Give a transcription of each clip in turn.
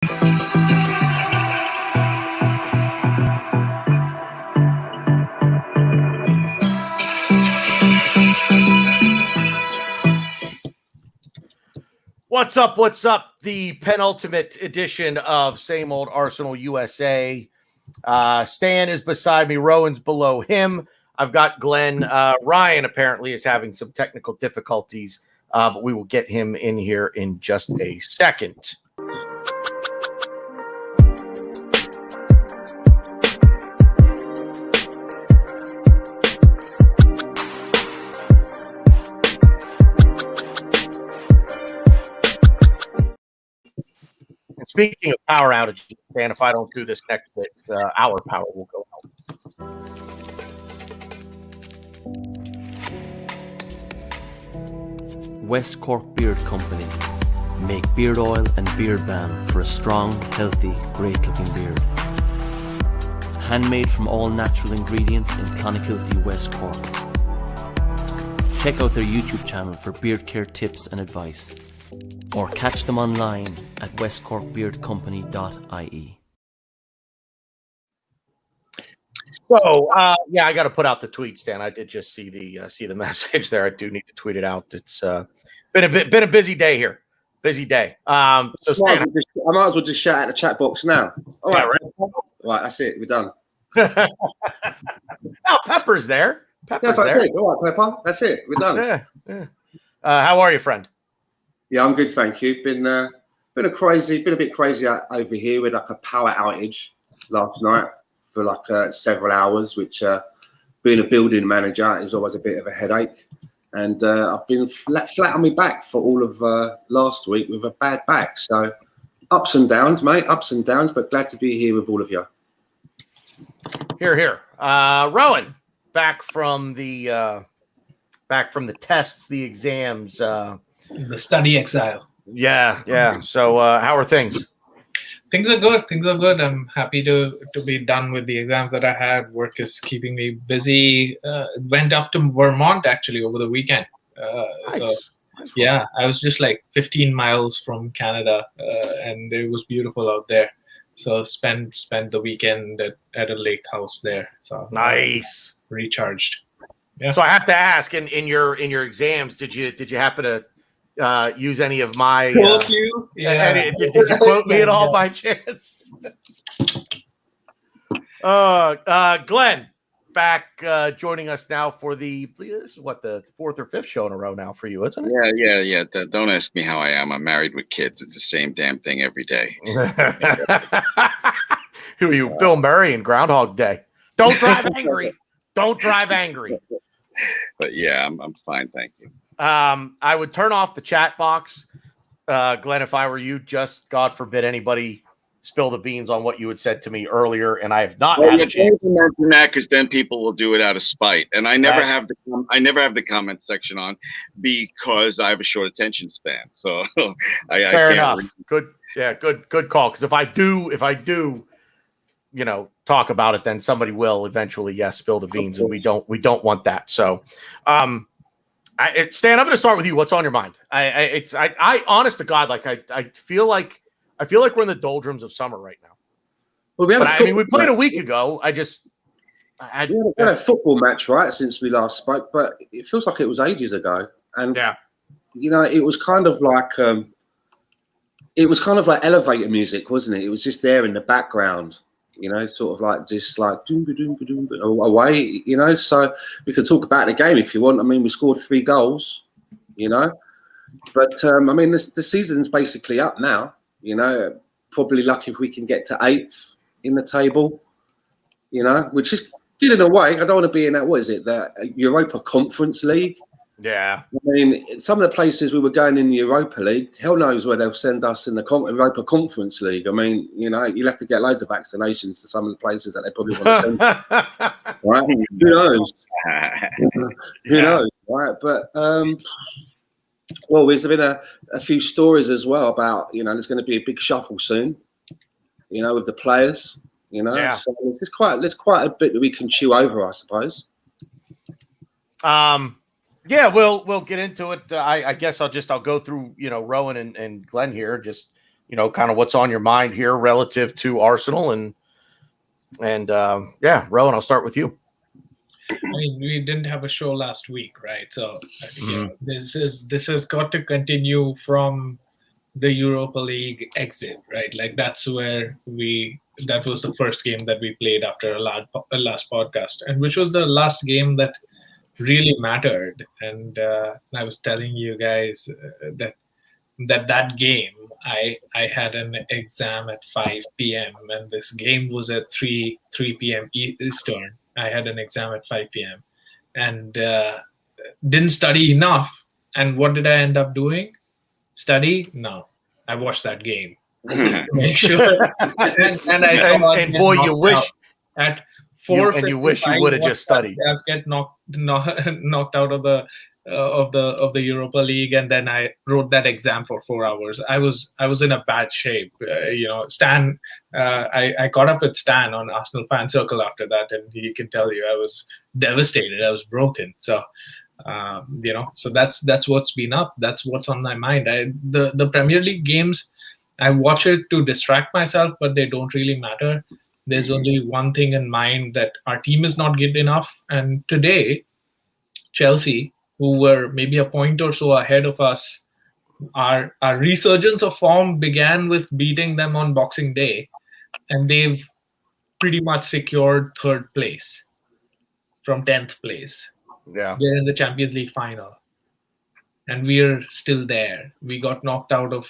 What's up? What's up? The penultimate edition of Same Old Arsenal USA. Stan is beside me. Rowan's below him. I've got Glenn. Ryan apparently is having some technical difficulties, but we will get him in here in just a second. Speaking of power outages, Dan, if I don't do this next bit, our power will go out. West Cork Beard Company make beard oil and beard balm for a strong, healthy, great-looking beard. Handmade from all natural ingredients in Clonakilty, West Cork. Check out their YouTube channel for beard care tips and advice, or catch them online at westcorkbeardcompany.ie. So, yeah, I got to put out the tweet, Stan. I did just see the message there. I do need to tweet it out. It's been a busy day here. Busy day. So, Stan, I might as well just shout out the chat box now. All right, right, that's it. We're done. Oh, Pepper's there. Pepper's that's there. It. All right, Pepper. That's it. We're done. Yeah. How are you, friend? Yeah, I'm good, thank you. Been a bit crazy over here with like a power outage last night for like several hours, which being a building manager is always a bit of a headache. And I've been flat on my back for all of last week with a bad back. So ups and downs, mate, but glad to be here with all of you. Here. Rohan, back from the tests, the exams, the study exile. Yeah. So how are things? Things are good. I'm happy to be done with the exams that I had. Work is keeping me busy. Went up to Vermont actually over the weekend. Nice. So yeah, I was just like 15 miles from Canada, and it was beautiful out there. So spent the weekend at a lake house there. So nice. Recharged. Yeah. So I have to ask, in your exams, did you happen to use any of my? Quote you? Yeah. Did you quote me at all by chance? Glenn, back joining us now for this is what, the fourth or fifth show in a row now for you, isn't it? Yeah. Don't ask me how I am. I'm married with kids. It's the same damn thing every day. Who are you, Bill Murray in Groundhog Day? Don't drive angry. Don't drive angry. But yeah, I'm fine, thank you. I would turn off the chat box, Glenn, if I were you. Just God forbid anybody spill the beans on what you had said to me earlier, and I have not had a chance. Because then people will do it out of spite, and I never have the comment section on because I have a short attention span. So I fair can't enough. Good call. Because if I do, talk about it, then somebody will eventually, spill the beans, and we don't want that. So, Stan, I'm going to start with you. What's on your mind? I honest to God, like I feel like we're in the doldrums of summer right now. Well, we played a week ago. We had a football match, right, since we last spoke, but it feels like it was ages ago. And it was kind of like elevator music, wasn't it? It was just there in the background. Sort of like just like away, so we could talk about the game if you want. I mean, we scored 3 goals, but I mean, the season's basically up now, probably lucky if we can get to 8th in the table, which is good in a way. I don't want to be in that, what is it, the Europa Conference League? Yeah. I mean, some of the places we were going in the Europa League, hell knows where they'll send us in the Europa Conference League. I mean, you'll have to get loads of vaccinations to some of the places that they probably want to send. Right? Who knows? Who knows? Right? But, well, there's been a few stories as well about, there's going to be a big shuffle soon, with the players, Yeah. So there's quite a bit that we can chew over, I suppose. Yeah, we'll get into it. I guess I'll go through, Rowan and Glenn here, just, kind of what's on your mind here relative to Arsenal and yeah, Rohan, I'll start with you. I mean, we didn't have a show last week, right? So this has got to continue from the Europa League exit, right? Like that was the first game that we played after a last podcast, and which was the last game that really mattered. And I was telling you guys that game, I had an exam at 5 p.m. and this game was at 3 p.m. Eastern. I had an exam at 5 p.m. and didn't study enough. And what did I end up doing? Study? No. I watched that game. Make sure. and I saw and boy, you wish at 4. And you wish you would have just studied. Us get knocked out of the Europa League, and then I wrote that exam for 4 hours. I was in a bad shape. Stan, I caught up with Stan on Arsenal Fan Circle after that, and he can tell you I was devastated. I was broken. So, so that's what's been up. That's what's on my mind. The Premier League games, I watch it to distract myself, but they don't really matter. There's only one thing in mind, that our team is not good enough. And today, Chelsea, who were maybe a point or so ahead of us, our resurgence of form began with beating them on Boxing Day, and they've pretty much secured 3rd place from 10th place. Yeah, they're in the Champions League final, and we're still there. We got knocked out of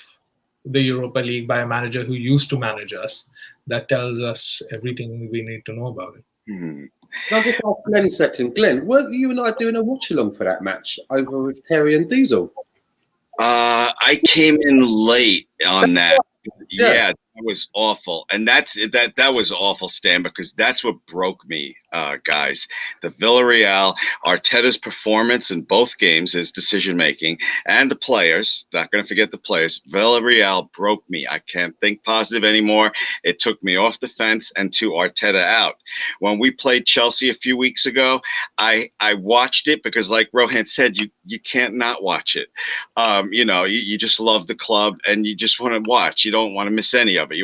the Europa League by a manager who used to manage us. That tells us everything we need to know about it. I'll just ask Glenn a second. Glenn, weren't you and I doing a watch-along for that match over with Terry and Diesel? I came in late on that. Yeah, that was awful. And that was awful, Stan, because that's what broke me, guys. The Villarreal, Arteta's performance in both games, his decision-making, and the players, not going to forget the players, Villarreal broke me. I can't think positive anymore. It took me off the fence and to Arteta out. When we played Chelsea a few weeks ago, I watched it because, like Rohan said, you can't not watch it. You just love the club and you just want to watch. You don't want to miss any of it.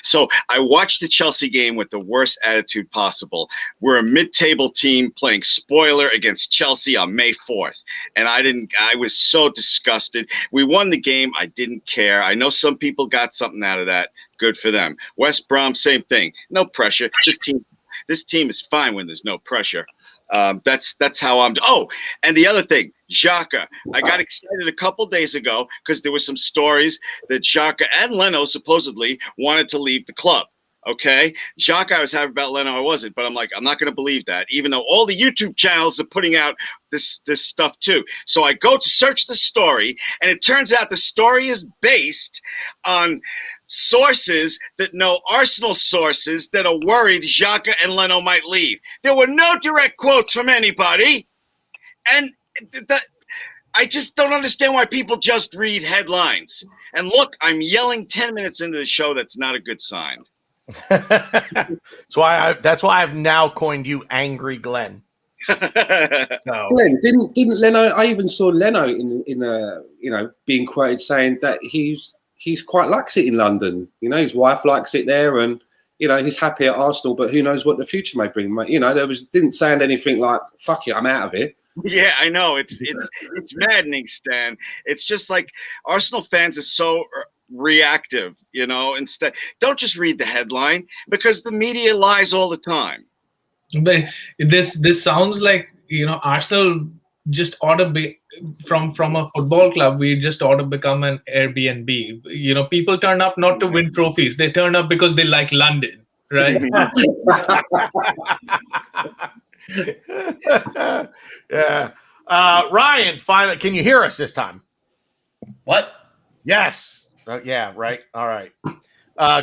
So I watched the Chelsea game with the worst attitude possible. We're a mid-table team playing spoiler against Chelsea on May 4th. And I was so disgusted. We won the game. I didn't care. I know some people got something out of that. Good for them. West Brom, same thing. No pressure. This team is fine when there's no pressure. That's how I'm. Oh, and the other thing, Xhaka. I got excited a couple days ago because there were some stories that Xhaka and Leno supposedly wanted to leave the club. Okay, Xhaka, I was happy about Leno. I wasn't, but I'm like, I'm not going to believe that, even though all the YouTube channels are putting out this stuff too. So I go to search the story, and it turns out the story is based on sources that know Arsenal sources that are worried Xhaka and Leno might leave. There were no direct quotes from anybody, and I just don't understand why people just read headlines. And look, I'm yelling 10 minutes into the show. That's not a good sign. That's why I've now coined you Angry Glenn. So. Glenn, didn't Leno? I even saw Leno in being quoted saying that he's quite likes it in London. His wife likes it there, and he's happy at Arsenal. But who knows what the future may bring? Didn't sound anything like "fuck it, I'm out of it." Yeah, I know. It's maddening, Stan. It's just like Arsenal fans are so reactive, instead. Don't just read the headline, because the media lies all the time. But this sounds like, Arsenal just ought to be from a football club. We just ought to become an Airbnb. People turn up not to win trophies. They turn up because they like London, right? Yeah. Ryan, finally, can you hear us this time? What? Yes. Yeah. Right. All right.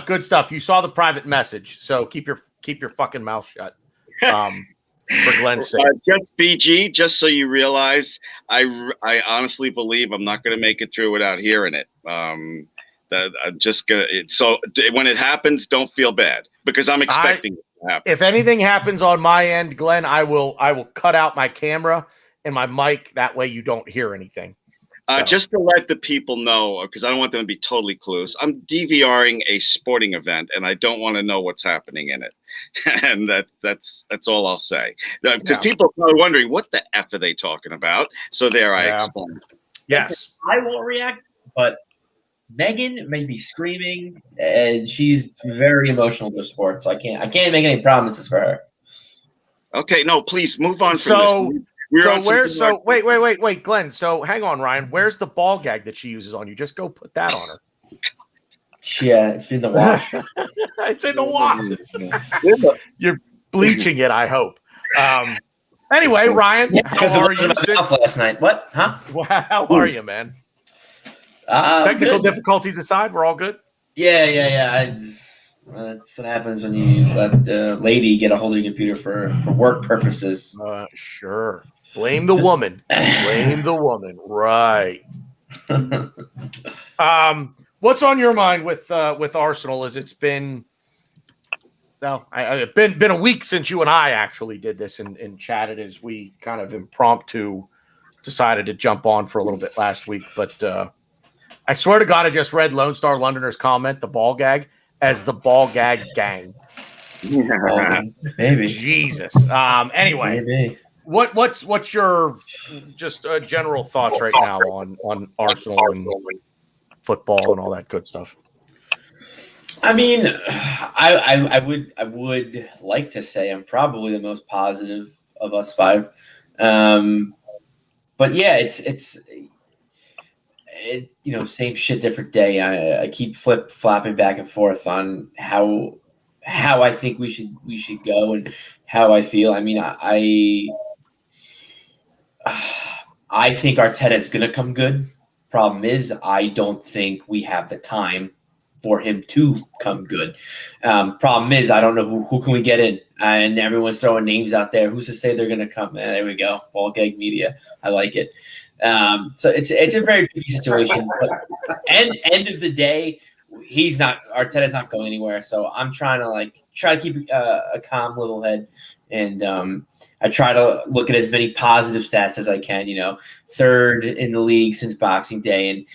Good stuff. You saw the private message, so keep your fucking mouth shut. For Glenn's sake. Just BG, just so you realize, I honestly believe I'm not going to make it through without hearing it. That I'm just gonna. So when it happens, don't feel bad, because I'm expecting it to happen. If anything happens on my end, Glenn, I will cut out my camera and my mic. That way you don't hear anything. Just to let the people know, because I don't want them to be totally clueless, I'm DVRing a sporting event, and I don't want to know what's happening in it. And that's all I'll say. Because people are probably wondering, what the F are they talking about? So there, I explained. Yes. I won't react, but Megan may be screaming, and she's very emotional with sports, so I can't make any promises for her. Okay, no, please move on from this. Wait, Glenn. So hang on, Ryan. Where's the ball gag that she uses on you? Just go put that on her. Yeah, it's been the wash. It's in the wash. You're bleaching it, I hope. Anyway, Ryan, how are you? Last night. What? Huh? How are you, man? Technical difficulties aside, we're all good. Yeah. That's what happens when you let the lady get a hold of your computer for work purposes. Sure. Blame the woman. Blame the woman. Right. What's on your mind with Arsenal? As it's been been a week since you and I actually did this and chatted, as we kind of impromptu decided to jump on for a little bit last week. But I swear to God, I just read Lone Star Londoner's comment, the ball gag, as the ball gag gang. Maybe. Jesus. Anyway, maybe. What's your just general thoughts right now on Arsenal and football and all that good stuff? I mean, I would like to say I'm probably the most positive of us five, but yeah, it's same shit, different day. I keep flip-flopping back and forth on how I think we should go and how I feel. I mean, I think Arteta is going to come good. Problem is, I don't think we have the time for him to come good. Problem is, I don't know who can we get in, and everyone's throwing names out there. Who's to say they're going to come? There we go. Ball gag media. I like it. So it's a very tricky situation. But end of the day, Arteta's not going anywhere. So I'm trying to keep a calm level head, and I try to look at as many positive stats as I can. Third in the league since Boxing Day, and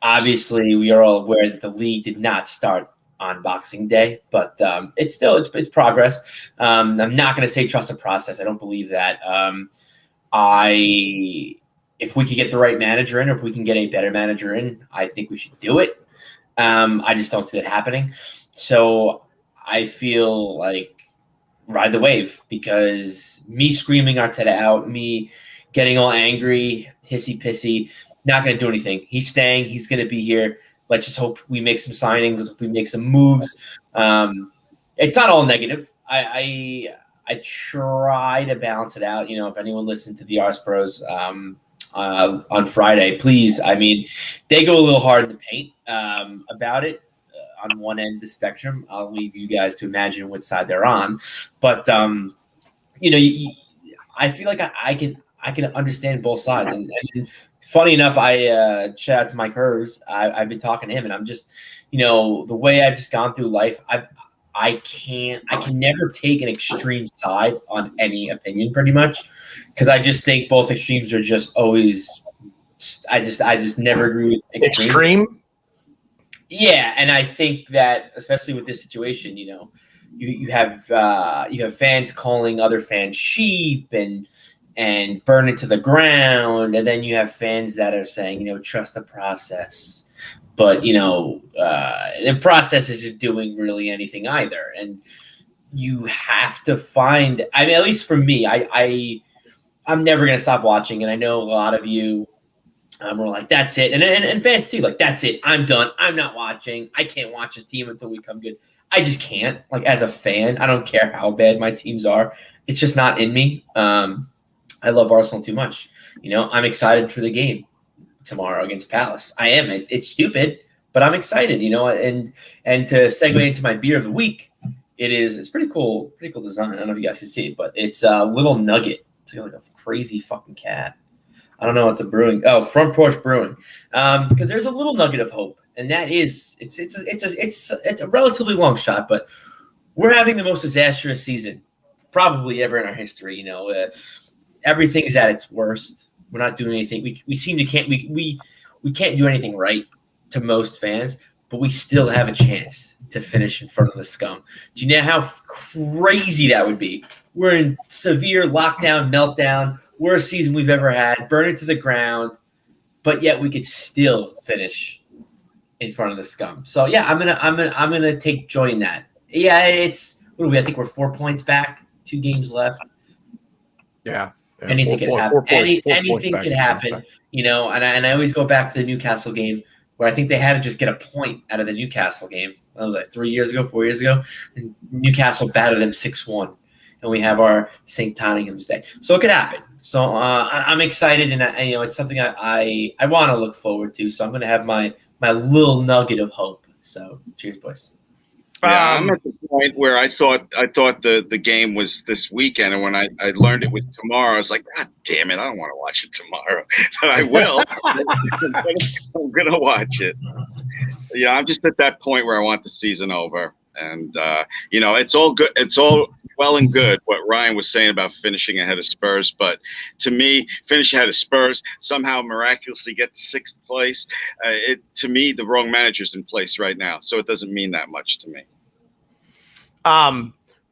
obviously we are all aware that the league did not start on Boxing Day, but it's progress. I'm not going to say trust the process. I don't believe that. If we could get the right manager in, or if we can get a better manager in, I think we should do it. I just don't see that happening. So I feel like ride the wave, because me screaming Arteta out, me getting all angry, hissy-pissy, not going to do anything. He's staying. He's going to be here. Let's just hope we make some signings. Let's hope we make some moves. It's not all negative. I try to balance it out. If anyone listened to the Arse Bros on Friday, please. I mean, they go a little hard in the paint about it. On one end of the spectrum, I'll leave you guys to imagine which side they're on. But I feel like I can understand both sides. And funny enough, I shout out to Mike Hers. I've been talking to him, and I'm just, the way I've just gone through life, I can never take an extreme side on any opinion, pretty much, because I just think both extremes are just always. I just never agree with extreme. Yeah, and I think that especially with this situation, you have fans calling other fans sheep and burn it to the ground, and then you have fans that are saying, trust the process, but the process isn't doing really anything either, and you have to find. I mean, at least for me, I'm never gonna stop watching, and I know a lot of you. We're like, that's it. And fans too, like, that's it. I'm done. I'm not watching. I can't watch this team until we come good. I just can't. Like, as a fan, I don't care how bad my teams are. It's just not in me. I love Arsenal too much. I'm excited for the game tomorrow against Palace. I am. It's stupid, but I'm excited, and to segue into my beer of the week, it's pretty cool design. I don't know if you guys can see it, but it's a little nugget. It's like a crazy fucking cat. I don't know what the brewing. Oh, Front Porch Brewing, because there's a little nugget of hope, and that is it's a relatively long shot, but we're having the most disastrous season probably ever in our history. Everything's at its worst. We're not doing anything. We seem to can't we can't do anything right to most fans, but we still have a chance to finish in front of the scum. Do you know how crazy that would be? We're in severe lockdown, meltdown, worst season we've ever had, burn it to the ground, but yet we could still finish in front of the scum. So yeah, I'm gonna take joy in that. Yeah, it's what are we? I think we're 4 points back, 2 games left. Yeah. Anything could happen. Anything could happen, you know. And I always go back to the Newcastle game where I think they had to just get a point out of the Newcastle game. That was like 4 years ago. And Newcastle battered them 6-1, and we have our St. Tottenham's Day. So it could happen. So I'm excited, and you know, it's something I want to look forward to. So I'm going to have my little nugget of hope. So cheers, boys. Yeah, I'm at the point where I thought the game was this weekend, and when I learned it was tomorrow, I was like, God damn it, I don't want to watch it tomorrow, but I will. I'm gonna watch it. Yeah, I'm just at that point where I want the season over, and you know, it's all good. It's all well and good what Ryan was saying about finishing ahead of Spurs, but to me, finish ahead of Spurs, somehow miraculously get to 6th place. To me, the wrong manager's in place right now, so it doesn't mean that much to me.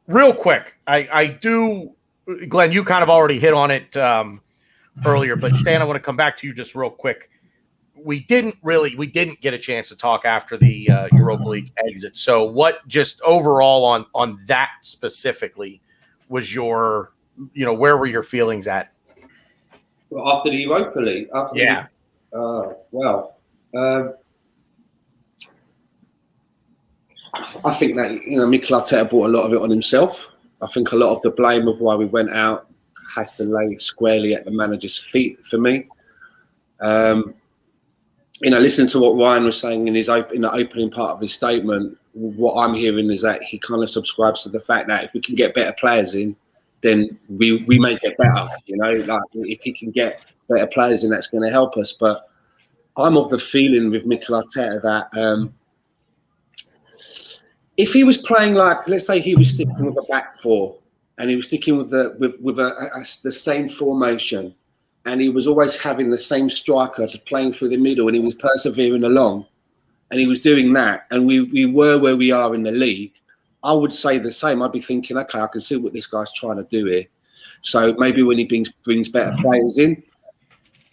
Real quick, I do, Glenn, you kind of already hit on it earlier, but Stan, I want to come back to you just real quick. We didn't get a chance to talk after the Europa League exit. So what just overall on that specifically was your, you know, where were your feelings at? Well, after the Europa League? I think that, you know, Mikel Arteta brought a lot of it on himself. I think a lot of the blame of why we went out has to lay squarely at the manager's feet for me. You know, listening to what Ryan was saying in the opening part of his statement, what I'm hearing is that he kind of subscribes to the fact that if we can get better players in, then we may get better. You know, like if he can get better players in, that's going to help us. But I'm of the feeling with Mikel Arteta that if he was playing like, let's say he was sticking with a back 4 and he was sticking with the same formation, and he was always having the same striker playing through the middle, and he was persevering along, and he was doing that, and we were where we are in the league, I would say the same. I'd be thinking, okay, I can see what this guy's trying to do here. So maybe when he brings better players in,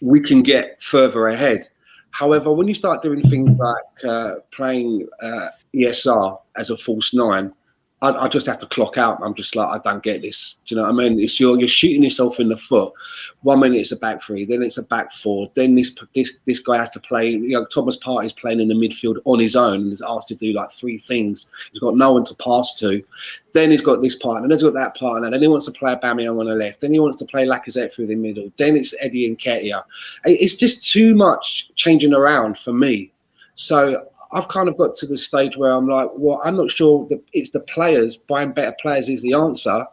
we can get further ahead. However, when you start doing things like playing ESR as a false 9, I just have to clock out. I'm just like, I don't get this. Do you know what I mean? It's you're shooting yourself in the foot. 1 minute it's a back 3, then it's a back 4. Then this guy has to play. You know, Thomas Partey's playing in the midfield on his own and is asked to do like 3 things. He's got no one to pass to. Then he's got this partner. Then he's got that partner. Then he wants to play Aubameyang on the left. Then he wants to play Lacazette through the middle. Then it's Eddie and Nketiah. It's just too much changing around for me. So I've kind of got to the stage where I'm like, well, I'm not sure that it's the players. Buying better players is the answer.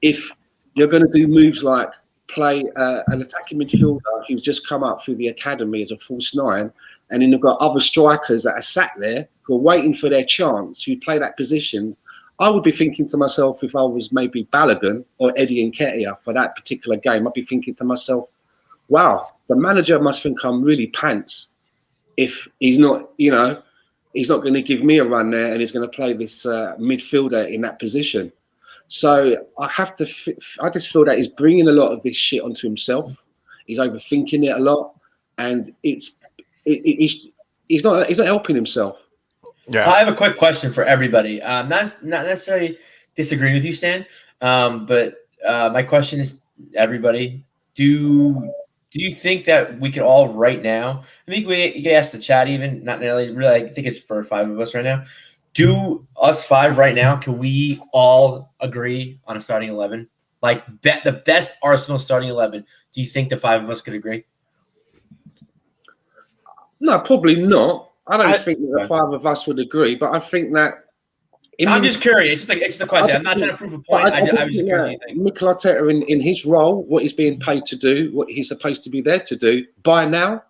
If you're going to do moves like play an attacking midfielder who's just come up through the academy as a false 9, and then you've got other strikers that are sat there who are waiting for their chance, who play that position, I would be thinking to myself, if I was maybe Balogun or Eddie Nketiah for that particular game, I'd be thinking to myself, wow, the manager must think I'm really pants if he's not, you know, he's not going to give me a run there, and he's going to play this midfielder in that position. So I just feel that he's bringing a lot of this shit onto himself. He's overthinking it a lot, and he's not helping himself. Yeah. So I have a quick question for everybody. Not necessarily disagreeing with you, Stan, but my question is, everybody, do you think that we could all right now, I think you can ask the chat even, not really, I think it's for 5 of us right now. Do us 5 right now, can we all agree on a starting 11? Like bet the best Arsenal starting 11. Do you think the 5 of us could agree? No, probably not. I don't think that the 5 of us would agree, but I think that I'm just curious. It's the question. I'm not trying to prove a point. I was just curious. Mikel Arteta, in his role, what he's being paid to do, what he's supposed to be there to do, by now,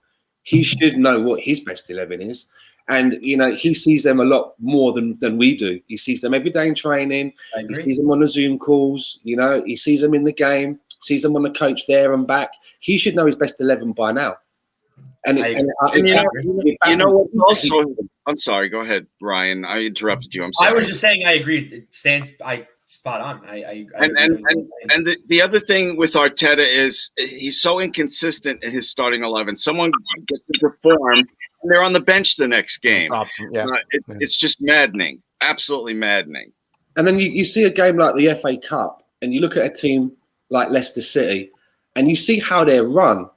he should know what his best 11 is. And, you know, he sees them a lot more than we do. He sees them every day in training. He sees them on the Zoom calls. You know, he sees them in the game. sees them on the coach there and back. He should know his best 11 by now. And you know what? Also, I'm sorry. Go ahead, Ryan. I interrupted you. I'm sorry. I was just saying I agree. Spot on. And the other thing with Arteta is he's so inconsistent in his starting 11. Someone gets to perform, and they're on the bench the next game. It's just maddening, absolutely maddening. And then you see a game like the FA Cup, and you look at a team like Leicester City, and you see how they're run,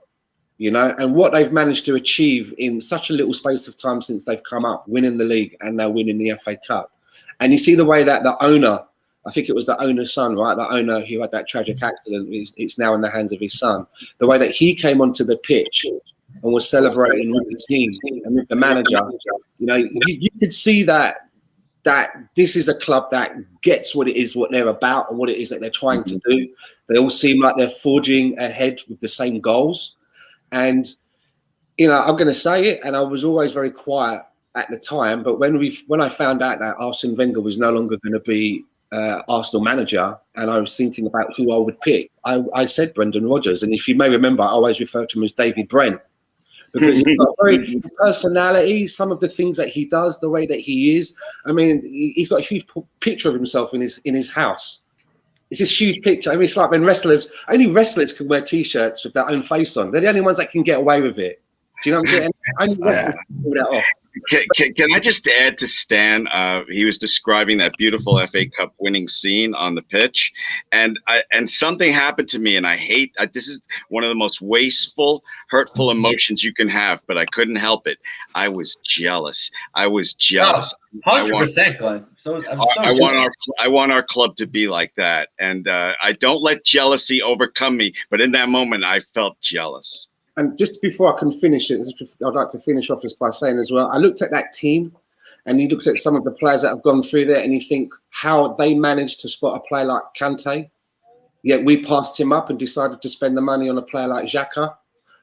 you know, and what they've managed to achieve in such a little space of time since they've come up, winning the league and now winning the FA Cup. And you see the way that the owner, I think it was the owner's son, right? The owner who had that tragic accident, it's now in the hands of his son. The way that he came onto the pitch and was celebrating with the team and with the manager, you know, you could see that this is a club that gets what it is, what they're about, and what it is that they're trying to do. They all seem like they're forging ahead with the same goals. And, you know, I'm going to say it, and I was always very quiet at the time, but when I found out that Arsene Wenger was no longer going to be Arsenal manager, and I was thinking about who I would pick, I said Brendan Rodgers. And if you may remember, I always refer to him as David Brent, because he's got his personality, some of the things that he does, the way that he is. I mean, he's got a huge picture of himself in his house. It's this huge picture. I mean, it's like when only wrestlers can wear T-shirts with their own face on. They're the only ones that can get away with it. Do you know what I'm saying? Only wrestlers can pull that off. Can I just add to Stan? He was describing that beautiful FA Cup winning scene on the pitch, and something happened to me, and I hate. This is one of the most wasteful, hurtful emotions you can have, but I couldn't help it. I was jealous. 100%, Glenn. I want our club to be like that, and I don't let jealousy overcome me. But in that moment, I felt jealous. And just before I can finish it, I'd like to finish off just by saying as well, I looked at that team and you looked at some of the players that have gone through there and you think how they managed to spot a player like Kante, yet we passed him up and decided to spend the money on a player like Xhaka.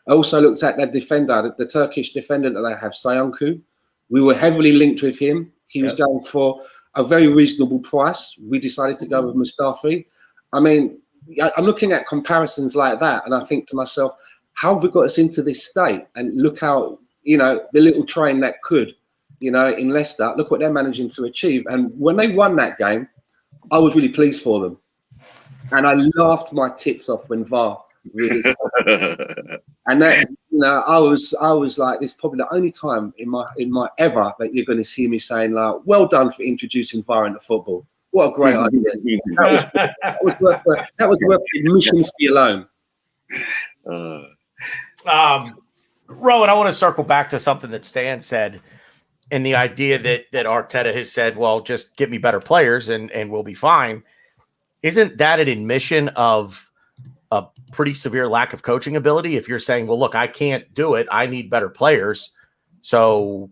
I also looked at that defender, the Turkish defender that they have, Sayuncu. We were heavily linked with him. He was going for a very reasonable price. We decided to go with Mustafi. I mean, I'm looking at comparisons like that and I think to myself, how have we got us into this state? And look how, you know, the little train that could, you know, in Leicester, look what they're managing to achieve. And when they won that game, I was really pleased for them. And I laughed my tits off when VAR really and that, you know, I was like, this is probably the only time in my ever that you're going to hear me saying like, well done for introducing VAR into football. What a great idea. That was worth the admission fee alone. Rowan, I want to circle back to something that Stan said, and the idea that Arteta has said, well, just give me better players and we'll be fine. Isn't that an admission of a pretty severe lack of coaching ability? If you're saying, well, look, I can't do it, I need better players, so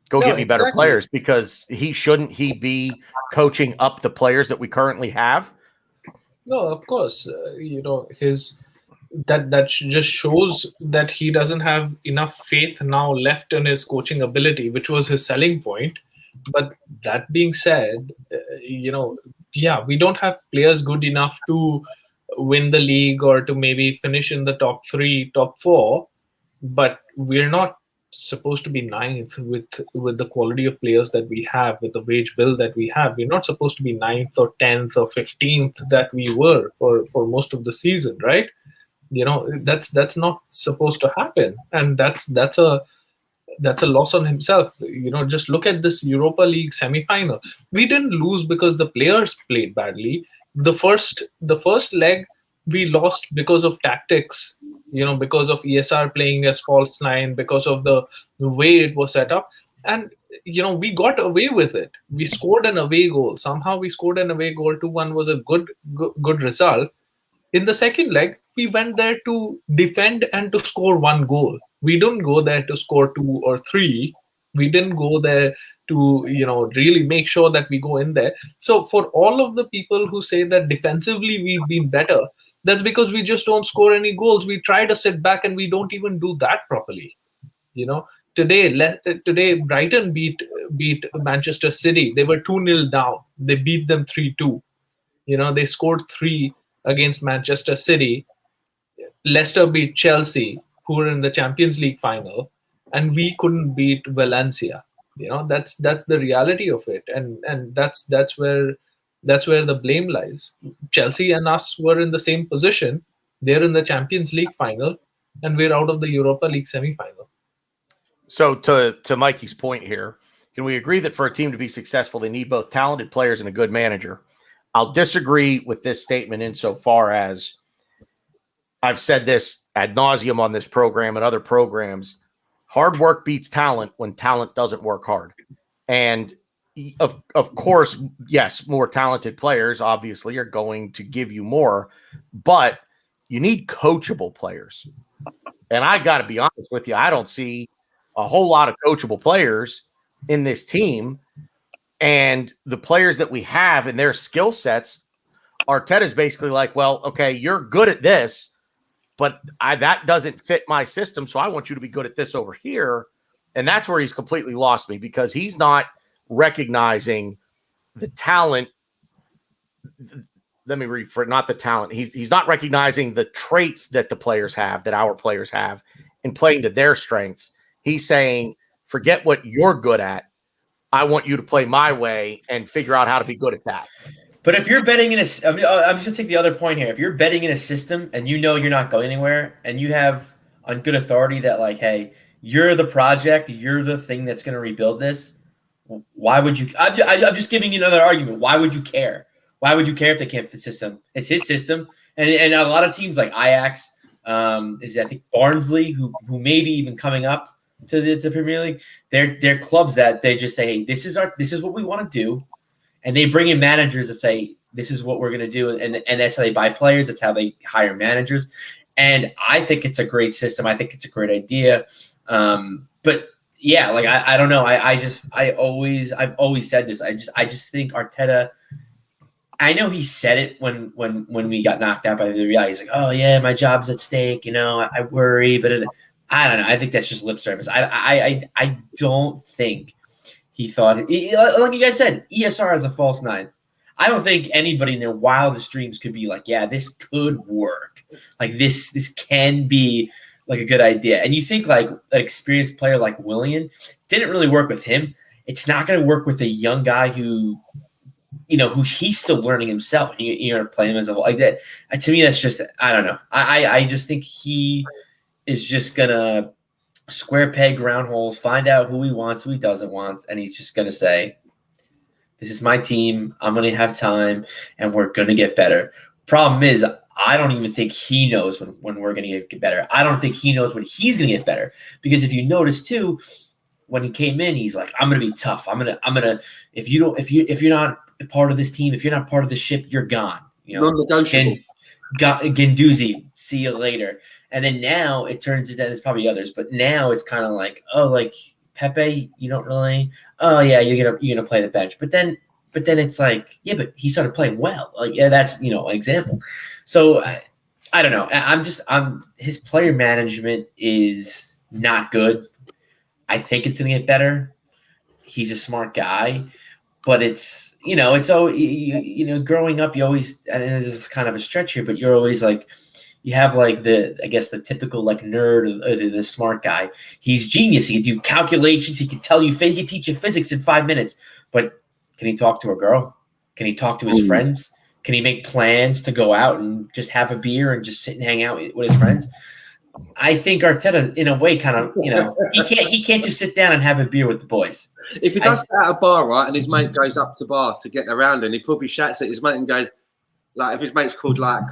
get me better players, because shouldn't he be coaching up the players that we currently have? No, of course. You know, that just shows that he doesn't have enough faith now left in his coaching ability, which was his selling point. But that being said, you know, yeah, we don't have players good enough to win the league or to maybe finish in the top 3, top 4, but we're not supposed to be 9th with the quality of players that we have, with the wage bill that we have. We're not supposed to be 9th or 10th or 15th that we were for most of the season, right? You know, that's not supposed to happen, and that's a loss on himself. You know, just look at this Europa League semi-final. We didn't lose because the players played badly. The first leg we lost because of tactics, you know, because of ESR playing as false nine, because of the way it was set up. And, you know, we got away with it. We scored an away goal. Somehow we scored an away goal. 2-1 was a good result. In the second leg, we went there to defend and to score 1 goal. We didn't go there to score 2 or 3. We didn't go there to, you know, really make sure that we go in there. So for all of the people who say that defensively we've been better, that's because we just don't score any goals. We try to sit back and we don't even do that properly. You know, today Brighton beat Manchester City. They were 2-0 down. They beat them 3-2. You know, they scored 3 against Manchester City. Leicester beat Chelsea, who were in the Champions League final, and we couldn't beat Valencia. That's the reality of it, and that's where the blame lies. Chelsea and us were in the same position. They're in the Champions League final, and we're out of the Europa League semi-final. So to Mikey's point here, can we agree that for a team to be successful, they need both talented players and a good manager? I'll disagree with this statement insofar as I've said this ad nauseum on this program and other programs. Hard work beats talent when talent doesn't work hard. And of course, yes, more talented players obviously are going to give you more, but you need coachable players. And I got to be honest with you, I don't see a whole lot of coachable players in this team. And the players that we have and their skill sets, Arteta's basically like, well, okay, you're good at this, but that doesn't fit my system, so I want you to be good at this over here. And that's where he's completely lost me, because he's not recognizing the talent. Let me rephrase, not the talent. He's not recognizing the traits that the players have, that our players have, and playing to their strengths. He's saying, forget what you're good at. I want you to play my way and figure out how to be good at that. But if you're betting in I'm just going to take the other point here. If you're betting in a system and you know you're not going anywhere, and you have on good authority that, like, hey, you're the project, you're the thing that's going to rebuild this, why would you? I'm just giving you another argument. Why would you care? Why would you care if they can't fit the system? It's his system. And a lot of teams like Ajax, I think Barnsley, who may be even coming up to the Premier League, they're clubs that they just say, hey, this is what we want to do. And they bring in managers that say, this is what we're going to do. And that's how they buy players. That's how they hire managers. And I think it's a great system. I think it's a great idea. But yeah, like, I don't know. I've always said this. I just think Arteta, I know he said it when we got knocked out by the Real. He's like, oh yeah, my job's at stake. I worry, but I don't know. I think that's just lip service. I don't think he thought, like you guys said, ESR is a false nine. I don't think anybody in their wildest dreams could be like, yeah, this could work. Like this can be like a good idea. And you think like an experienced player like Willian didn't really work with him. It's not going to work with a young guy who he's still learning himself. And you're going to play him as a like that. To me, that's just, I don't know. I just think he is just going to square peg round holes, find out who he wants, who he doesn't want, and he's just going to say, this is my team, I'm going to have time, and we're going to get better. Problem is, I don't even think he knows when we're going to get better. I don't think he knows when he's going to get better, because if you notice too, when he came in, he's like, I'm going to be tough. I'm going to if you're not a part of this team, if you're not part of the ship, you're gone. Non-negotiable. Guendouzi, see you later. And then now it turns into, there's probably others, but now it's kind of like, oh, like Pepe, you don't really, oh yeah, you're gonna play the bench. But then it's like, yeah, but he started playing well. Like, yeah, that's an example. So I don't know. His player management is not good. I think it's gonna get better. He's a smart guy, but it's growing up, you always, and this is kind of a stretch here, but you're always like, you have like the typical like nerd, the smart guy. He's genius. He can do calculations. He can tell you, he can teach you physics in 5 minutes. But can he talk to a girl? Can he talk to his friends? Can he make plans to go out and just have a beer and just sit and hang out with his friends? I think Arteta, in a way, kind of, he can't just sit down and have a beer with the boys. If he does sit at a bar, right, and his mate goes up to bar to get around him, he probably shouts at his mate and goes, like, if his mate's called like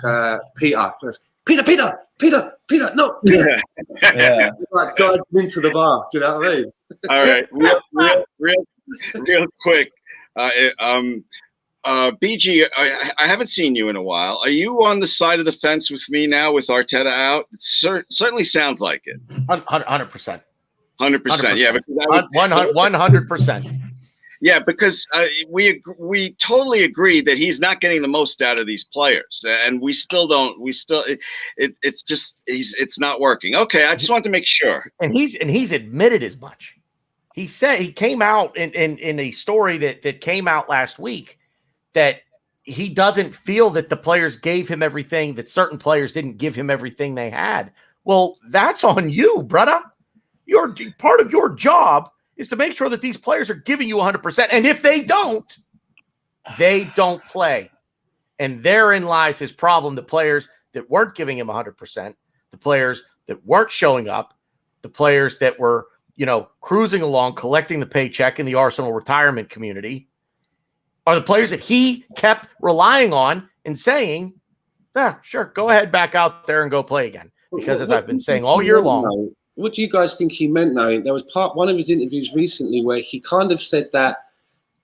Peter, Peter, no, Peter. Yeah. Like guides him into the bar. Do you know what I mean? All right, real quick. BG, I haven't seen you in a while. Are you on the side of the fence with me now with Arteta out? It certainly sounds like it. 100%. 100%. Yeah, because 100%. Yeah, because we totally agree that he's not getting the most out of these players, and we still don't. It's not working. Okay, I just want to make sure. And he's admitted as much. He said, he came out in a story that came out last week, that he doesn't feel that the players gave him everything, that certain players didn't give him everything they had. Well, that's on you, brother. Part of your job is to make sure that these players are giving you 100%. And if they don't play. And therein lies his problem. The players that weren't giving him 100%, the players that weren't showing up, the players that were, cruising along, collecting the paycheck in the Arsenal retirement community, are the players that he kept relying on and saying, sure, go ahead back out there and go play again. Because as I've been saying all year long. What do you guys think he meant, though? There was one of his interviews recently where he kind of said that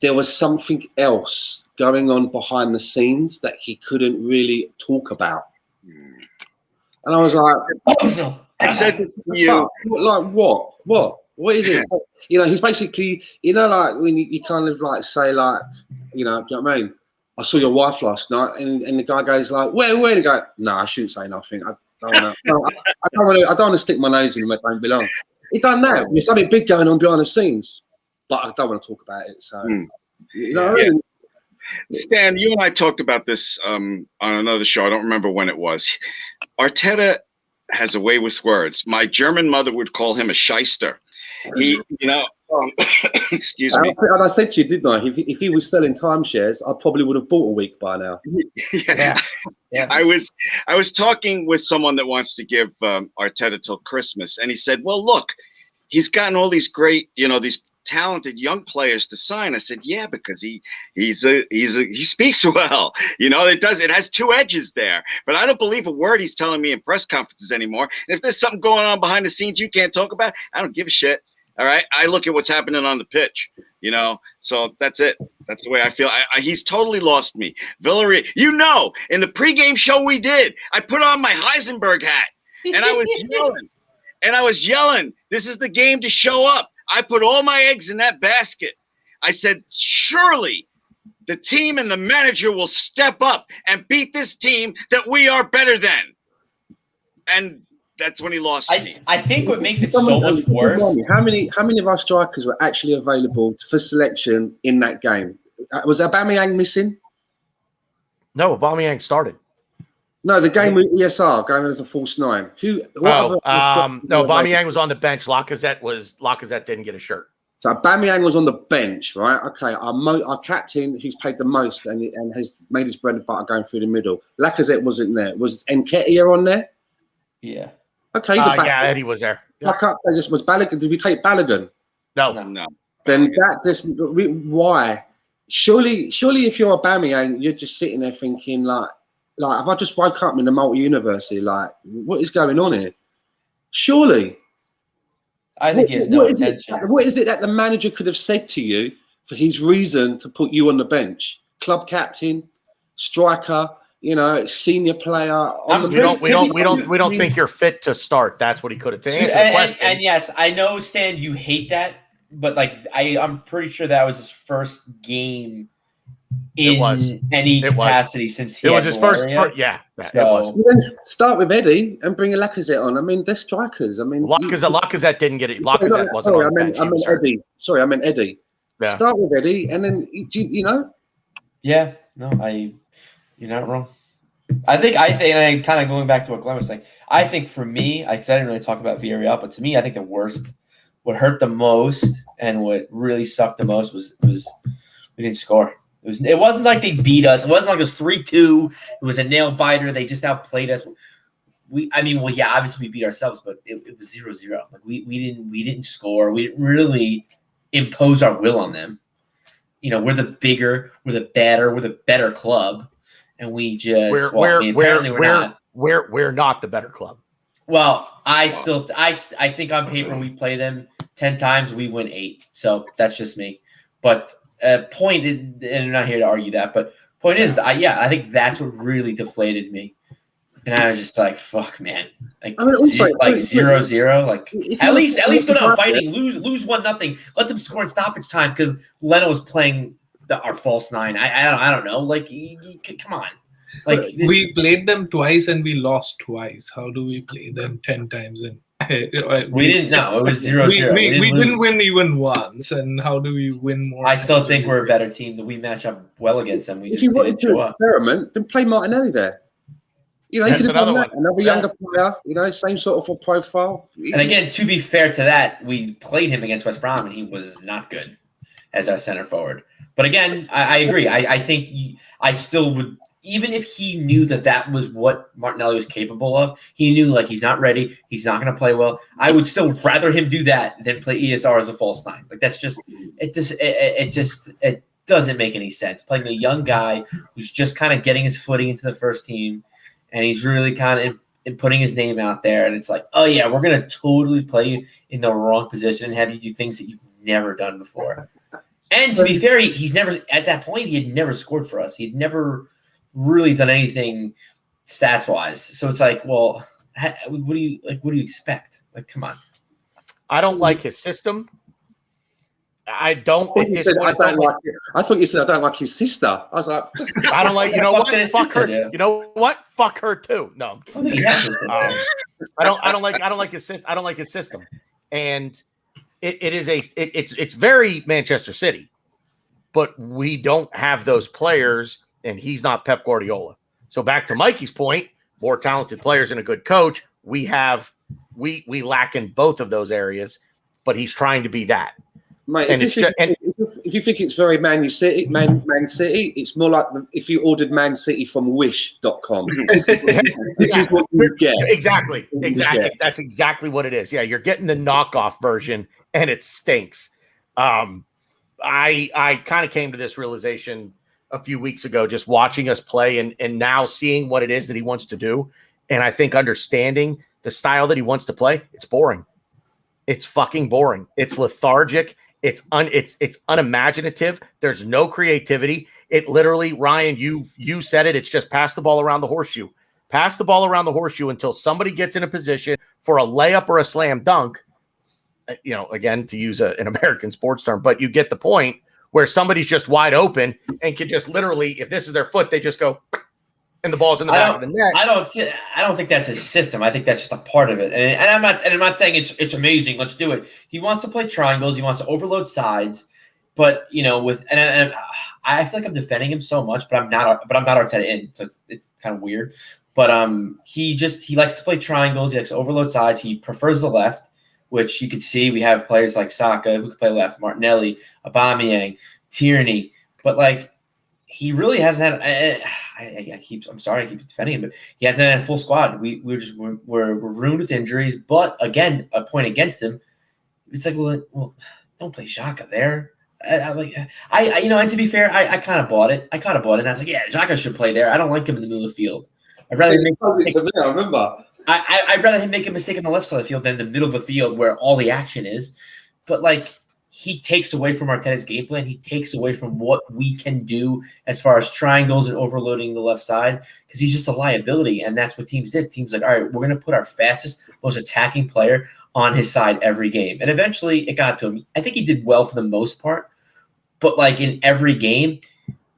there was something else going on behind the scenes that he couldn't really talk about. And I was like, I said to you, like what? What is it? He's basically, like when you kind of like say like, do you know what I mean? I saw your wife last night, and the guy goes like, where? And go, no, I shouldn't say nothing. I don't want to stick my nose in where it don't belong. He done that. There's something big going on behind the scenes, but I don't want to talk about it. So, what I mean? Stan, you and I talked about this on another show. I don't remember when it was. Arteta has a way with words. My German mother would call him a shyster. He, excuse me. And I said to you, didn't I? If he was selling timeshares, I probably would have bought a week by now. Yeah. I was talking with someone that wants to give Arteta till Christmas, and he said, "Well, look, he's gotten all these great, these talented young players to sign." I said, "Yeah, because he speaks well. It has two edges there. But I don't believe a word he's telling me in press conferences anymore. And if there's something going on behind the scenes you can't talk about, I don't give a shit. All right, I look at what's happening on the pitch. So that's it. That's the way I feel. He's totally lost me. Villarreal, in the pregame show we did, I put on my Heisenberg hat and I was yelling. This is the game to show up. I put all my eggs in that basket. I said, surely the team and the manager will step up and beat this team that we are better than. And that's when he lost me. I think what makes it so much worse. How many of our strikers were actually available for selection in that game? Was Aubameyang missing? No, Aubameyang started. No, the game with ESR going as a false nine. No, Aubameyang was on the bench. Lacazette didn't get a shirt. So Aubameyang was on the bench, right? Okay, our captain, who's paid the most and has made his bread and butter going through the middle. Lacazette wasn't there. Was Nketiah on there? Yeah. Okay, he's Eddie was there. Yeah. Was Balogun? Did we take Balogun? No. Then why? Surely, if you're Aubameyang, you're just sitting there thinking like, if I just woke up in the multi-universe here, like, what is going on here? Surely. I think he has no intention. What is it that the manager could have said to you for his reason to put you on the bench? Club captain, striker, senior player. We don't think you're fit to start. That's what he could have to answer the question. And yes, I know, Stan, you hate that, but I'm pretty sure that was his first game in any capacity since he was his first. Yeah, it was. Then start with Eddie and bring a Lacazette on. I mean, they're strikers. I mean, Lacazette didn't get it. Lacazette wasn't on the bench. I meant Eddie. Sorry, I meant Eddie. Yeah. Start with Eddie, and then Yeah, no, you're not wrong. I think, and kind of going back to what Glenn was saying, I think for me, because I didn't really talk about Villarreal, but to me, I think the worst, what hurt the most, and what really sucked the most was we didn't score. It wasn't like they beat us. It wasn't like it was 3-2. It was a nail biter. They just outplayed us. Obviously we beat ourselves, but it was 0-0. Like we didn't score. We didn't really impose our will on them. We're the bigger, we're the better, we're the better club, and we just we're not the better club. Well, I think on paper we play them 10 times, we win 8. So that's just me. But point is, and I'm not here to argue that, but point is, I think that's what really deflated me. And I was just like, "Fuck, man!" Like 0-0. Like at least go down fighting. Lose 1-0. Let them score in stoppage time because Leno was playing our false nine. I don't know. Like, come on. Like we played them twice and we lost twice. How do we play them 10 times and We didn't know. It was 0-0. We didn't win even once, and how do we win more? I still think we're a better team. That we match up well against them. We If just you didn't wanted to show up. experiment, then play Martinelli there. You know, you That's could have done another that. one. Another younger player, you know, same sort of a profile. And again, to be fair to that, we played him against West Brom, and he was not good as our center forward. But again, I agree. I think I still would, even if he knew that was what Martinelli was capable of, he knew like he's not ready, he's not going to play well. I would still rather him do that than play ESR as a false nine. Like that's just it doesn't make any sense. Playing a young guy who's just kind of getting his footing into the first team, and he's really kind of putting his name out there, and it's like, oh yeah, we're going to totally play you in the wrong position and have you do things that you've never done before. And to be fair, he's never at that point he had never scored for us. He had never really done anything stats wise. So it's like, well, what do you expect? Like, come on. I don't like his system. I don't. I thought you said I don't like his sister. I was like, I don't like. You know what? Fuck her. Yeah. You know what? Fuck her too. No, I'm kidding. I don't like his system. I don't like his system, and it's very Manchester City, but we don't have those players, and he's not Pep Guardiola. So back to Mikey's point, more talented players and a good coach. We lack in both of those areas, but he's trying to be that. Mate, And if you think it's very Man City, it's more like if you ordered Man City from Wish.com. This is what you get. Exactly. That's exactly what it is. Yeah, you're getting the knockoff version, and it stinks. I kind of came to this realization a few weeks ago, just watching us play and now seeing what it is that he wants to do. And I think understanding the style that he wants to play, it's boring. It's fucking boring. It's lethargic. It's unimaginative. There's no creativity. It literally, Ryan, you said it. It's just pass the ball around the horseshoe. Pass the ball around the horseshoe until somebody gets in a position for a layup or a slam dunk. You know, again, to use an American sports term, but you get the point where somebody's just wide open and can just literally, if this is their foot, they just go, and the ball's in the back of the net. I don't think that's his system. I think that's just a part of it. And I'm not saying it's amazing. Let's do it. He wants to play triangles. He wants to overload sides. But you know, and I feel like I'm defending him so much, but I'm not Arteta in, so it's kind of weird. But he likes to play triangles. He likes to overload sides. He prefers the left, which you could see. We have players like Saka who can play left, Martinelli, Aubameyang, Tierney, but like he really hasn't had. I'm sorry, I keep defending him, but he hasn't had a full squad. We're ruined with injuries. But again, a point against him. It's like, well, don't play Xhaka there. And to be fair, I kind of bought it. And I was like, yeah, Xhaka should play there. I don't like him in the middle of the field. I'd rather I'd rather him make a mistake on the left side of the field than the middle of the field where all the action is. But like, he takes away from Arteta's game plan. He takes away from what we can do as far as triangles and overloading the left side because he's just a liability. And that's what teams did. Teams like, all right, we're going to put our fastest, most attacking player on his side every game. And eventually it got to him. I think he did well for the most part. But like in every game,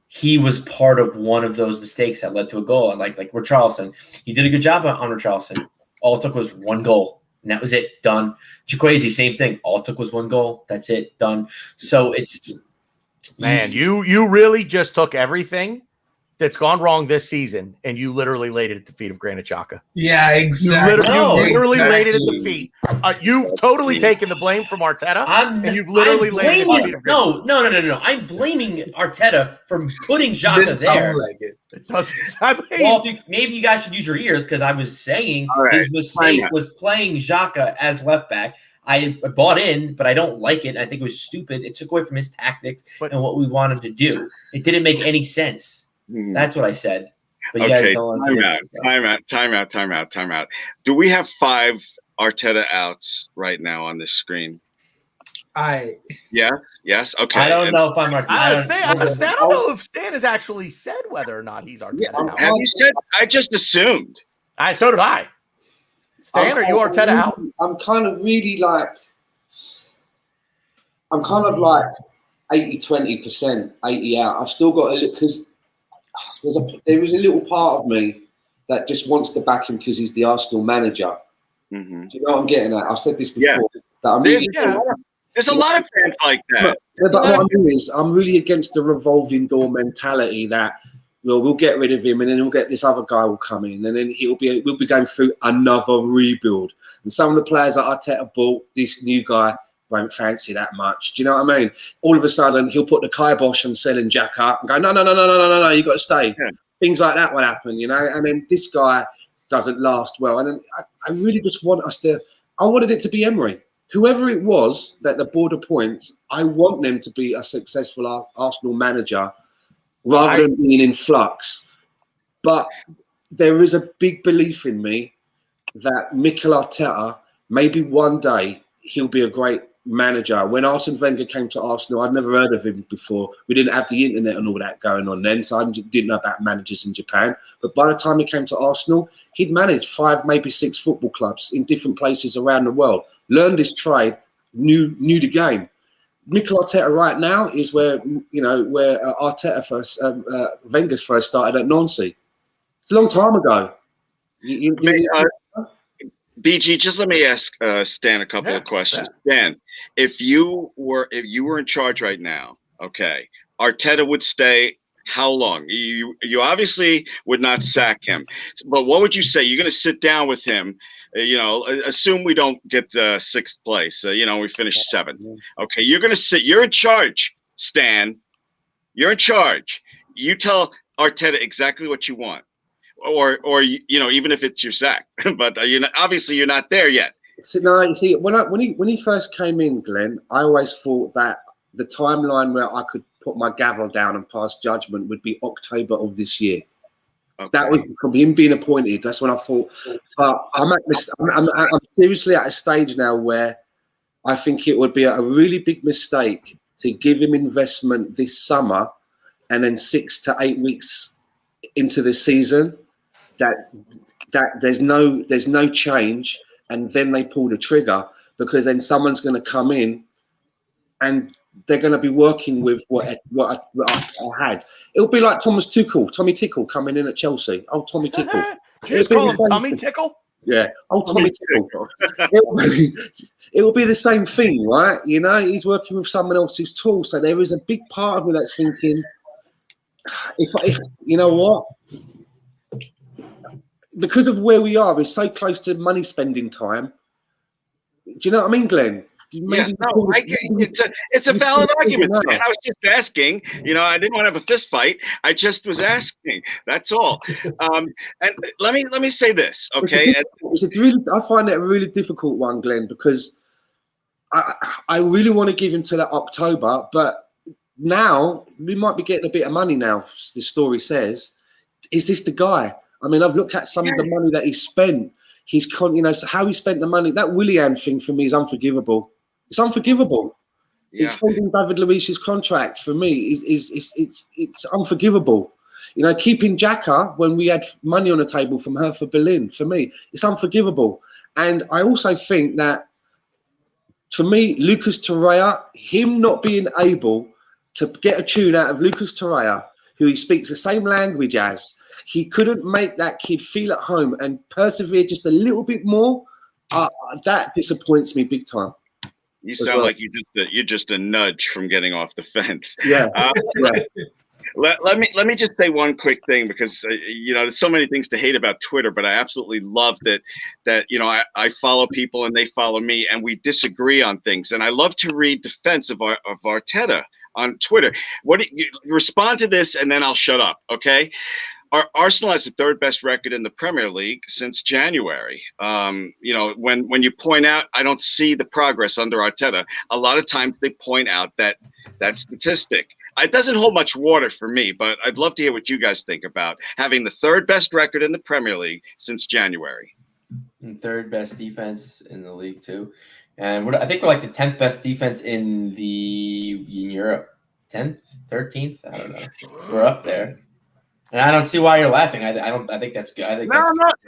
he was part of one of those mistakes that led to a goal. And like Richarlison, he did a good job on Richarlison. All it took was one goal. And that was it. Done. Chukwueze, same thing. All it took was one goal. That's it. Done. So it's man, you really just took everything that's gone wrong this season and you literally laid it at the feet of Granit Xhaka. Yeah, exactly. You literally laid it at the feet. You've totally taken the blame from Arteta, and you've literally laid it at the feet of Granit. No. I'm blaming Arteta for putting Xhaka there. Like it. It doesn't. Well, maybe you guys should use your ears because I was saying his mistake was playing Xhaka as left back. I bought in, but I don't like it. I think it was stupid. It took away from his tactics and what we wanted to do. It didn't make any sense. That's what I said. But okay, time out. Do we have 5 Arteta outs right now on this screen? Yes. Okay. I don't know if I'm Arteta. I don't know if Stan has actually said whether or not he's Arteta out. Have you said? I just assumed. So did I. Stan, are you Arteta out? I'm kind of really like 80-20%, 80 out. I've still got a little because there was a little part of me that just wants to back him because he's the Arsenal manager. Mm-hmm. Do you know what I'm getting at? I've said this before. Yeah. That I'm really, There's a lot of fans like that. But what I mean is, I'm really against the revolving door mentality that we'll get rid of him and then we'll get this other guy will come in and then we'll be going through another rebuild. And some of the players that Arteta bought, this new guy won't fancy that much. Do you know what I mean? All of a sudden, he'll put the kibosh on selling Jack up and go, no, you got to stay. Yeah. Things like that will happen, you know. And then this guy doesn't last well. And then I really just want I wanted it to be Emery. Whoever it was that the board appoints, I want them to be a successful Arsenal manager rather than being in flux. But there is a big belief in me that Mikel Arteta, maybe one day, he'll be a great manager. When Arsene Wenger came to Arsenal, I'd never heard of him before. We didn't have the internet and all that going on then, so I didn't know about managers in Japan. But by the time he came to Arsenal, he'd managed 5, maybe 6 football clubs in different places around the world. Learned his trade, knew the game. Mikel Arteta right now is where Arteta first, Wenger's first started at Nancy. It's a long time ago. BG, just let me ask Stan a couple of questions. Stan, if you were in charge right now, okay, Arteta would stay how long? You obviously would not sack him, but what would you say? You're going to sit down with him. Assume we don't get 6th place. We finish 7th. Okay, you're going to sit. You're in charge, Stan. You're in charge. You tell Arteta exactly what you want. Or even if it's your sack, but obviously you're not there yet. No, you see, when he first came in, Glenn, I always thought that the timeline where I could put my gavel down and pass judgment would be October of this year. Okay. That was from him being appointed. That's when I thought. But I'm seriously at a stage now where I think it would be a really big mistake to give him investment this summer, and then 6 to 8 weeks into the season. That there's no change, and then they pull the trigger, because then someone's going to come in and they're going to be working with what I had. It'll be like Tommy Tickle coming in at Chelsea. Oh, Tommy Tickle. Did you just call him Tommy Tickle? Yeah. Oh, Tommy Tickle. It will be the same thing, right? He's working with someone else's tool. So there is a big part of me that's thinking, if you know what? Because of where we are, we're so close to money spending time. Do you know what I mean, Glenn? It's a valid argument. And I was just asking. I didn't want to have a fist fight. I just was asking. That's all. And let me say this, okay? I find it a really difficult one, Glenn, because I really want to give him to that October, but now we might be getting a bit of money now. The story says, is this the guy? I mean, I've looked at some of the money that he spent. How he spent the money. That Willian thing for me is unforgivable. It's unforgivable. Yeah. Extending David Luiz's contract for me is unforgivable. Keeping Xhaka when we had money on the table from Hertha Berlin, for me, it's unforgivable. And I also think that, for me, Lucas Torreira, him not being able to get a tune out of Lucas Torreira, who he speaks the same language as, he couldn't make that kid feel at home and persevere just a little bit more. That disappoints me big time. You sound like you're just a nudge from getting off the fence. Yeah. Let me just say one quick thing, because there's so many things to hate about Twitter, but I absolutely love that I follow people and they follow me, and we disagree on things. And I love to read defense of Arteta on Twitter. Respond to this, and then I'll shut up. Okay. Arsenal has the 3rd best record in the Premier League since January. When you point out, I don't see the progress under Arteta. A lot of times they point out that statistic. It doesn't hold much water for me, but I'd love to hear what you guys think about having the 3rd best record in the Premier League since January. And 3rd best defense in the league too. And I think we're like the 10th best defense in Europe. 10th, 13th, I don't know. We're up there. And I don't see why you're laughing. I think that's good. I think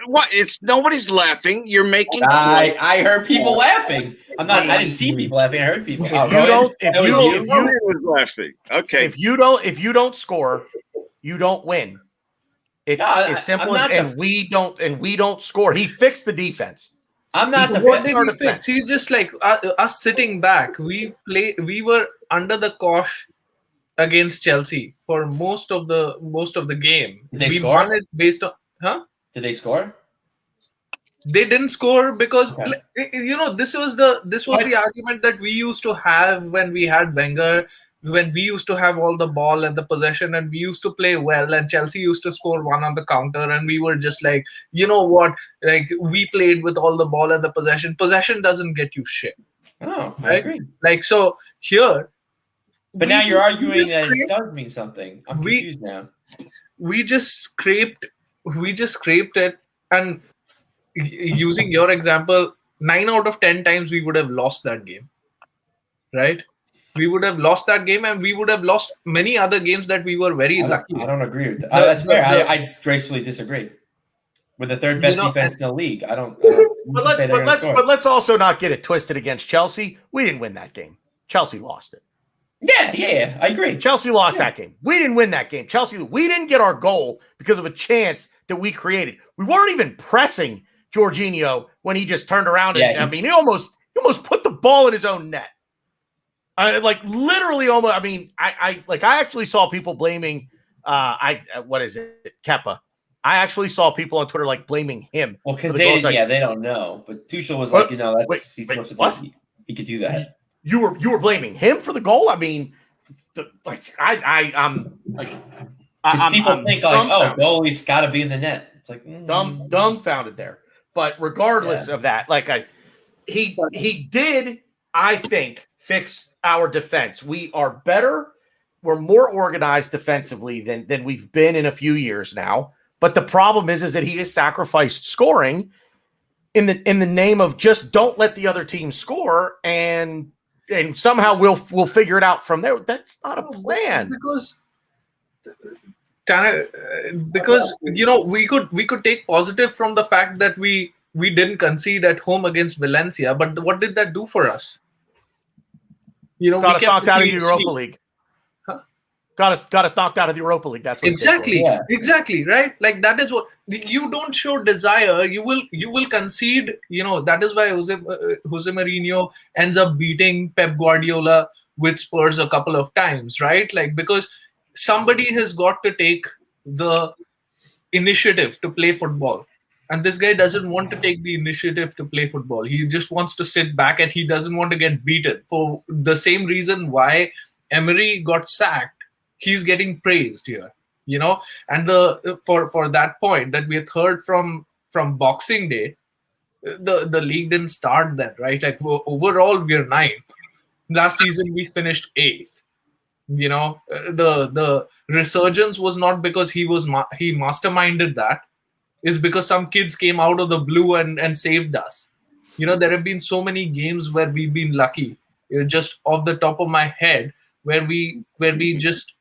what? It's nobody's laughing. You're making. I heard people laughing. I didn't see people laughing. I heard people. If you was laughing. Okay. If you don't score, you don't win. It's as simple as we don't score. He fixed the defense. I'm not the What best. did he fix? He's just like us sitting back. We were under the cosh against Chelsea for most of the game. Did they we score? won it based on Did they score? They didn't score because Okay. this was the argument that we used to have when we had Wenger, when we used to have all the ball and the possession, and we used to play well, and Chelsea used to score one on the counter, and we were just like, you know what, like we played with all the ball and the possession. Possession doesn't get you shit. Oh, I Right? agree. Like, so here, But now you're arguing that it does mean something. I'm we- confused now. we just scraped it, and using your example, 9 out of 10 times we would have lost that game, right? We would have lost that game, and we would have lost many other games that we were very lucky. I don't agree with that. That's fair. I gracefully disagree. With the third best defense in the league, I don't. But let's also not get it twisted against Chelsea. We didn't win that game. Chelsea lost it. Yeah, I agree. Chelsea lost that game. We didn't win that game. We didn't get our goal because of a chance that we created. We weren't even pressing Jorginho when he just turned around and he almost put the ball in his own net. Literally almost. I mean, I actually saw people blaming what is it, Kepa. I actually saw people on Twitter blaming him. Well, because they don't know. But Tuchel was like, he's supposed to he could do that. You were blaming him for the goal. I mean, I'm people think goalie's got to be in the net. It's like dumbfounded there. But regardless of that, he did, I think, fix our defense. We are better. We're more organized defensively than we've been in a few years now. But the problem is that he has sacrificed scoring in the name of just don't let the other team score, and somehow we'll figure it out from there. That's not a plan. Because we could take positive from the fact that we didn't concede at home against Valencia, but what did that do for us? Got us knocked out of the Europa League. Got us knocked out of the Europa League. That's what exactly right. Like, that is what you don't show desire. You will concede. That is why Jose Mourinho ends up beating Pep Guardiola with Spurs a couple of times, right? Like, because somebody has got to take the initiative to play football, and this guy doesn't want to take the initiative to play football. He just wants to sit back, and he doesn't want to get beaten. For the same reason why Emery got sacked, he's getting praised here, and for that point that we had heard from Boxing Day, the league didn't start then, right? Like, overall we're 9th. Last season we finished 8th. The resurgence was not because he masterminded that. It's because some kids came out of the blue and saved us. There have been so many games where we've been lucky. Just off the top of my head, where we just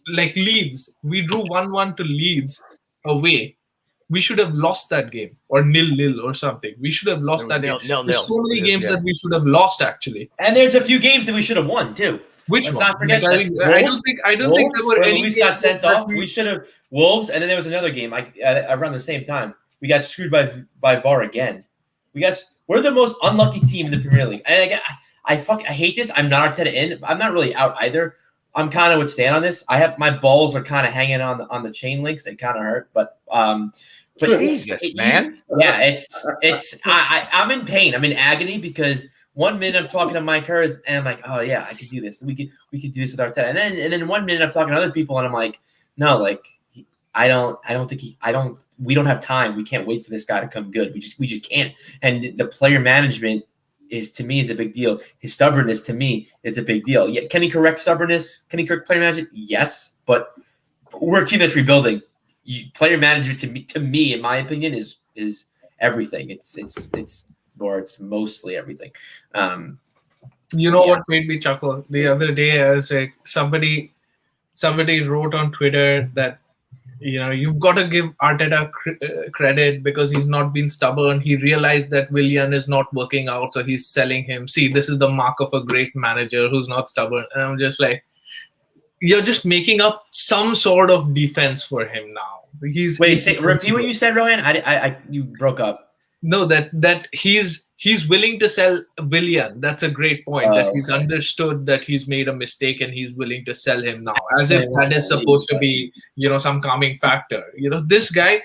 like Leeds, we drew 1-1 to Leeds away. We should have lost that game, or 0-0 or something. We should have lost that game. There's so many games that we should have lost, actually. And there's a few games that we should have won too. Which Let's one? not forget. I don't think there were any. Luis got sent off. We should have Wolves, and then there was another game around the same time. We got screwed by VAR again. We're the most unlucky team in the Premier League. And again, I hate this. I'm not Arteta in. I'm not really out either. I'm kind of would stand on this. My balls are kind of hanging on the chain links. They kind of hurt, but Jesus, man. I'm in pain. I'm in agony because 1 minute I'm talking to Mike Hers and I'm like, oh yeah, I could do this. We could do this with Arteta. And then 1 minute I'm talking to other people and I'm like, no, like we don't have time. We can't wait for this guy to come good. We just can't. And the player management to me is a big deal. His stubbornness to me is a big deal. Yeah, can he correct stubbornness? Can he correct player management? Yes, but we're a team that's rebuilding. Player management to me, in my opinion, is everything. It's mostly everything. What made me chuckle the other day? I was like, somebody wrote on Twitter that you've got to give Arteta credit because he's not been stubborn. He realized that Willian is not working out, so he's selling him. See, this is the mark of a great manager who's not stubborn. And I'm just like, you're just making up some sort of defense for him now. Repeat what you said, Rohan. You broke up. No, that he's willing to sell Willian. That's a great point. That he's understood that he's made a mistake and he's willing to sell him now, as if that is supposed to be, some calming factor. This guy,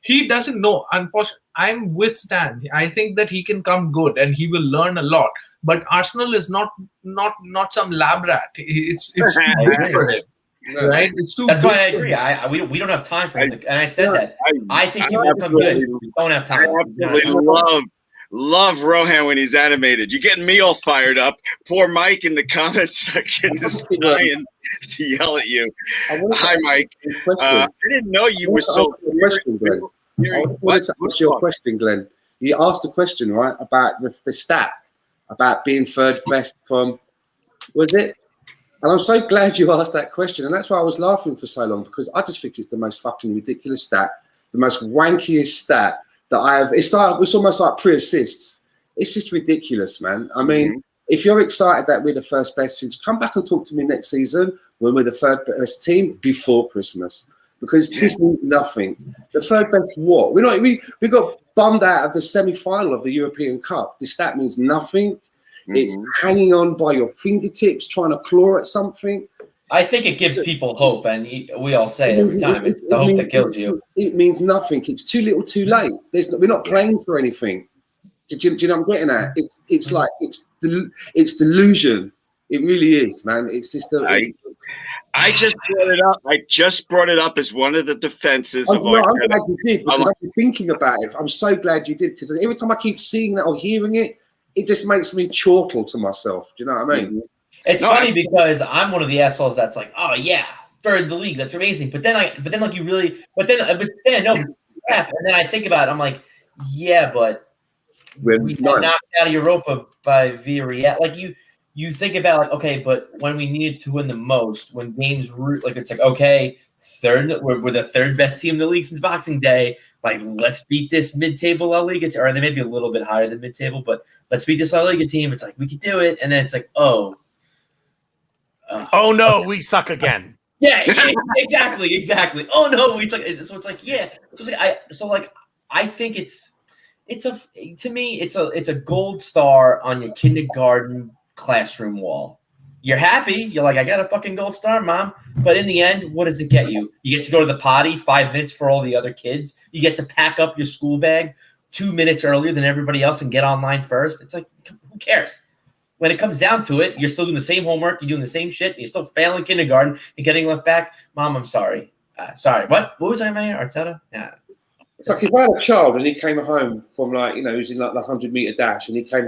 he doesn't know. Unfortunately, I'm with Stan. I think that he can come good and he will learn a lot. But Arsenal is not some lab rat. It's too big for him. No. Right? It's too. That's why I agree. We don't have time for him. And I said that. I think he will come good. We don't have time. I absolutely love Rohan when he's animated. You're getting me all fired up. Poor Mike in the comment section is dying to yell at you. Hi, Mike. I didn't know you were so. I wanted to ask you a question, Glenn. You asked a question, right, about the stat, about being third best from, was it? And I'm so glad you asked that question. And that's why I was laughing for so long, because I just think it's the most fucking ridiculous stat, the most wankiest stat that I have. It's almost like pre-assists. It's just ridiculous, man. I mean, if you're excited that we're the first best since, come back and talk to me next season when we're the third best team before Christmas. Because this means nothing. The third best what? We got bummed out of the semi-final of the European Cup. This stat means nothing. It's hanging on by your fingertips, trying to claw at something. I think it gives people hope, and we all say it every time. It's the hope that kills you. It means nothing. It's too little, too late. We're not playing for anything. Do you know what I'm getting at? It's delusion. It really is, man. It's just I just brought it up. I just brought it up as one of the defenses. I'm glad you did, because I've been thinking about it. I'm so glad you did, because every time I keep seeing that or hearing it, it just makes me chortle to myself. Do you know what I mean? It's funny because I'm one of the assholes that's like, oh yeah, third in the league, that's amazing. But then Stan, no, and then I think about it, I'm like, yeah, but we got knocked out of Europa by Villarreal. Like you think about like, okay, but when we needed to win the most, when games like it's like, okay, we're the third best team in the league since Boxing Day. Like, let's beat this mid-table La Liga, or they may be a little bit higher than mid-table, but let's beat this La Liga team. It's like, we could do it. And then it's like, oh no, we suck again. Yeah, exactly. Oh no, we suck. So it's like, yeah. I think to me, it's a gold star on your kindergarten classroom wall. You're happy. You're like, I got a fucking gold star, Mom. But in the end, what does it get you? You get to go to the potty 5 minutes for all the other kids. You get to pack up your school bag 2 minutes earlier than everybody else and get online first. It's like, who cares? When it comes down to it, you're still doing the same homework. You're doing the same shit. And you're still failing kindergarten and getting left back. Mom, I'm sorry. Sorry. What was I about here? Arteta? Yeah. It's like if I had a child and he came home from he was in like the 100-meter dash, and he came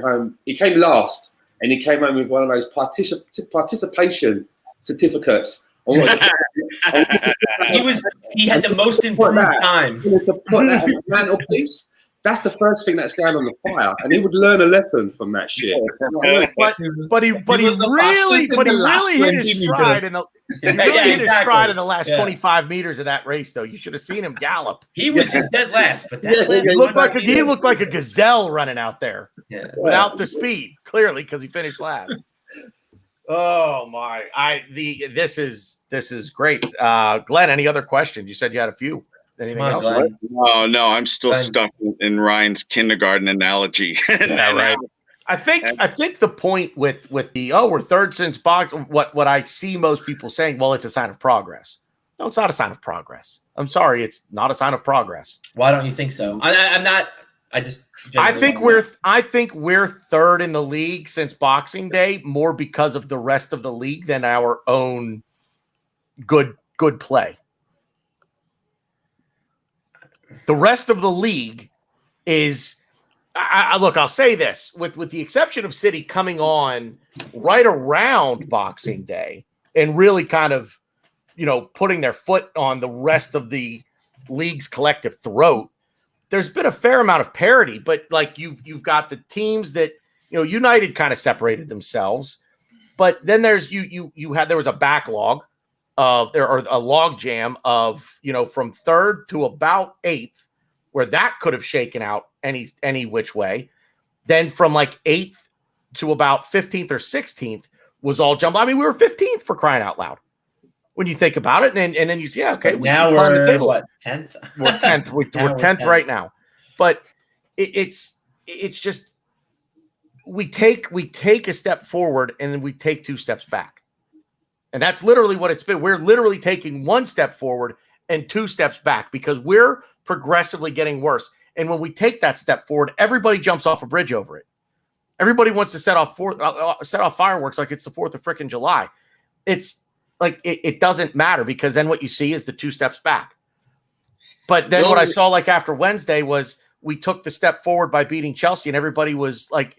last. And he came home with one of those participation certificates. He had the most improved time. To put that on the mantelpiece. That's the first thing that's going on the fire, and he would learn a lesson from that shit. But he really hit his stride in the last 25 meters of that race, though. You should have seen him gallop. He was dead last, but he looked like a gazelle running out there without the speed, clearly, because he finished last. Oh my! This is great. Glenn, any other questions? You said you had a few. Anything else? Oh no, I'm still stuck in Ryan's kindergarten analogy. Yeah, right. I think the point with the we're third since box. What I see most people saying, well, it's a sign of progress. No, it's not a sign of progress. I'm sorry, it's not a sign of progress. Why don't you think so? I'm not. I think we're third in the league since Boxing Day, more because of the rest of the league than our own good play. The rest of the league is, I'll say this, with the exception of City coming on right around Boxing Day and really kind of, putting their foot on the rest of the league's collective throat, there's been a fair amount of parity. But like you've got the teams that, United kind of separated themselves, but then there was a backlog. Or a log jam of, from third to about 8th, where that could have shaken out any which way. Then from like 8th to about 15th or 16th was all jumbled. I mean, we were 15th for crying out loud when you think about it. And then okay. Now we're the table. What, 10th? We're 10th. We're 10th right now. But it's just we take a step forward and then we take 2 steps back. And that's literally what it's been. We're literally taking 1 step forward and 2 steps back because we're progressively getting worse. And when we take that step forward, everybody jumps off a bridge over it. Everybody wants to set off fireworks like it's the 4th of frickin' July. It's like it doesn't matter because then what you see is the 2 steps back. But then what I saw like after Wednesday was we took the step forward by beating Chelsea, and everybody was like,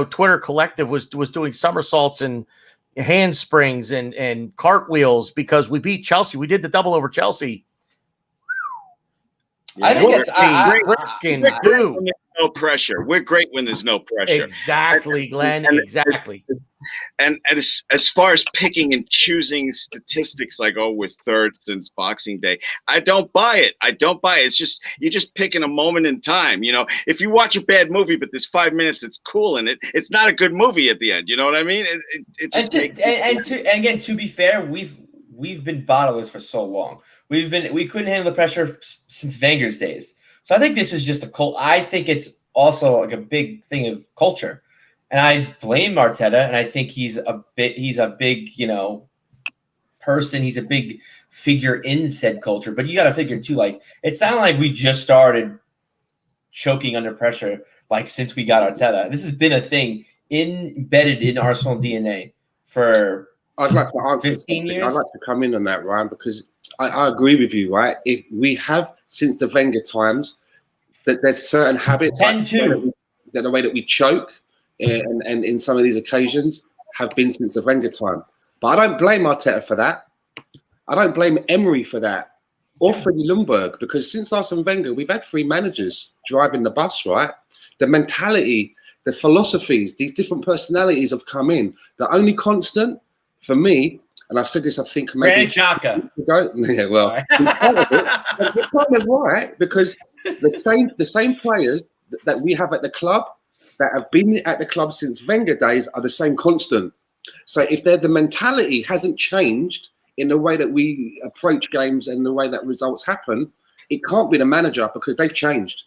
Twitter collective was doing somersaults and handsprings and cartwheels because we beat Chelsea. We did the double over Chelsea. I think it's no pressure. We're great when there's no pressure. Exactly, Glenn. Exactly. And as far as picking and choosing statistics like, oh, we're 3rd since Boxing Day, I don't buy it. It's just you're just picking a moment in time. If you watch a bad movie, but there's 5 minutes that's cool in it, it's not a good movie at the end. You know what I mean? Again, to be fair, we've been bottlers for so long. We couldn't handle the pressure since Wenger's days. So I think this is just I think it's also like a big thing of culture. And I blame Arteta, and I think he's a big, person. He's a big figure in said culture. But you got to figure too, like it's not like we just started choking under pressure like since we got Arteta. This has been a thing embedded in Arsenal DNA for I'd like to answer 15 years. I'd like to come in on that, Ryan, because I agree with you, right? If we have since the Wenger times that there's certain habits, that the way that we choke. And in some of these occasions have been since the Wenger time. But I don't blame Arteta for that. I don't blame Emery for that or Freddie Ljungberg because since Arsene Wenger, we've had 3 managers driving the bus, right? The mentality, the philosophies, these different personalities have come in. The only constant for me, and I've said this, I think maybe Xhaka. Yeah, well, you're kind of right because the same players that we have at the club that have been at the club since Wenger days are the same constant. So if the mentality hasn't changed in the way that we approach games and the way that results happen, it can't be the manager because they've changed.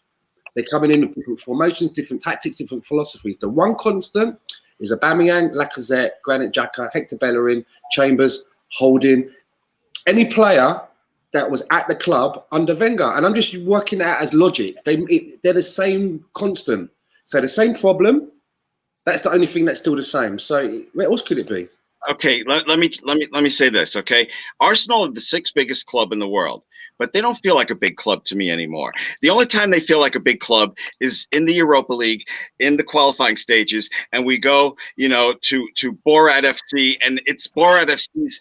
They're coming in with different formations, different tactics, different philosophies. The one constant is Aubameyang, Lacazette, Granit Xhaka, Hector Bellerin, Chambers, Holding, any player that was at the club under Wenger. And I'm just working out as logic. They're the same constant. So the same problem, that's the only thing that's still the same. So what else could it be? Okay, let me say this, okay? Arsenal are the 6th biggest club in the world, but they don't feel like a big club to me anymore. The only time they feel like a big club is in the Europa League, in the qualifying stages, and we go, to Borat FC, and it's Borat FC's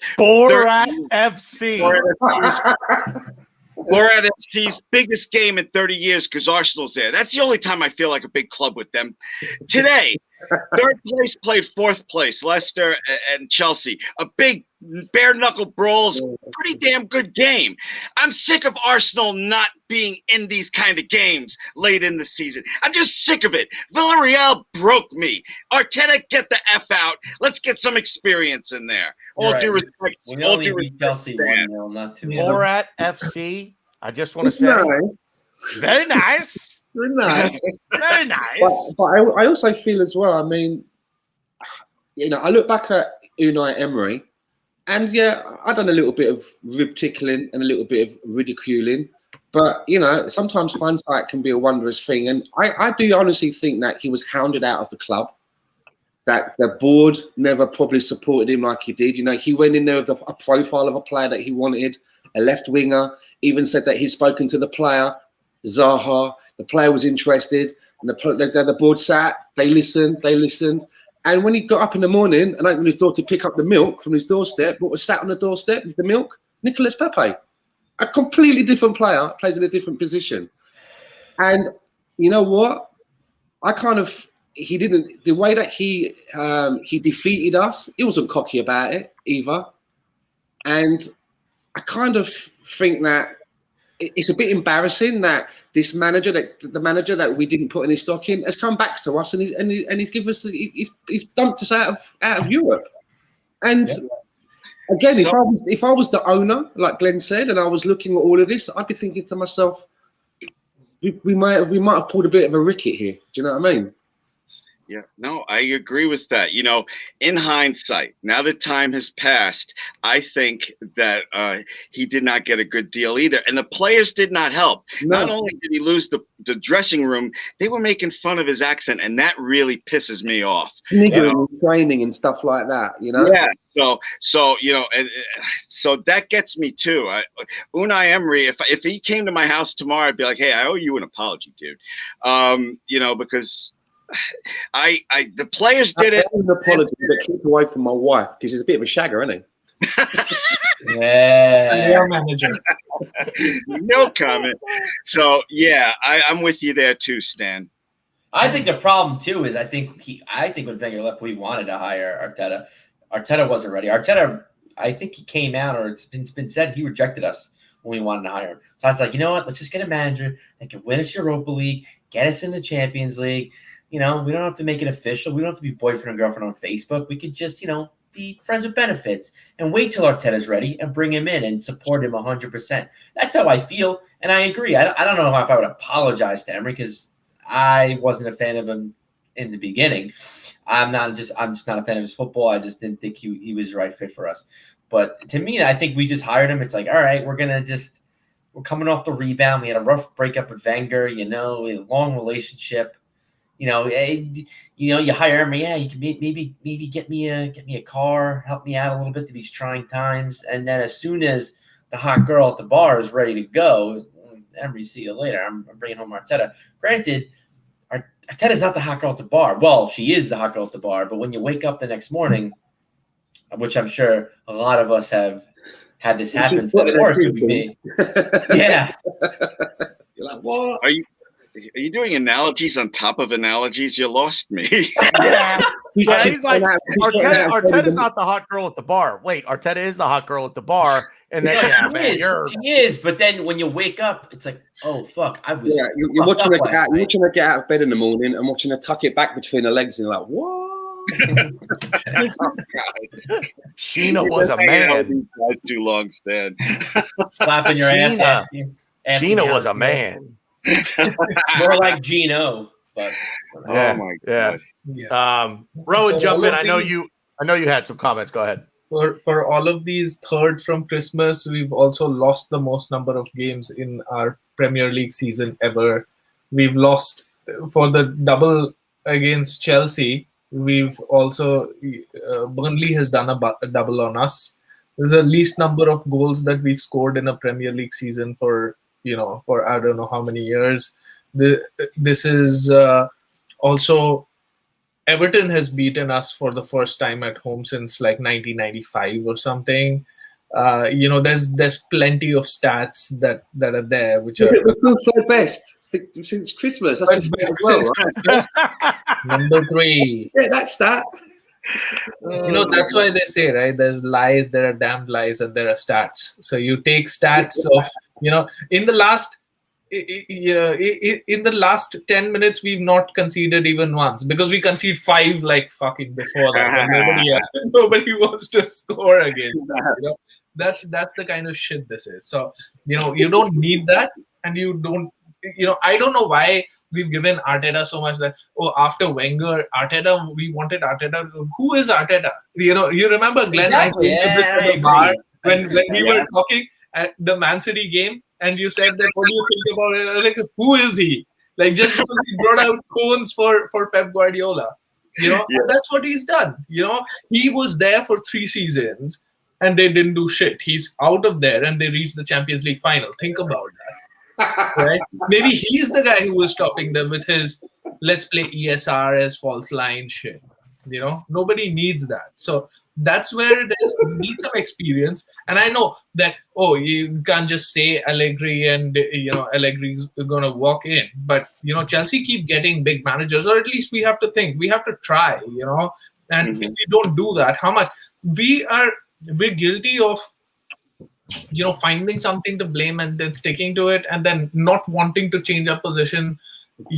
Borat FC's biggest game in 30 years because Arsenal's there. That's the only time I feel like a big club with them. Today, 3rd place played 4th place, Leicester and Chelsea. A big bare-knuckle brawls, pretty damn good game. I'm sick of Arsenal not being in these kind of games late in the season. I'm just sick of it. Villarreal broke me. Arteta, get the F out. Let's get some experience in there. All due respect. All due respect. Chelsea 1-0, not 2. Borat FC. I just want to say, very nice. Very nice. Very nice. But I also feel as well, I mean, I look back at Unai Emery, and yeah, I've done a little bit of rib tickling and a little bit of ridiculing. But, sometimes hindsight can be a wondrous thing. And I do honestly think that he was hounded out of the club, that the board never probably supported him like he did. He went in there with a profile of a player that he wanted, a left winger, even said that he'd spoken to the player, Zaha. The player was interested, and the board sat, they listened. And when he got up in the morning and opened his door to pick up the milk from his doorstep, what was sat on the doorstep with the milk? Nicolas Pepe. A completely different player, plays in a different position. And you know what? The way that he defeated us, he wasn't cocky about it either. And I kind of think that it's a bit embarrassing that the manager that we didn't put any stock in has come back to us and he's given us he's dumped us out of Europe. And again, if I was the owner, like Glenn said, and I was looking at all of this, I'd be thinking to myself, we might have pulled a bit of a Rickett here. Do you know what I mean? Yeah, no, I agree with that. You know, in hindsight, now that time has passed, I think that he did not get a good deal either. And the players did not help. No. Not only did he lose the dressing room, they were making fun of his accent, and that really pisses me off. Sniggering and training and stuff like that, you know? Yeah, so you know, so that gets me too. Unai Emery, if he came to my house tomorrow, I'd be like, hey, I owe you an apology, dude. You know, because the players did it. An apology, but keep away from my wife because he's a bit of a shagger, isn't he? Yeah. Manager. No comment. So yeah, I'm with you there too, Stan. I think the problem too is I think when Wenger left, we wanted to hire Arteta. Arteta wasn't ready. Arteta, I think he came out, or it's been said he rejected us when we wanted to hire him. So I was like, you know what? Let's just get a manager that can win us Europa League, get us in the Champions League. You know, we don't have to make it official. We don't have to be boyfriend and girlfriend on Facebook. We could just, you know, be friends with benefits and wait till Arteta's ready and bring him in and support him 100%. That's how I feel, and I agree. I don't know if I would apologize to Emery because I wasn't a fan of him in the beginning. I'm just not a fan of his football. I just didn't think he was the right fit for us. But to me, I think we just hired him. It's like, all right, we're coming off the rebound. We had a rough breakup with Wenger, you know, a long relationship. You know, you hire him. Yeah, you can maybe get me a car, help me out a little bit through these trying times. And then as soon as the hot girl at the bar is ready to go, Emery, see you later. I'm bringing home Arteta. Granted, Arteta's not the hot girl at the bar. Well, she is the hot girl at the bar. But when you wake up the next morning, which I'm sure a lot of us have had this happen, yeah. You're like, what? Are you doing analogies on top of analogies? You lost me. Yeah. He's like, Arteta's not the hot girl at the bar. Wait, Arteta is the hot girl at the bar. And then, she is. But then when you wake up, it's like, oh, fuck. You're watching her get out of bed in the morning and watching her tuck it back between her legs. And you're like, what? Sheena was a man. That's too long, Stan. Slapping your ass. Sheena was a man. More like Gino, but yeah, oh my god. Yeah. Rohan, jump in. I know you had some comments. Go ahead. For all of these third from Christmas, we've also lost the most number of games in our Premier League season ever. We've lost for the double against Chelsea. We've also Burnley has done a double on us. There's the least number of goals that we've scored in a Premier League season for I don't know how many years. This is also Everton has beaten us for the first time at home since like 1995 or something. There's plenty of stats that are there, which are we're still third best since Christmas. That's a stat as well, right? Number 3. Yeah, that's stat. That's why they say, right? There's lies, there are damned lies, and there are stats. So you take stats of, in the last 10 minutes, we've not conceded even once because we concede 5 like fucking before that. Nobody wants to score against that. That's the kind of shit this is. So, you don't need that, and you don't, I don't know why we've given Arteta so much that, after Wenger, Arteta, we wanted Arteta. Who is Arteta? You remember Glenn? Exactly. The bar when we were talking at the Man City game, and you said that, what do you think about it? Like, who is he? Like, just because he brought out cones for Pep Guardiola, that's what he's done. He was there for 3 seasons, and they didn't do shit. He's out of there, and they reached the Champions League final. Think about that. Right? Maybe he's the guy who was stopping them with his let's play ESR as false line shit. Nobody needs that. So that's where it is. You need some experience. And I know that, you can't just say Allegri and, Allegri's going to walk in. But, Chelsea keep getting big managers, or at least we have to think. We have to try, And if we don't do that, how much? We're guilty of finding something to blame and then sticking to it, and then not wanting to change our position,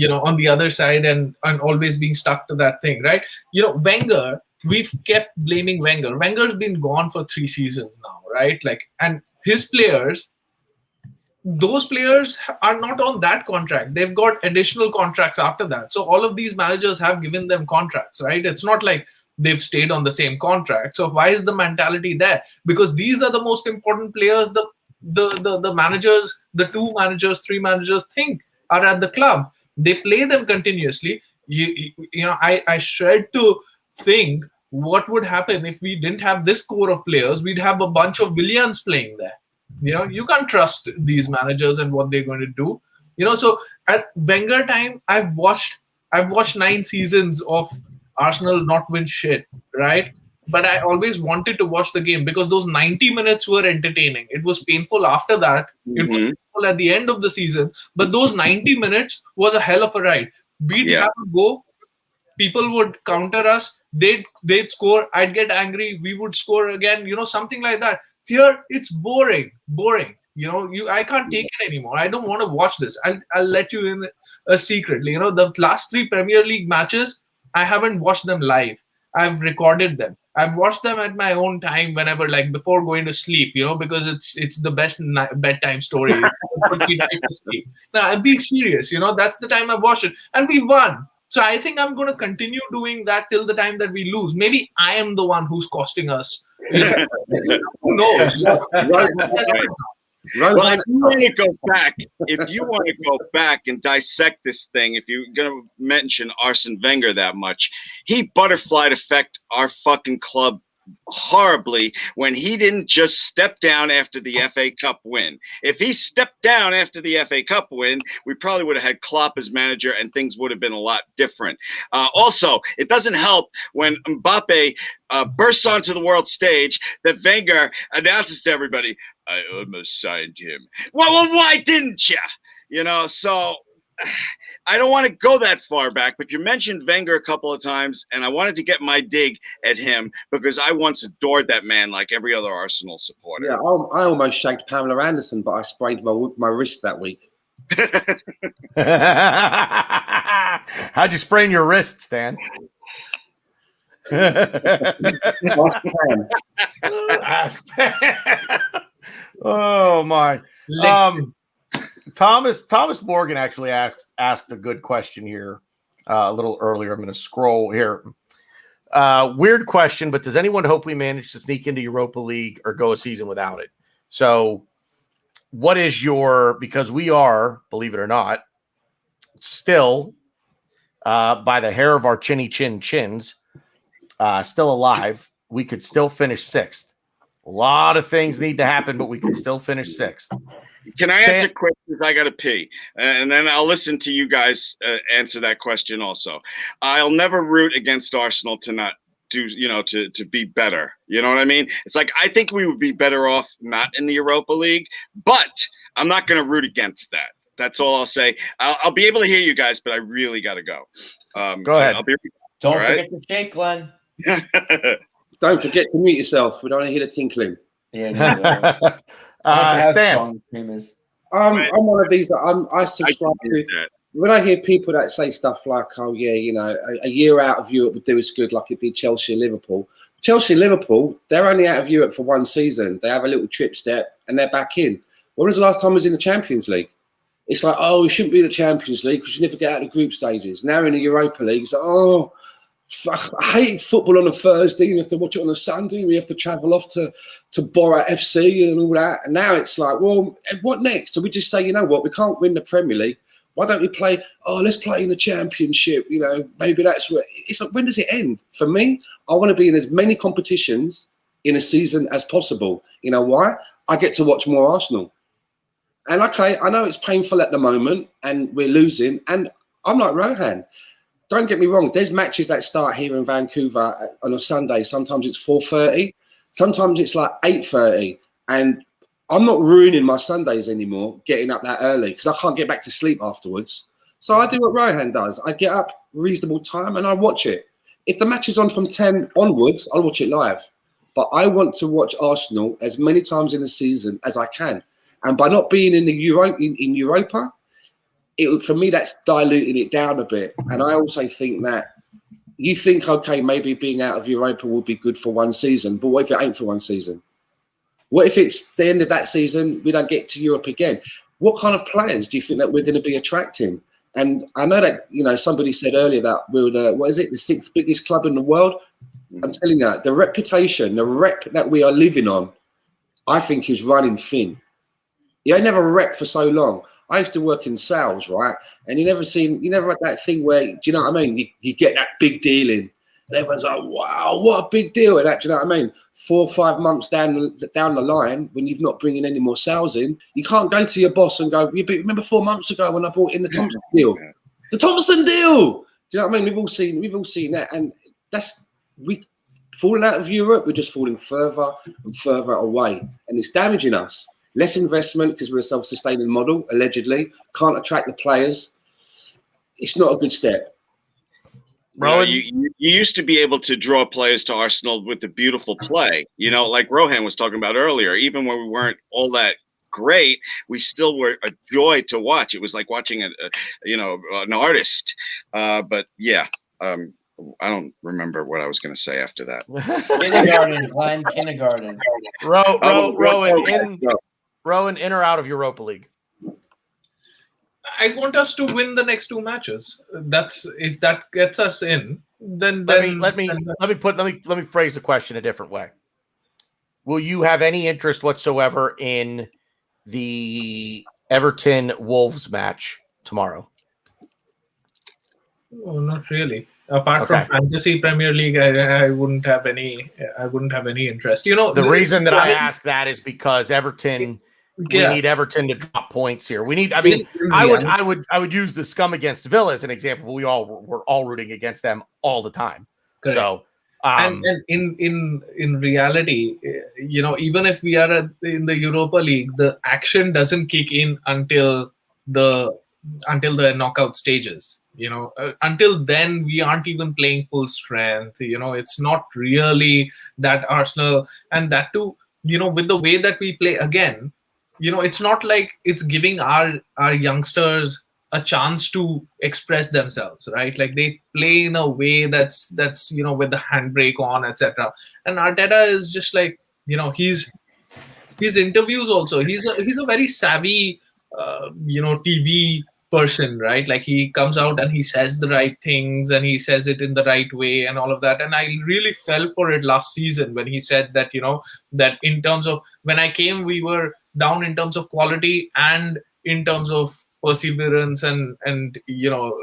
on the other side, and always being stuck to that thing, right? Wenger, we've kept blaming Wenger. Wenger's been gone for 3 seasons now, right? Like, and his players, those players are not on that contract. They've got additional contracts after that. So all of these managers have given them contracts, right? It's not like they've stayed on the same contract. So why is the mentality there? Because these are the most important players the managers, the 2 managers, 3 managers think are at the club. They play them continuously. I shred to think what would happen if we didn't have this core of players. We'd have a bunch of Williams playing there. You can't trust these managers and what they're going to do. So at Wenger time, I've watched 9 seasons of Arsenal not win shit, right? But I always wanted to watch the game because those 90 minutes were entertaining. It was painful after that. It was painful at the end of the season. But those 90 minutes was a hell of a ride. We'd have a go. People would counter us. They'd score. I'd get angry. We would score again. Something like that. Here, it's boring. I can't take it anymore. I don't want to watch this. I'll let you in a secret. The last 3 Premier League matches, I haven't watched them live. I've recorded them. I've watched them at my own time whenever, like before going to sleep, because it's the best bedtime story. Now, I'm being serious. That's the time I've watched it. And we won. So I think I'm going to continue doing that till the time that we lose. Maybe I am the one who's costing us. Who knows? Well, if you want to go back, and dissect this thing, if you're going to mention Arsene Wenger that much, he butterflied effect our fucking club horribly when he didn't just step down after the FA Cup win. If he stepped down after the FA Cup win, we probably would have had Klopp as manager and things would have been a lot different. Also, it doesn't help when Mbappe bursts onto the world stage that Wenger announces to everybody, I almost signed him. Well, why didn't you? So I don't want to go that far back, but you mentioned Wenger a couple of times, and I wanted to get my dig at him because I once adored that man like every other Arsenal supporter. Yeah, I almost shagged Pamela Anderson, but I sprained my wrist that week. How'd you sprain your wrist, Stan? Oh my. Thomas Morgan actually asked a good question here a little earlier. I'm going to scroll here. Weird question, but does anyone hope we manage to sneak into Europa League or go a season without it? So what is because we are, believe it or not, still by the hair of our chins, still alive. We could still finish 6th. A lot of things need to happen, but we can still finish 6th. Can I answer questions? I got to pee. And then I'll listen to you guys answer that question also. I'll never root against Arsenal to not do, to be better. You know what I mean? It's like, I think we would be better off not in the Europa League, but I'm not going to root against that. That's all I'll say. I'll be able to hear you guys, but I really got to go. Go ahead. Don't forget to shake, Glenn. Don't forget to mute yourself. We don't want to hear the tinkling. Yeah. Stan. I'm one of these that I subscribe to. When I hear people that say stuff like, oh, yeah, a year out of Europe would do us good like it did Chelsea and Liverpool. Chelsea and Liverpool, they're only out of Europe for 1 season. They have a little trip step and they're back in. When was the last time I was in the Champions League? It's like, oh, we shouldn't be in the Champions League because you never get out of the group stages. Now in the Europa League, it's like, oh, I hate football on a Thursday. You have to watch it on a Sunday. We have to travel off to Borough FC and all that. And now it's like, well, what next? So we just say, you know what? We can't win the Premier League. Why don't we play? Oh, let's play in the Championship. Maybe that's where it's like. When does it end? For me, I want to be in as many competitions in a season as possible. You know why? I get to watch more Arsenal. And okay, I know it's painful at the moment, and we're losing. And I'm like Rohan. Don't get me wrong. There's matches that start here in Vancouver on a Sunday. Sometimes it's 4:30. Sometimes it's like 8:30. And I'm not ruining my Sundays anymore, getting up that early because I can't get back to sleep afterwards. So I do what Rohan does. I get up reasonable time and I watch it. If the match is on from 10 onwards, I'll watch it live. But I want to watch Arsenal as many times in the season as I can. And by not being in the Europa, for me, that's diluting it down a bit. And I also think that you think, okay, maybe being out of Europa will be good for 1 season. But what if it ain't for 1 season? What if it's the end of that season, we don't get to Europe again? what kind of players do you think that we're going to be attracting? And I know that, you know, somebody said earlier that we're the 6th biggest club in the world. I'm telling you, the reputation, the rep that we are living on, I think is running thin. You ain't never rep for so long. I used to work in sales, right? And you never had that thing where, do you know what I mean? You get that big deal in. And everyone's like, wow, what a big deal. And that, do you know what I mean? 4 or 5 months down the line, when you've not bringing any more sales in, you can't go to your boss and go, remember 4 months ago when I brought in the Thompson deal? The Thompson deal! Do you know what I mean? We've all seen that. And we falling out of Europe, we're just falling further and further away. And it's damaging us. Less investment because we're a self-sustaining model, allegedly. Can't attract the players. It's not a good step. Bro, you used to be able to draw players to Arsenal with the beautiful play. You know, like Rohan was talking about earlier. Even when we weren't all that great, we still were a joy to watch. It was like watching an artist. But yeah, I don't remember what I was going to say after that. Kindergarten, Glenn, kindergarten. Rowan, in or out of Europa League? I want us to win the next 2 matches. That's if that gets us in. Then let me phrase the question a different way. Will you have any interest whatsoever in the Everton Wolves match tomorrow? Oh, not really. Apart from fantasy Premier League, I wouldn't have any. I wouldn't have any interest. You know, the reason that I ask that is because Everton. We need Everton to drop points here. We need. I mean, I would use the scum against Villa as an example. We're all rooting against them all the time. Correct. So, and in reality, you know, even if we are in the Europa League, the action doesn't kick in until the knockout stages. You know, until then we aren't even playing full strength. You know, it's not really that Arsenal, and that too. You know, with the way that we play again. You know, it's not like it's giving our youngsters a chance to express themselves, right? Like they play in a way that's you know, with the handbrake on, etc. And Arteta is just like, you know, his interviews also. He's a very savvy, you know, TV person, right? Like he comes out and he says the right things and he says it in the right way and all of that. And I really fell for it last season when he said that, you know, that in terms of when I came, we were down in terms of quality and in terms of perseverance and you know,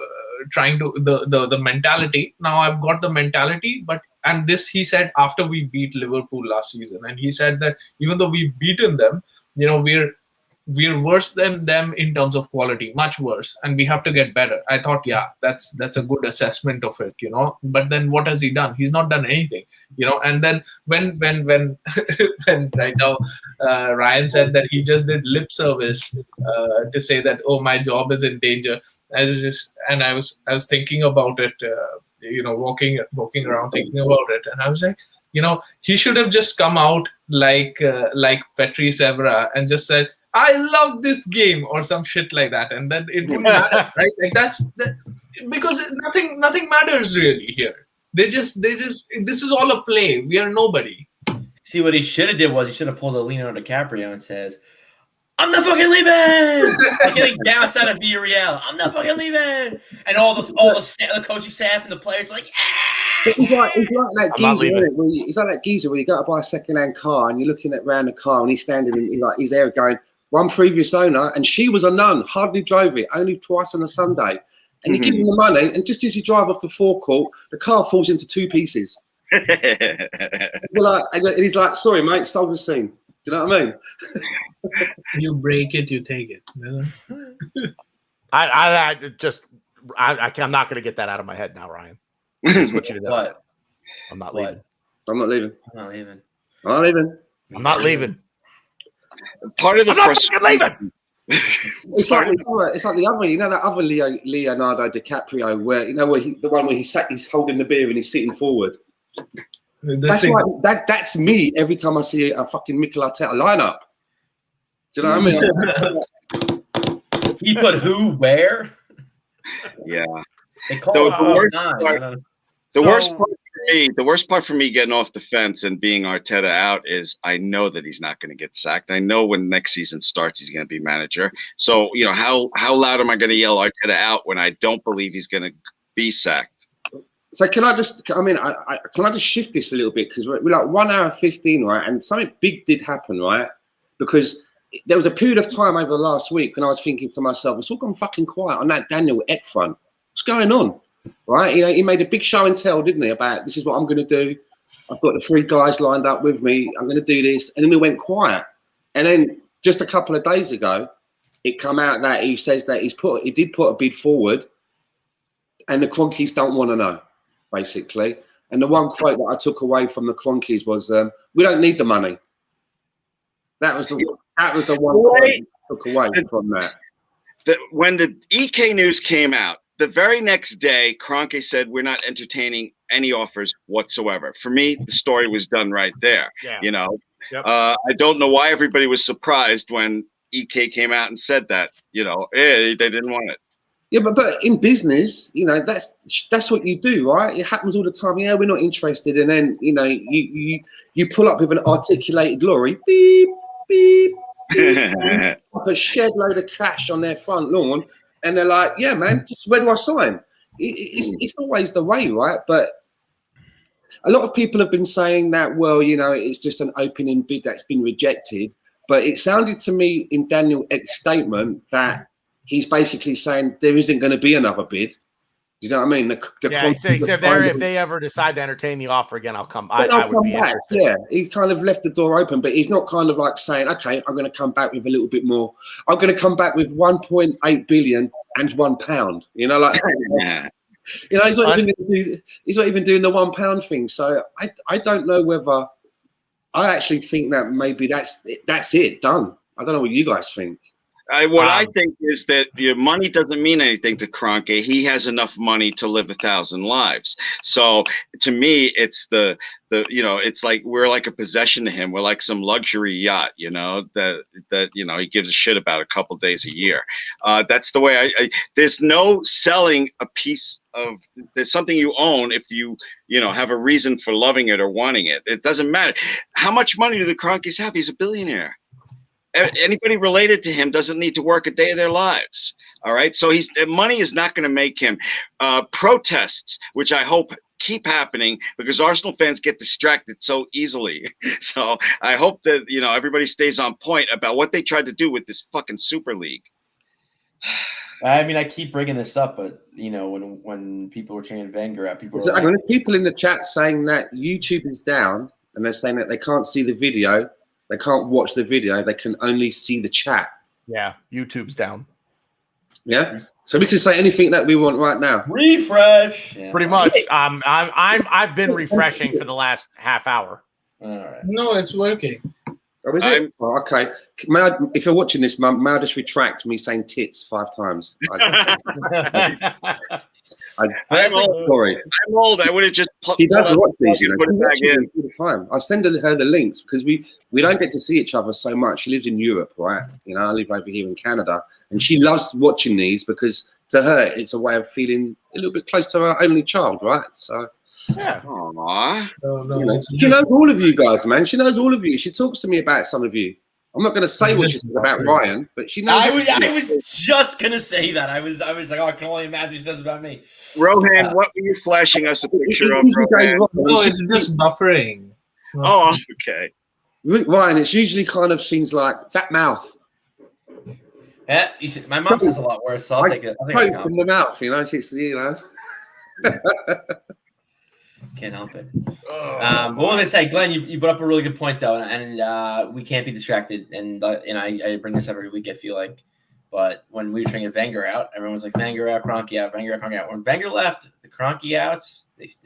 trying to the mentality. Now I've got the mentality, and this he said after we beat Liverpool last season, and he said that even though we've beaten them, you know, we're worse than them in terms of quality, much worse, and we have to get better. I thought, yeah, that's a good assessment of it, you know. But then what has he done? He's not done anything, you know. And then when when right now Ryan said that he just did lip service to say that, oh, my job is in danger. I was thinking about it, you know, walking around thinking about it, and I was like, you know, he should have just come out like Patrice Evra and just said, I love this game or some shit like that, and then it wouldn't matter, right? Like that's because nothing matters really here. They just this is all a play. We are nobody. See, what he should have did was he should have pulled a Leonardo DiCaprio and says, "I'm not fucking leaving." Like getting gassed out of Villarreal. I'm not fucking leaving, and all the coaching staff and the players are like, yeah. He's like that geezer. He's like that geezer where you go to buy a second-hand car and you're looking around the car and he's standing and he's there going, one previous owner, and she was a nun, hardly drove it, only twice on a Sunday. And you give him the money, and just as you drive off the forecourt, the car falls into 2 pieces. And he's like, sorry, mate, sold the scene. Do you know what I mean? You break it, you take it. I'm not going to get that out of my head now, Ryan. What you What? I'm not leaving. I'm not leaving. I'm not leaving. I'm not leaving. I'm not leaving. Part of the frustration. It's like the other, you know, that other Leonardo DiCaprio, where, you know, where he's holding the beer and he's sitting forward. That's me every time I see a fucking Mikel Arteta lineup. Do you know what I mean? He put who where? Yeah. They call it The worst part for me getting off the fence and being Arteta out is I know that he's not going to get sacked. I know when next season starts, he's going to be manager. So, how loud am I going to yell Arteta out when I don't believe he's going to be sacked? So can I just shift this a little bit? Because we're like 1 hour 15, right? And something big did happen, right? Because there was a period of time over the last week when I was thinking to myself, it's all gone fucking quiet on that Daniel Ek front. What's going on? Right? He made a big show and tell, didn't he, about this is what I'm going to do. I've got the 3 guys lined up with me. I'm going to do this. And then he went quiet. And then just a couple of days ago, it come out that he says that he did put a bid forward and the Cronkies don't want to know, basically. And the one quote that I took away from the Cronkies was, we don't need the money. That was the one quote I took away from that. When the EK news came out, the very next day, Kroenke said, we're not entertaining any offers whatsoever. For me, the story was done right there. Yeah. Yep. I don't know why everybody was surprised when EK came out and said that, they didn't want it. Yeah, but in business, that's what you do, right? It happens all the time. Yeah, we're not interested. And then, you pull up with an articulated lorry, beep, beep, beep, a shed load of cash on their front lawn. And they're like, yeah, man, just where do I sign? It's always the way, right? But a lot of people have been saying that, well, it's just an opening bid that's been rejected. But it sounded to me in Daniel Ek's statement that he's basically saying there isn't going to be another bid. You know what I mean? He said if they ever decide to entertain the offer again, I'll come. I would be back. Interested. Yeah, he's kind of left the door open, but he's not kind of like saying, okay, I'm going to come back with a little bit more. I'm going to come back with 1.8 billion and £1. He's not even doing the £1 thing. So I don't know whether I actually think that maybe that's it, done. I don't know what you guys think. I think is that your money doesn't mean anything to Kroenke. He has enough money to live 1,000 lives. So to me, it's it's like we're like a possession to him. We're like some luxury yacht, that he gives a shit about a couple days a year. That's the way there's no selling a piece of there's something you own if you have a reason for loving it or wanting it. It doesn't matter. How much money do the Kroenkes have? He's a billionaire. Anybody related to him doesn't need to work a day of their lives. All right. So money is not going to make him protests, which I hope keep happening because Arsenal fans get distracted so easily. So I hope that, everybody stays on point about what they tried to do with this fucking Super League. I mean, I keep bringing this up, but when people were chanting Wenger out, people were there's people in the chat saying that YouTube is down and they're saying that they can't see the video. They can't watch the video. They can only see the chat. Yeah, YouTube's down. Yeah, so we can say anything that we want right now. Refresh. Yeah. Pretty much. I've been refreshing for the last half hour. All right. No, it's working. Oh, is it? Oh, okay. If you're watching this, may I just retract me saying tits 5 times? I'm old. Sorry. I'm old. I would have just he does watch these, put it back in. All the time. I send her the links because we don't get to see each other so much. She lives in Europe, right? I live over here in Canada, and she loves watching these because to her it's a way of feeling a little bit close to her only child, right? So yeah. Aww. She knows all of you guys, man. She knows all of you. She talks to me about some of you. I'm not going to say what she says about Ryan, but she knows. I was just going to say that. I was like, I can only imagine what she says about me. Rohan, what were you flashing us a picture of, Rohan? No, it's just buffering. Oh, okay. Ryan, it's usually kind of things like that mouth. Yeah, my mouth is a lot worse, so I'll take it. From the mouth, she's, Can't help it. What was I say, Glenn? You brought up a really good point, though, and we can't be distracted. And I bring this every week, I feel like. But when we were trying to get Wenger out, everyone was like, Wenger out, Kroenke out, Wenger out, Kroenke out. When Wenger left, the Kroenke outs, they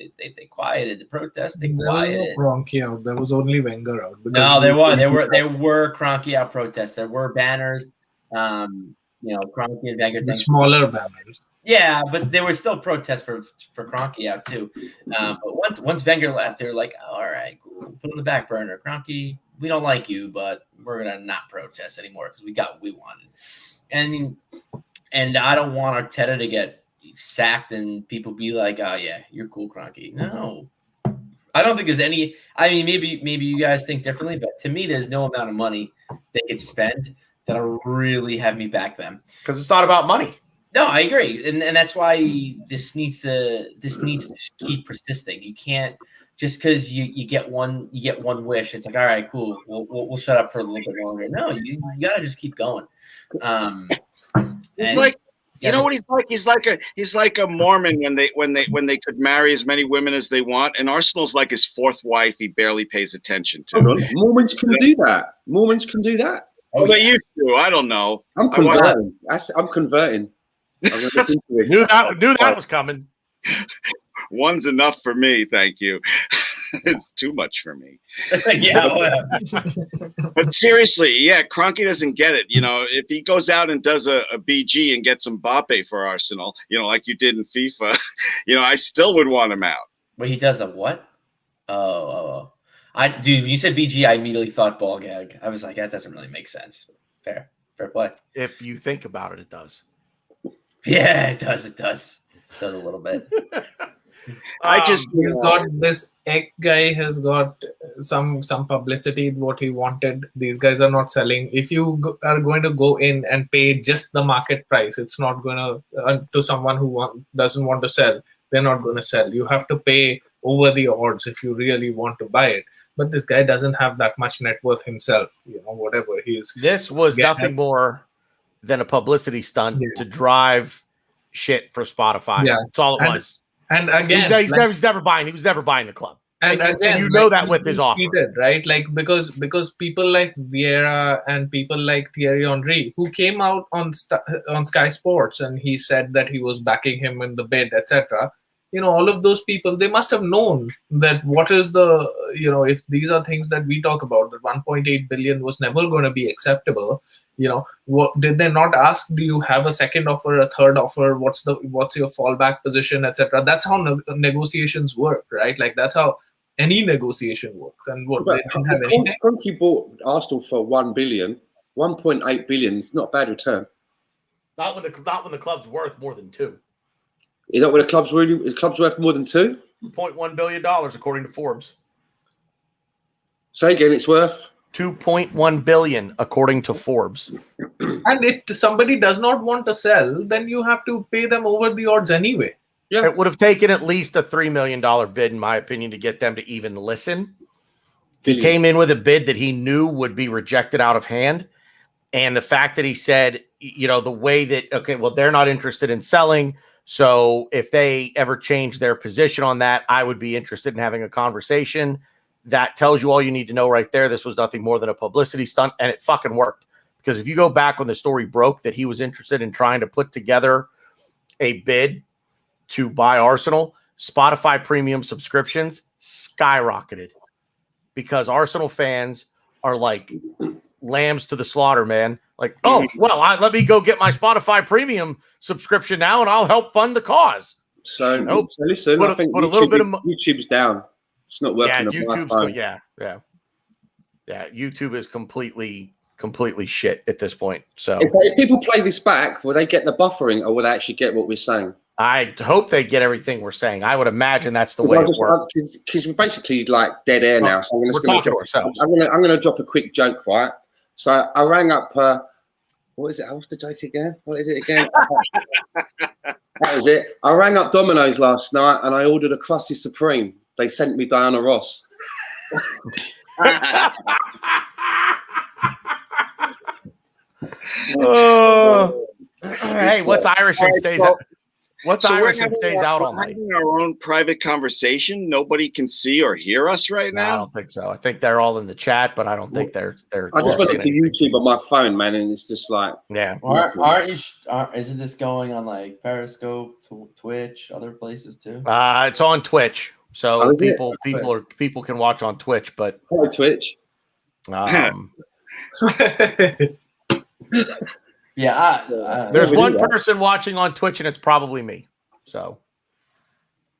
quieted the protest. They quieted. There was no Kroenke out. There was only Wenger out. No, there were Kroenke out protests. There were banners. Kroenke and Wenger. The smaller banners. Yeah, but there were still protests for Kroenke out too. But once Wenger left, they were like, all right, cool, put on the back burner. Kroenke, we don't like you, but we're gonna not protest anymore because we got what we wanted. And I don't want Arteta to get sacked and people be like, "Oh yeah, you're cool, Kroenke." No, I don't think there's any. I mean, maybe you guys think differently, but to me, there's no amount of money they could spend that'll really have me back them. Because it's not about money. No, I agree, and that's why this needs to keep persisting. You can't just because you get one wish. It's like, all right, cool, we'll shut up for a little bit longer. No, you gotta just keep going. He's like, you know what he's like? He's like a Mormon when they could marry as many women as they want, and Arsenal's like his fourth wife. He barely pays attention to. Mormons can do that. Mormons can do that. Oh, they used to. I don't know. I'm converting. I'm converting. I'm gonna look into this. Knew that was coming. One's enough for me, thank you. It's too much for me. Yeah. But seriously, yeah, Kroenke doesn't get it. You know, if he goes out and does a BG and gets Mbappe for Arsenal, you know, like you did in FIFA, you know, I still would want him out. But he does a what? Oh. Dude, when you said BG, I immediately thought ball gag. I was like, that doesn't really make sense. Fair play. If you think about it, it does. Yeah, it does. It does a little bit. He's got this egg guy has got some publicity what he wanted. These guys are not selling. If you are going to go in and pay just the market price, it's not going to someone who doesn't want to sell. They're not going to sell. You have to pay over the odds if you really want to buy it. But this guy doesn't have that much net worth himself. You know, whatever he is. This was nothing more than a publicity stunt to drive shit for Spotify. Yeah. That's all it was. And again, he was never buying the club. And again, you know that with his offer, right? Like because people like Vieira and people like Thierry Henry, who came out on Sky Sports and he said that he was backing him in the bid, etc. You know, all of those people, they must have known that what is the, you know, if these are things that we talk about, that 1.8 billion was never going to be acceptable. You know, what did they not ask? Do you have a second offer, a third offer? What's your fallback position, etc.? That's how negotiations work, right? Like that's how any negotiation works. And what they didn't have anything. Kroenke bought Arsenal for 1 billion, 1.8 billion. It's not a bad return. Not when the club's worth more than 2. Is that what the club's really? Is the club's worth more than 2? $2.1 billion according to Forbes. Say again, it's worth $2.1 billion according to Forbes. And if somebody does not want to sell, then you have to pay them over the odds anyway. Yeah. It would have taken at least a $3 million bid, in my opinion, to get them to even listen. He came in with a bid that he knew would be rejected out of hand. And the fact that he said, you know, the way that, okay, well, they're not interested in selling. So if they ever change their position on that, I would be interested in having a conversation. That tells you all you need to know right there. This was nothing more than a publicity stunt, and it fucking worked. Because if you go back when the story broke that he was interested in trying to put together a bid to buy Arsenal, Spotify premium subscriptions skyrocketed. Because Arsenal fans are like lambs to the slaughter, man. Like, oh, well, let me go get my Spotify premium subscription now, and I'll help fund the cause. So listen, I think YouTube's down. It's not working. Yeah, YouTube is completely shit at this point. So if people play this back, will they get the buffering, or will they actually get what we're saying? I hope they get everything we're saying. I would imagine that's the way it works. Because we're basically like dead air now. So I'm going to drop a quick joke, right? So I rang up. What is it? What's the joke again? What is it again? That was it. I rang up Domino's last night and I ordered a Crusty Supreme. They sent me Diana Ross. Hey, what's Irish and stays out? What's Irish and stays out all night? Having our own private conversation. Nobody can see or hear us right now. I don't think so. I think they're all in the chat, but I don't think they're. I just went to YouTube on my phone, man, and it's just like, yeah. Isn't this going on like Periscope, Twitch, other places too? It's on Twitch, so people can watch on Twitch, but Twitch. Yeah, there's one person watching on Twitch, and it's probably me. So,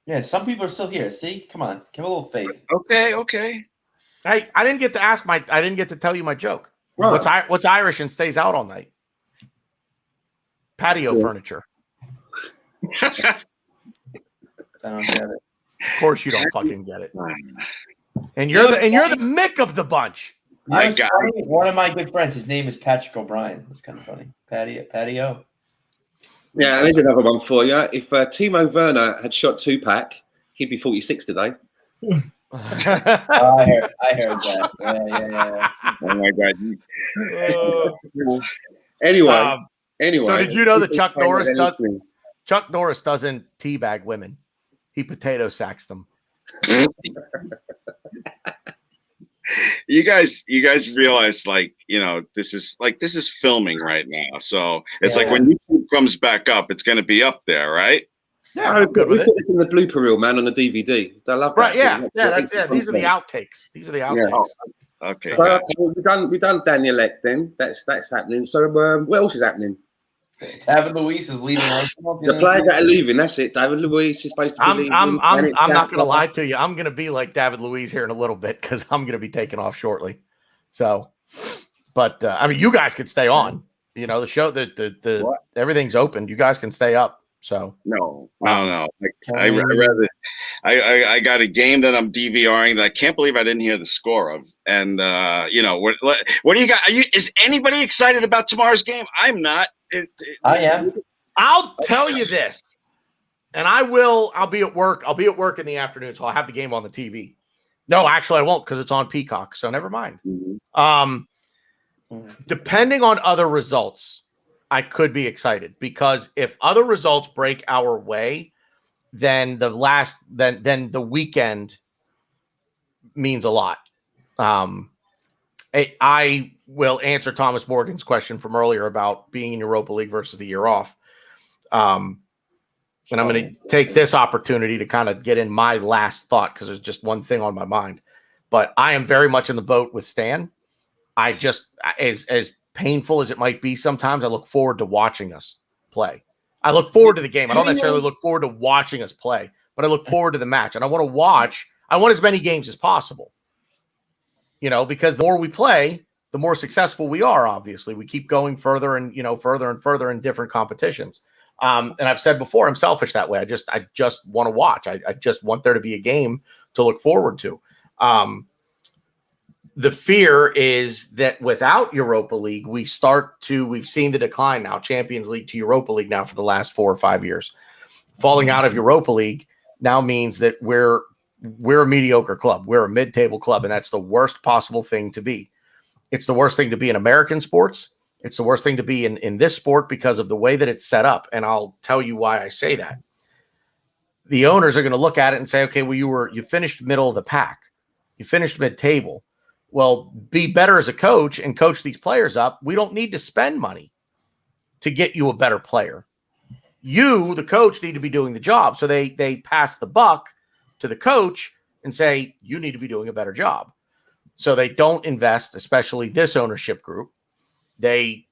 yeah, some people are still here. See, come on, give a little faith. Okay. Hey, I didn't get to tell you my joke. Right. What's Irish and stays out all night? Patio furniture. I don't get it. Of course you don't fucking get it. And you're the Mick of the bunch. I got it. One of my good friends, his name is Patrick O'Brien. That's kind of funny. Patty O. Yeah, and here's another one for you. If Timo Werner had shot 2-pack, he'd be 46 today. I heard that. Yeah. Oh my god. Anyway. So did you know that Chuck Norris doesn't teabag women? He potato sacks them. You guys realize, like, this is filming right now. So it's like when YouTube comes back up, it's going to be up there, right? Yeah, I'm good with it. It's in the blooper reel, man, on the DVD. They love that. Right? Yeah. These are the outtakes. Oh, okay. So, we've done Daniel Ek then. That's happening. So what else is happening? David Luiz is leaving. The players that are leaving. That's it. David Luiz is supposed to be leaving. I'm not going to lie to you. I'm going to be like David Luiz here in a little bit because I'm going to be taking off shortly. So, but I mean, you guys could stay on. The show, the everything's open. You guys can stay up. So no. Like, I got a game that I'm DVRing that I can't believe I didn't hear the score of. And what do you got? Is anybody excited about tomorrow's game? I'm not. I am. I'll tell you this, and I'll be at work. I'll be at work in the afternoon, so I'll have the game on the TV. No, actually, I won't because it's on Peacock. So never mind. Mm-hmm. Depending on other results, I could be excited because if other results break our way, then the weekend means a lot. I will answer Thomas Morgan's question from earlier about being in Europa League versus the year off. And I'm going to take this opportunity to kind of get in my last thought because there's just one thing on my mind. But I am very much in the boat with Stan. I just, as painful as it might be sometimes, I look forward to watching us play. I look forward to the game. I don't necessarily look forward to watching us play, but I look forward to the match. And I want as many games as possible. Because the more we play, the more successful we are, obviously. We keep going further and further in different competitions. And I've said before, I'm selfish that way. I just want to watch. I just want there to be a game to look forward to. The fear is that without Europa League, we've seen the decline now, Champions League to Europa League now for the last 4 or 5 years. Falling out of Europa League now means that we're a mediocre club. We're a mid-table club, and that's the worst possible thing to be. It's the worst thing to be in American sports. It's the worst thing to be in this sport because of the way that it's set up, and I'll tell you why I say that. The owners are going to look at it and say, okay, well, you finished middle of the pack. You finished mid-table. Well, be better as a coach and coach these players up. We don't need to spend money to get you a better player. You, the coach, need to be doing the job. So they pass the buck to the coach and say, you need to be doing a better job. So they don't invest, especially this ownership group. They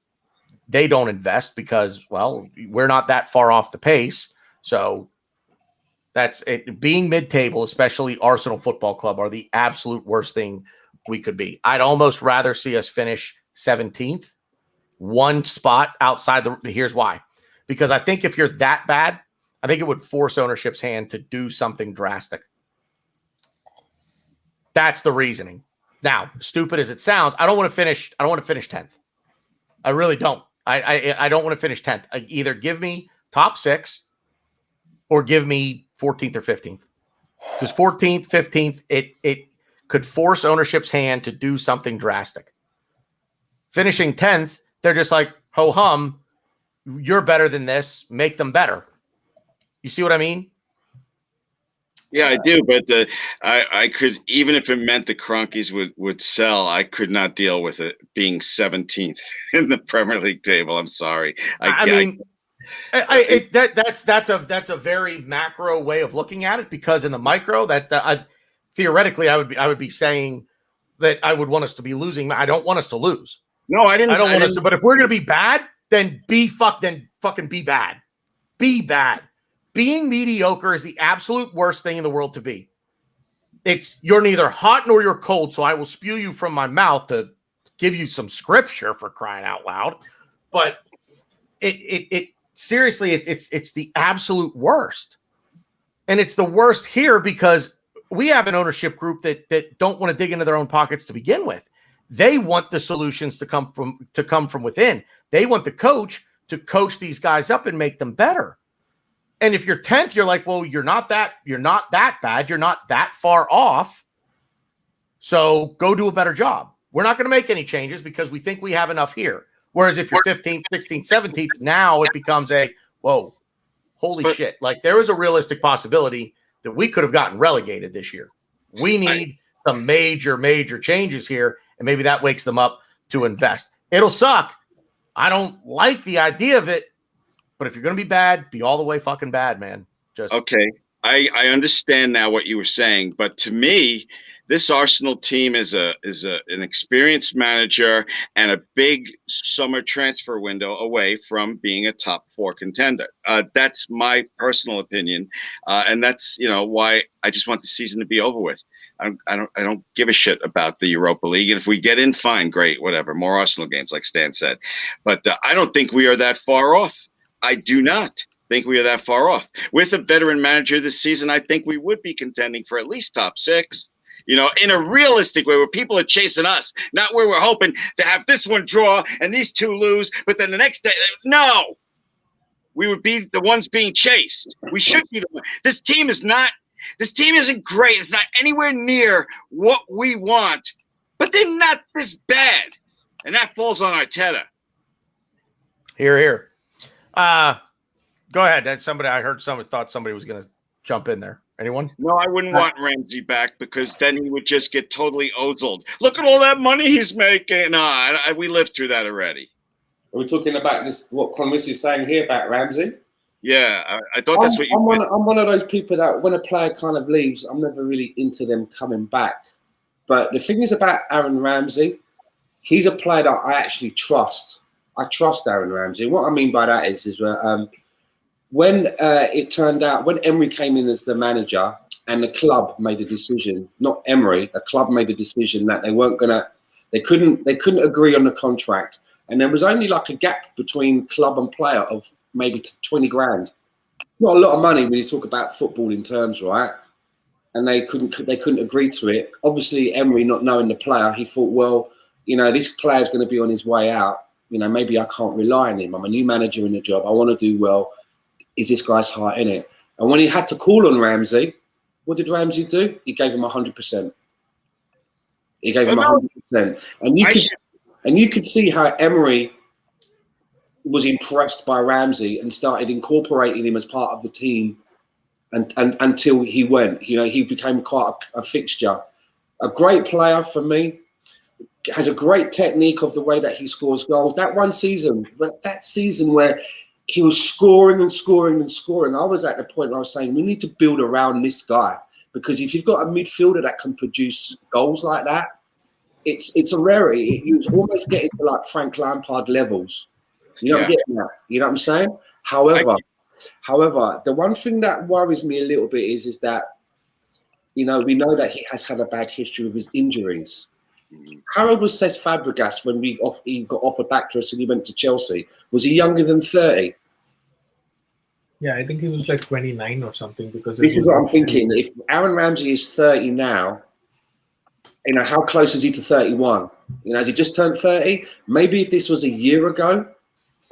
don't invest because, well, we're not that far off the pace. So that's it. Being mid-table, especially Arsenal Football Club, are the absolute worst thing we could be. I'd almost rather see us finish 17th, one spot outside here's why. Because I think if you're that bad, I think it would force ownership's hand to do something drastic. That's the reasoning. Now, stupid as it sounds, I don't want to finish 10th. I really don't. I don't want to finish 10th. Either give me top 6 or give me 14th or 15th. Because 14th, 15th, it could force ownership's hand to do something drastic. Finishing 10th, they're just like, ho hum, you're better than this, make them better. You see what I mean? Yeah, I do, but I could, even if it meant the Cronkies would sell, I could not deal with it being 17th in the Premier League table. I'm sorry. That's a very macro way of looking at it, because in the micro, theoretically I would be saying that I would want us to be losing. I don't want us to lose. No, I didn't. I don't want us to. But if we're going to be bad, then fucking be bad. Be bad. Being mediocre is the absolute worst thing in the world to be. You're neither hot nor you're cold, so I will spew you from my mouth to give you some scripture, for crying out loud. But seriously, it's the absolute worst. And it's the worst here because we have an ownership group that don't want to dig into their own pockets to begin with. They want the solutions to come from within. They want the coach to coach these guys up and make them better. And if you're 10th, you're like, well, you're not that bad. You're not that far off. So go do a better job. We're not going to make any changes because we think we have enough here. Whereas if you're 15th, 16th, 17th, now it becomes whoa, holy shit. Like there is a realistic possibility that we could have gotten relegated this year. We need some major, major changes here. And maybe that wakes them up to invest. It'll suck. I don't like the idea of it, but if you're going to be bad, be all the way fucking bad, man. Just okay. I understand now what you were saying, but to me, this Arsenal team is an experienced manager and a big summer transfer window away from being a top 4 contender. That's my personal opinion, and that's why I just want the season to be over with. I don't give a shit about the Europa League, and if we get in, fine, great, whatever. More Arsenal games, like Stan said, but I don't think we are that far off. I do not think we are that far off. With a veteran manager this season, I think we would be contending for at least top 6. In a realistic way where people are chasing us, not where we're hoping to have this one draw and these 2 lose, but then the next day, no, we would be the ones being chased. We should be the one. This team isn't great. It's not anywhere near what we want, but they're not this bad. And that falls on Arteta. Here. Go ahead. That's somebody. I heard thought somebody was going to jump in there. Anyone? No, I wouldn't want Ramsey back because then he would just get totally ozled. Look at all that money he's making. We lived through that already. Are we talking about this? What Conwis is saying here about Ramsey? Yeah, I thought that's what you. I'm one of those people that when a player kind of leaves, I'm never really into them coming back. But the thing is about Aaron Ramsey, he's a player that I actually trust. I trust Aaron Ramsey. What I mean by that is when it turned out, when Emery came in as the manager and the club made a decision, not Emery, the club made a decision that they couldn't agree on the contract. And there was only like a gap between club and player of maybe 20 grand. Not a lot of money when you talk about football in terms, right? And they couldn't agree to it. Obviously, Emery, not knowing the player, he thought, well, this player's going to be on his way out. Maybe I can't rely on him. I'm a new manager in the job. I want to do well. Is this guy's heart in it? And when he had to call on Ramsey, what did Ramsey do? He gave him 100%. He gave him 100%. And you could see how Emery was impressed by Ramsey and started incorporating him as part of the team and until he went. He became quite a fixture. A great player for me. Has a great technique of the way that he scores goals. That season where he was scoring and scoring and scoring. I was at the point where I was saying, we need to build around this guy because if you've got a midfielder that can produce goals like that, it's a rarity. He was almost getting to like Frank Lampard levels. I'm getting that. You know what I'm saying? However, the one thing that worries me a little bit is that, we know that he has had a bad history with his injuries. How old was Cesc Fabregas when he got offered back to us and he went to Chelsea? Was he younger than 30? Yeah, I think he was like 29 or something. Because this is what I'm thinking. If Aaron Ramsey is 30 now, how close is he to 31? Has he just turned 30? Maybe if this was a year ago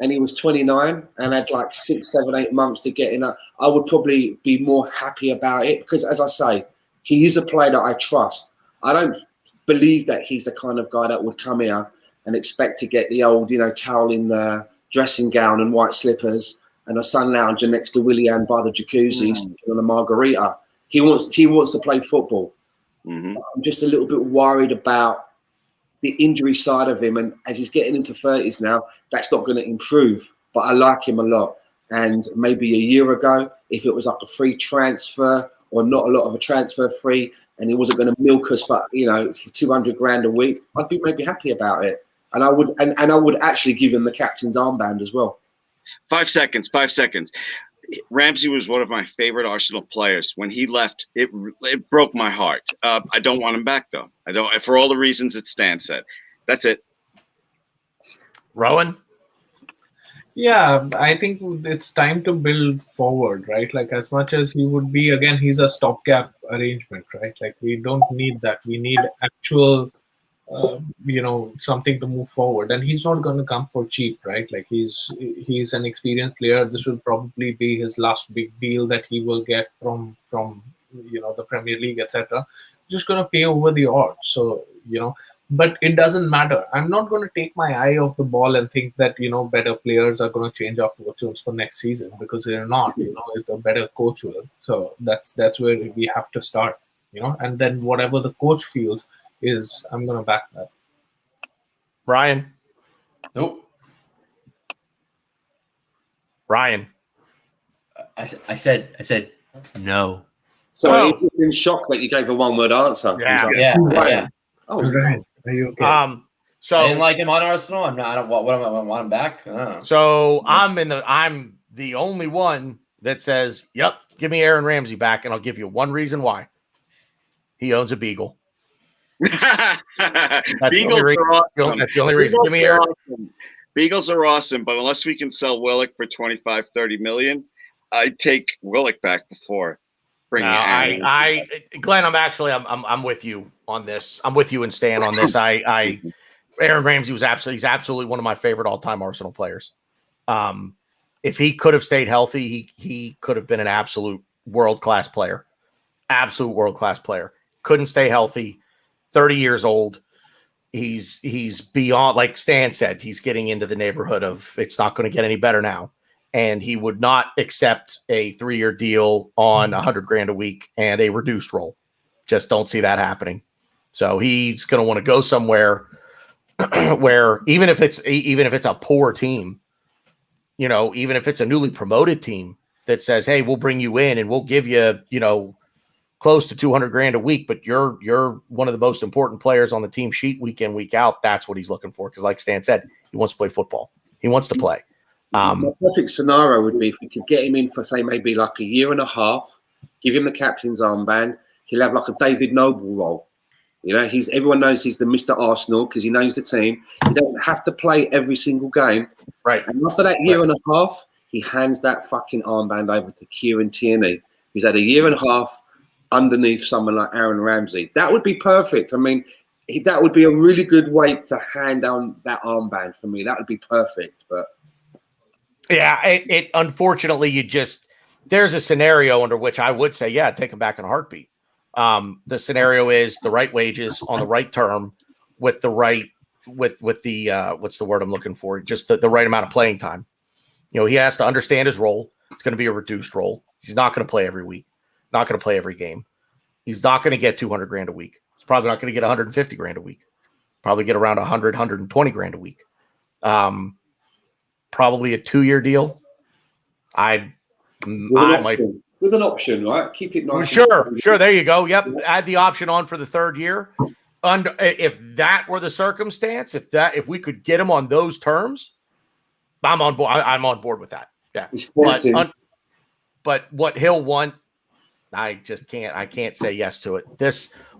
and he was 29 and had like 6, 7, 8 months to get in, I would probably be more happy about it because, as I say, he is a player that I trust. I don't believe that he's the kind of guy that would come here and expect to get the old, towel in the dressing gown and white slippers and a sun lounger next to Willian by the jacuzzi on a margarita. He wants to play football. Mm-hmm. I'm just a little bit worried about the injury side of him, and as he's getting into 30s now, that's not going to improve. But I like him a lot. And maybe a year ago, if it was like a free transfer or not a lot of a transfer fee, and he wasn't going to milk us for for 200 grand a week, I'd be maybe happy about it. And I would and I would actually give him the captain's armband as well. 5 seconds. Ramsey was one of my favorite Arsenal players. When he left, it broke my heart. I don't want him back though. I don't, for all the reasons that Stan said. That's it. Rohan? Yeah, I think it's time to build forward, right? Like as much as he would be, again, he's a stopgap arrangement, right? Like we don't need that. We need actual, something to move forward. And he's not going to come for cheap, right? Like he's an experienced player. This will probably be his last big deal that he will get from the Premier League, etc. Just going to pay over the odds. So but it doesn't matter. I'm not going to take my eye off the ball and think that better players are going to change our fortunes for next season, because they're not. If a better coach will. So that's where we have to start. And then whatever the coach feels is, I'm going to back that. Ryan. Nope. Ryan. I said no. So he was in shock that you gave a one-word answer. Yeah. Yeah. Oh, Right. Are you okay? So I didn't like him on Arsenal. I'm not. I don't. What am I? Want him back? I don't know. So I'm the only one that says, "Yep, give me Aaron Ramsey back," and I'll give you one reason why. He owns a beagle. Beagles Beagles are awesome. That's the only reason. Give me Aaron. Awesome. Beagles are awesome, but unless we can sell Willock for 25-30 million, I'd take Willock back before bringing Aaron. Glenn, I'm with you on this. I'm with you and Stan on this. Aaron Ramsey he's absolutely one of my favorite all-time Arsenal players. If he could have stayed healthy, he could have been an absolute world-class player. Absolute world-class player. Couldn't stay healthy. 30 years old. He's beyond, like Stan said, he's getting into the neighborhood of it's not going to get any better now. And he would not accept a 3-year deal on $100,000 a week and a reduced role. Just don't see that happening. So he's going to want to go somewhere where even if it's a poor team, even if it's a newly promoted team that says, "Hey, we'll bring you in and we'll give you, close to $200,000 a week, but you're one of the most important players on the team sheet week in, week out." That's what he's looking for. Because like Stan said, he wants to play football. He wants to play. The perfect scenario would be if we could get him in for, say, maybe like a year and a half, give him the captain's armband. He'll have like a David Noble role. Everyone knows he's the Mr. Arsenal because he knows the team. He don't have to play every single game. Right. And after that year and a half, he hands that fucking armband over to Kieran Tierney, who's had a year and a half underneath someone like Aaron Ramsey. That would be perfect. I mean, that would be a really good way to hand down that armband for me. That would be perfect. But yeah, it unfortunately, there's a scenario under which I would say, yeah, take him back in a heartbeat. The scenario is the right wages on the right term with the right, with the, what's the word I'm looking for? Just the right amount of playing time. He has to understand his role. It's going to be a reduced role. He's not going to play every week, not going to play every game. He's not going to get $200,000 a week. He's probably not going to get $150,000 a week. Probably get around $120,000 a week. Probably a 2-year deal. I might. With an option, right? Keep it nice. Sure. There you go. Yep. Add the option on for the 3rd year. If that were the circumstance, if we could get him on those terms, I'm on board. I'm on board with that. Yeah. But what he'll want, I just can't. I can't say yes to it.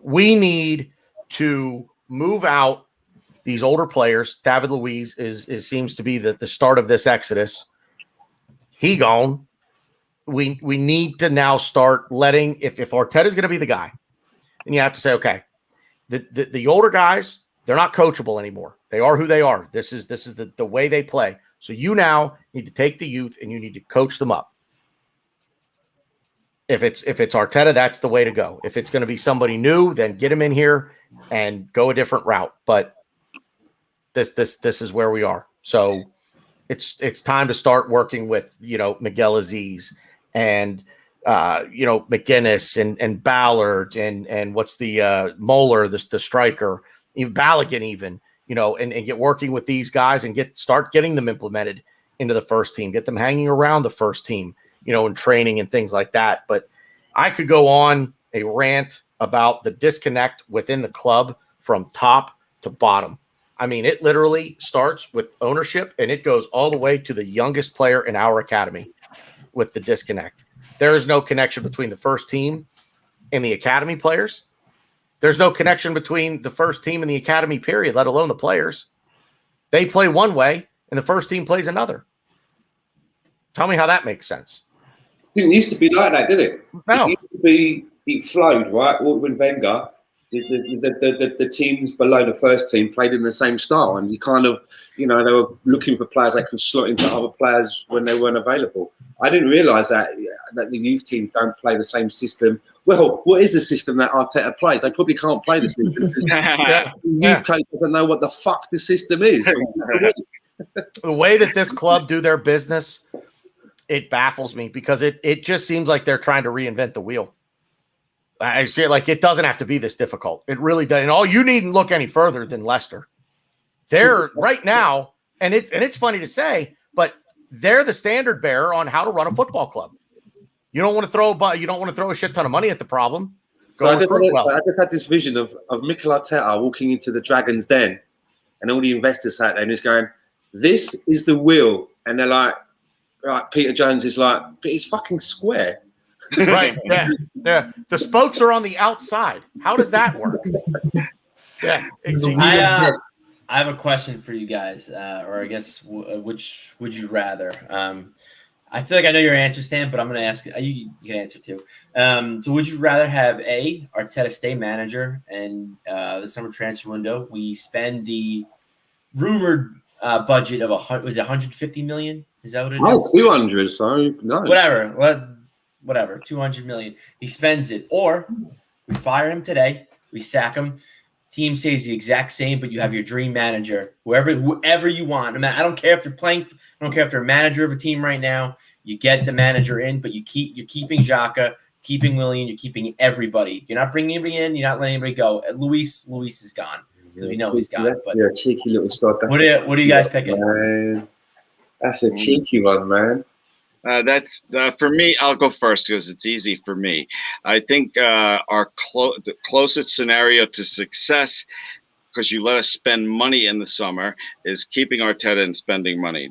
We need to move out these older players. David Luiz seems to be the start of this exodus. He gone. We need to now start letting, if Arteta's going to be the guy, then you have to say, okay, the older guys, they're not coachable anymore. They are who they are. This is the way they play. So you now need to take the youth and you need to coach them up. If it's Arteta, that's the way to go. If it's going to be somebody new, then get him in here and go a different route. But this is where we are. So it's time to start working with Miguel Aziz and McGuinness and Ballard and what's the Moeller, the striker, even Balogun even, and get working with these guys and start getting them implemented into the first team, get them hanging around the first team, in training and things like that. But I could go on a rant about the disconnect within the club from top to bottom. I mean, it literally starts with ownership and it goes all the way to the youngest player in our academy with the disconnect. There is no connection between the first team and the academy players. There's no connection between the first team and the academy period, let alone the players. They play one way and the first team plays another. Tell me how that makes sense. Didn't used to be like that, did it? No. It flowed, right? When Wenger, the teams below the first team played in the same style, and you kind of, they were looking for players that could slot into other players when they weren't available. I didn't realise that the youth team don't play the same system. Well, what is the system that Arteta plays? They probably can't play the system because the youth coach doesn't know what the fuck the system is. The way that this club do their business, it baffles me because it just seems like they're trying to reinvent the wheel. I see it like it doesn't have to be this difficult. It really doesn't. And all you needn't look any further than Leicester. They're right now, and it's funny to say, but they're the standard bearer on how to run a football club. You don't want to throw a shit ton of money at the problem. I just had this vision of Mikel Arteta walking into the Dragon's Den, and all the investors sat there and he's going, "This is the wheel," and they're like Peter Jones is like, "But it's fucking square." Right. Yeah. The spokes are on the outside. How does that work? Yeah. I have a question for you guys, or I guess which would you rather? I feel like I know your answer, Stan, but I'm going to ask you can answer too. So would you rather have Arteta stay manager and the summer transfer window? We spend the rumored budget of was it 150 million? Is that what it is? 200. So no. Whatever, 200 million. He spends it, or we fire him today, we sack him. Team stays the exact same, but you have your dream manager, whoever you want. I don't care if they're playing. I don't care if they're a manager of a team right now. You get the manager in, but you're keeping Xhaka, keeping Willian, you're keeping everybody. You're not bringing anybody in. You're not letting anybody go. Luis is gone because we know he's gone. But yeah, cheeky little sod. What are you guys picking? Man. That's a cheeky one, man. That's for me. I'll go first because it's easy for me. I think the closest scenario to success, because you let us spend money in the summer, is keeping Arteta and spending money.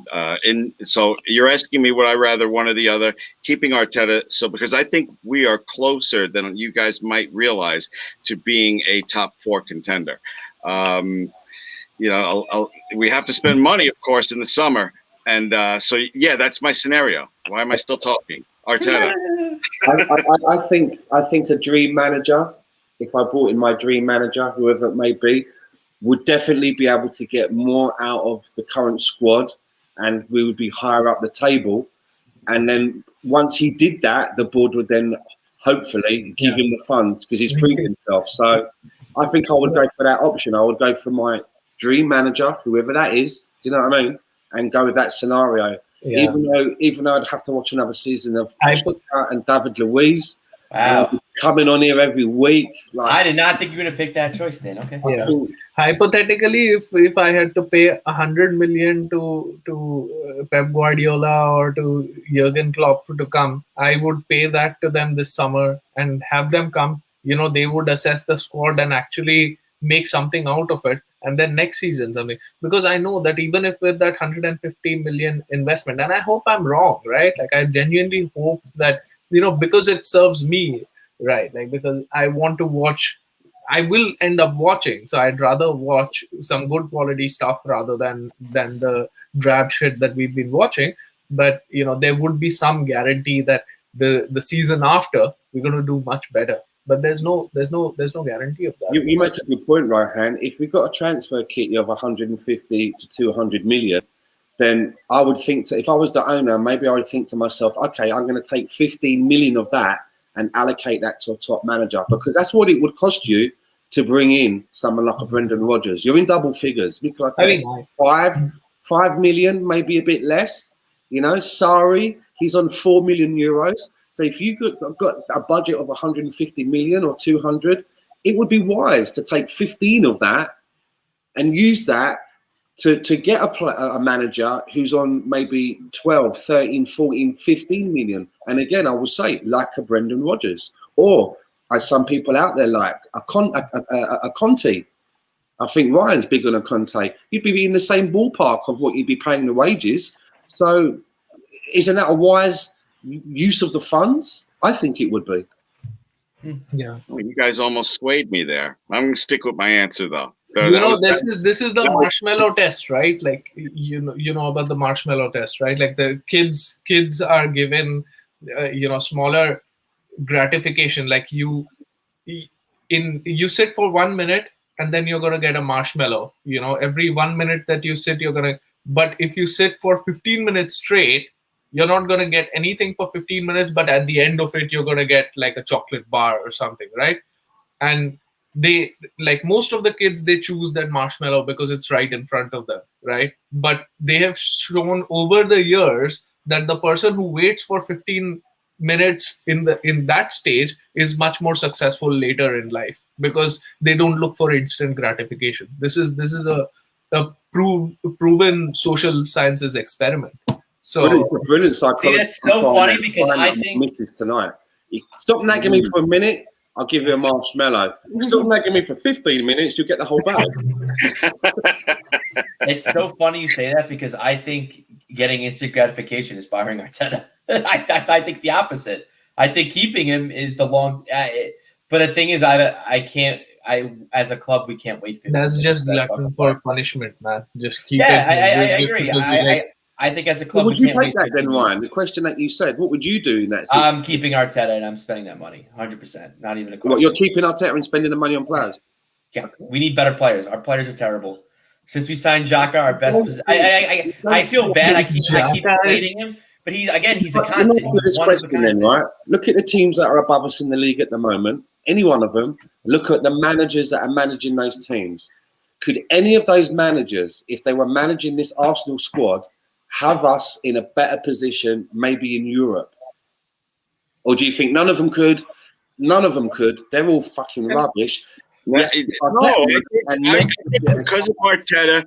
So you're asking me would I rather one or the other? Keeping Arteta. So because I think we are closer than you guys might realize to being a top 4 contender. We have to spend money, of course, in the summer. And so, yeah, that's my scenario. Why am I still talking? Arteta. I think a dream manager, if I brought in my dream manager, whoever it may be, would definitely be able to get more out of the current squad, and we would be higher up the table. And then once he did that, the board would then hopefully give him the funds because he's proven himself. So I think I would go for that option. I would go for my dream manager, whoever that is. Do you know what I mean? And go with that scenario. Yeah. Even though I'd have to watch another season of and David Luiz. Wow. Coming on here every week. I did not think you were going to pick that choice then. Okay. Yeah. Hypothetically, if I had to pay 100 million to Pep Guardiola or to Jurgen Klopp to come, I would pay that to them this summer and have them come. They would assess the squad and actually make something out of it. And then next season, because I know that even if with that 150 million investment, and I hope I'm wrong, right? Like I genuinely hope that, because it serves me, right? Like because I want to watch, I will end up watching. So I'd rather watch some good quality stuff rather than the drab shit that we've been watching. But, there would be some guarantee that the season after we're going to do much better. But there's no guarantee of that. You make a good point, Rohan. If we got a transfer kit of 150 to 200 million, then I would think if I was the owner, maybe I would think to myself, okay, I'm going to take 15 million of that and allocate that to a top manager, because that's what it would cost you to bring in someone like a Brendan Rodgers. You're in double figures. $5 million, maybe a bit less. Sarri, he's on 4 million euros. So if you got a budget of 150 million or 200, it would be wise to take 15 of that and use that to get a manager who's on maybe 12, 13, 14, 15 million. And again, I will say like a Brendan Rodgers, or as some people out there like a Conte. I think Ryan's big on a Conte. You'd be in the same ballpark of what you'd be paying the wages. So isn't that a wise use of the funds? I think it would be. Yeah. Well, you guys almost swayed me there. I'm going to stick with my answer though. This is the marshmallow test, right? Like you know about the marshmallow test, right? Like the kids are given smaller gratification. Like you sit for 1 minute and then you're gonna get a marshmallow. Every 1 minute that you sit, you're gonna. But if you sit for 15 minutes straight, you're not gonna get anything for 15 minutes. But at the end of it, you're gonna get like a chocolate bar or something, right? And they, like most of the kids, they choose that marshmallow because it's right in front of them, right? But they have shown over the years that the person who waits for 15 minutes in that stage is much more successful later in life because they don't look for instant gratification. This is a proven social sciences experiment. So it's a brilliant psychology. It's so funny because I think misses tonight. Stop nagging me for a minute, I'll give you a marshmallow. Stop nagging me for 15 minutes, you get the whole bag. It's so funny you say that because I think getting instant gratification is firing Arteta. I think the opposite. I think keeping him is the long. But the thing is, I can't. As a club, we can't wait. That's just glutton for punishment, man. Just keep it. I agree. I think as a club, would you take that then, Ryan? The question that you said, what would you do in that situation? I'm keeping Arteta and I'm spending that money, 100%. Not even a question. What, you're keeping Arteta and spending the money on players? Yeah, we need better players. Our players are terrible. Since we signed Xhaka, our best. I feel bad. I keep deflating him, but he's a constant. Look at this question then, right? Look at the teams that are above us in the league at the moment. Any one of them. Look at the managers that are managing those teams. Could any of those managers, if they were managing this Arsenal squad, have us in a better position, maybe in Europe? Or do you think none of them could? None of them could. They're all fucking rubbish. Because of Arteta,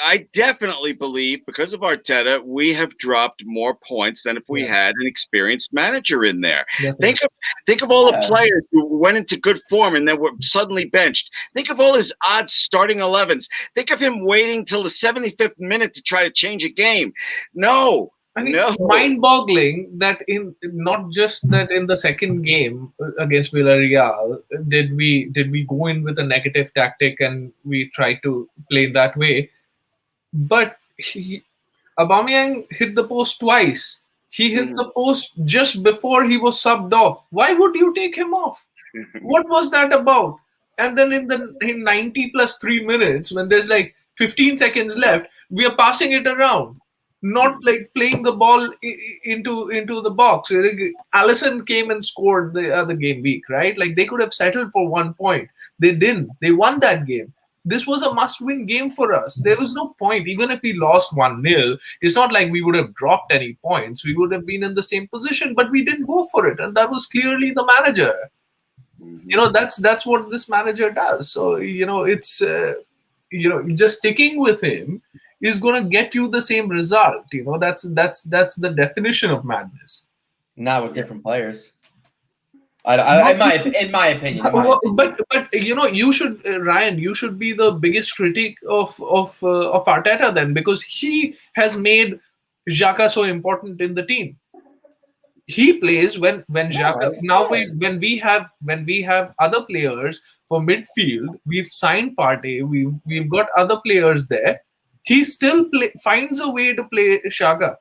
I definitely believe because of Arteta, we have dropped more points than if we had an experienced manager in there. Definitely. Think of all the players who went into good form and then were suddenly benched. Think of all his odd starting 11s. Think of him waiting till the 75th minute to try to change a game. No. I mean, mind-boggling that not just that in the second game against Villarreal did we go in with a negative tactic and we tried to play that way, but Aubameyang hit the post twice. He hit the post just before he was subbed off. Why would you take him off? What was that about? And then in 90 plus 3 minutes, when there's like 15 seconds left, we are passing it around. Not like playing the ball into the box. Alisson came and scored the other game week, right? Like they could have settled for 1 point. They didn't. They won that game. This was a must-win game for us. There was no point. Even if we lost 1-0, it's not like we would have dropped any points. We would have been in the same position, but we didn't go for it. And that was clearly the manager. That's what this manager does. So, it's, just sticking with him is going to get you the same result. That's the definition of madness. Not with different players. In my opinion. But you should, Ryan. You should be the biggest critic of Arteta then, because he has made Xhaka so important in the team. He plays when Xhaka. Now when we have other players for midfield, we've signed Partey. We've got other players there. He still finds a way to play Xhaka.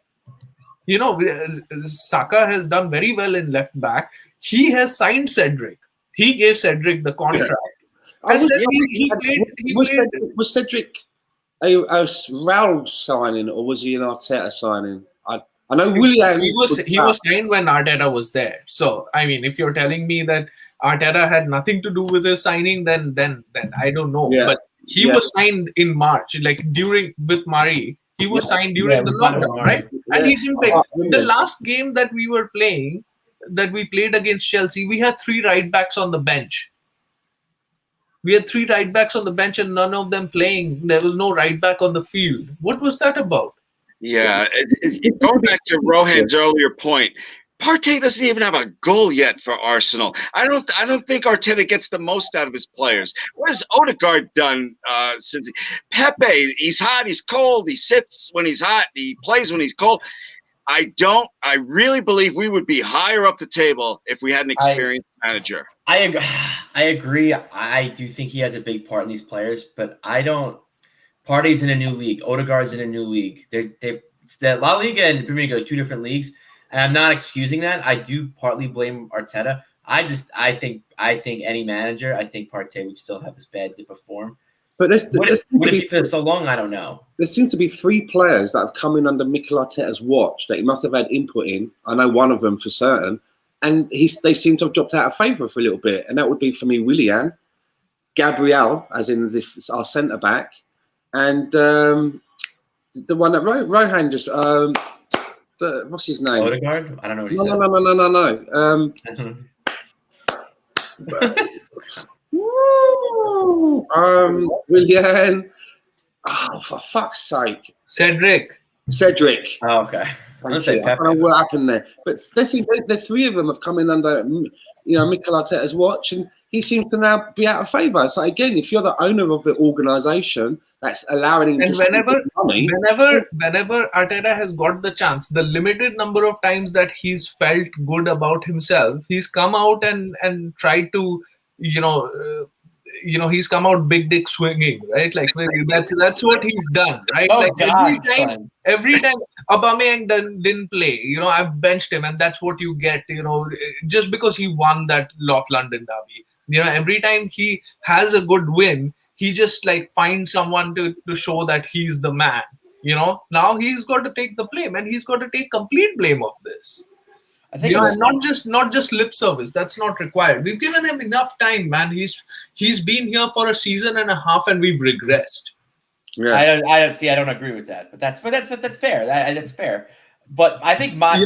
Saka has done very well in left back. He has signed Cedric. He gave Cedric the contract. Was Cedric a Raul signing or was he an Arteta signing? I know Willian. He was signed when Arteta was there. So I mean, if you're telling me that Arteta had nothing to do with his signing, then I don't know. Yeah. But he was signed in March, like with Murray. He was signed during the lockdown, right? Yeah. And he didn't play. The last game that we played against Chelsea, we had 3 right backs on the bench. And none of them playing. There was no right back on the field. What was that about? Yeah, going back to Rohan's earlier point, Partey doesn't even have a goal yet for Arsenal. I don't think Arteta gets the most out of his players. What has Odegaard done since Pepe? He's hot, he's cold, he sits when he's hot, he plays when he's cold. I really believe we would be higher up the table if we had an experienced manager. I agree. I agree. I do think he has a big part in these players, but I don't. Partey's in a new league. Odegaard's in a new league. The La Liga and the Premier League are two different leagues, and I'm not excusing that. I do partly blame Arteta. I think any manager, I think Partey would still have this bad dip of form. But Would it be for so long? I don't know. There seem to be 3 players that have come in under Mikel Arteta's watch that he must have had input in. I know one of them for certain. And they seem to have dropped out of favour for a little bit. And that would be, for me, Willian, Gabriel, as in our centre-back, and the one that Rohan just... what's his name? Odegaard? I don't know what he said. No. Willian. Oh, for fuck's sake. Cedric. Oh, okay. I don't know what happened there. But the 3 of them have come in under, Mikel Arteta's watch, and he seems to now be out of favour. So again, if you're the owner of the organisation that's allowing him and to whenever Arteta has got the chance, the limited number of times that he's felt good about himself, he's come out and tried to, he's come out big dick swinging, right? Like that's what he's done, right? Oh, like God, every time Aubameyang didn't play, I've benched him, and that's what you get, just because he won that North London derby. Every time he has a good win, he just finds someone to show that he's the man. Now he's got to take the blame, and he's got to take complete blame of this. I think not just lip service. That's not required. We've given him enough time, man. He's been here for a season and a half, and we've regressed. Yeah. I don't agree with that. But that's fair. That's fair. But I think one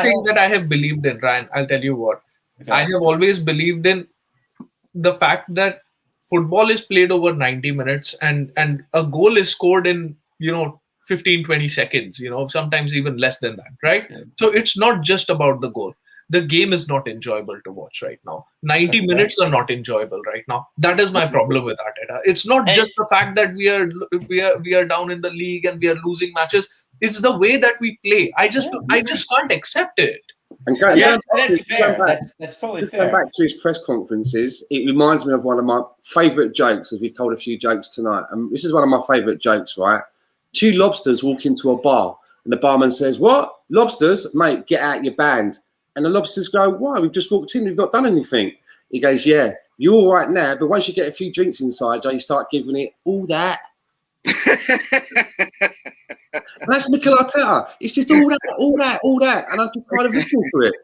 thing that I have believed in, Ryan, I'll tell you what. Okay. I have always believed in the fact that football is played over 90 minutes and a goal is scored in 15-20 seconds, sometimes even less than that, right? Yeah. So it's not just about the goal. The game is not enjoyable to watch right now. 90 minutes are not enjoyable right now. That is my problem with Arteta. It's not just the fact that we are down in the league and we are losing matches. It's the way that we play. I just can't accept it. And that's fair. That's totally fair. Going back to his press conferences, it reminds me of one of my favourite jokes, as we've told a few jokes tonight. And this is one of my favourite jokes, right? 2 lobsters walk into a bar, and the barman says, "What? Lobsters? Mate, get out your band." And the lobsters go, "Why? We've just walked in. We've not done anything." He goes, "Yeah, you're all right now, but once you get a few drinks inside, you start giving it all that." That's Mikel Arteta. It's just all that. And I'm just kind of looking for it.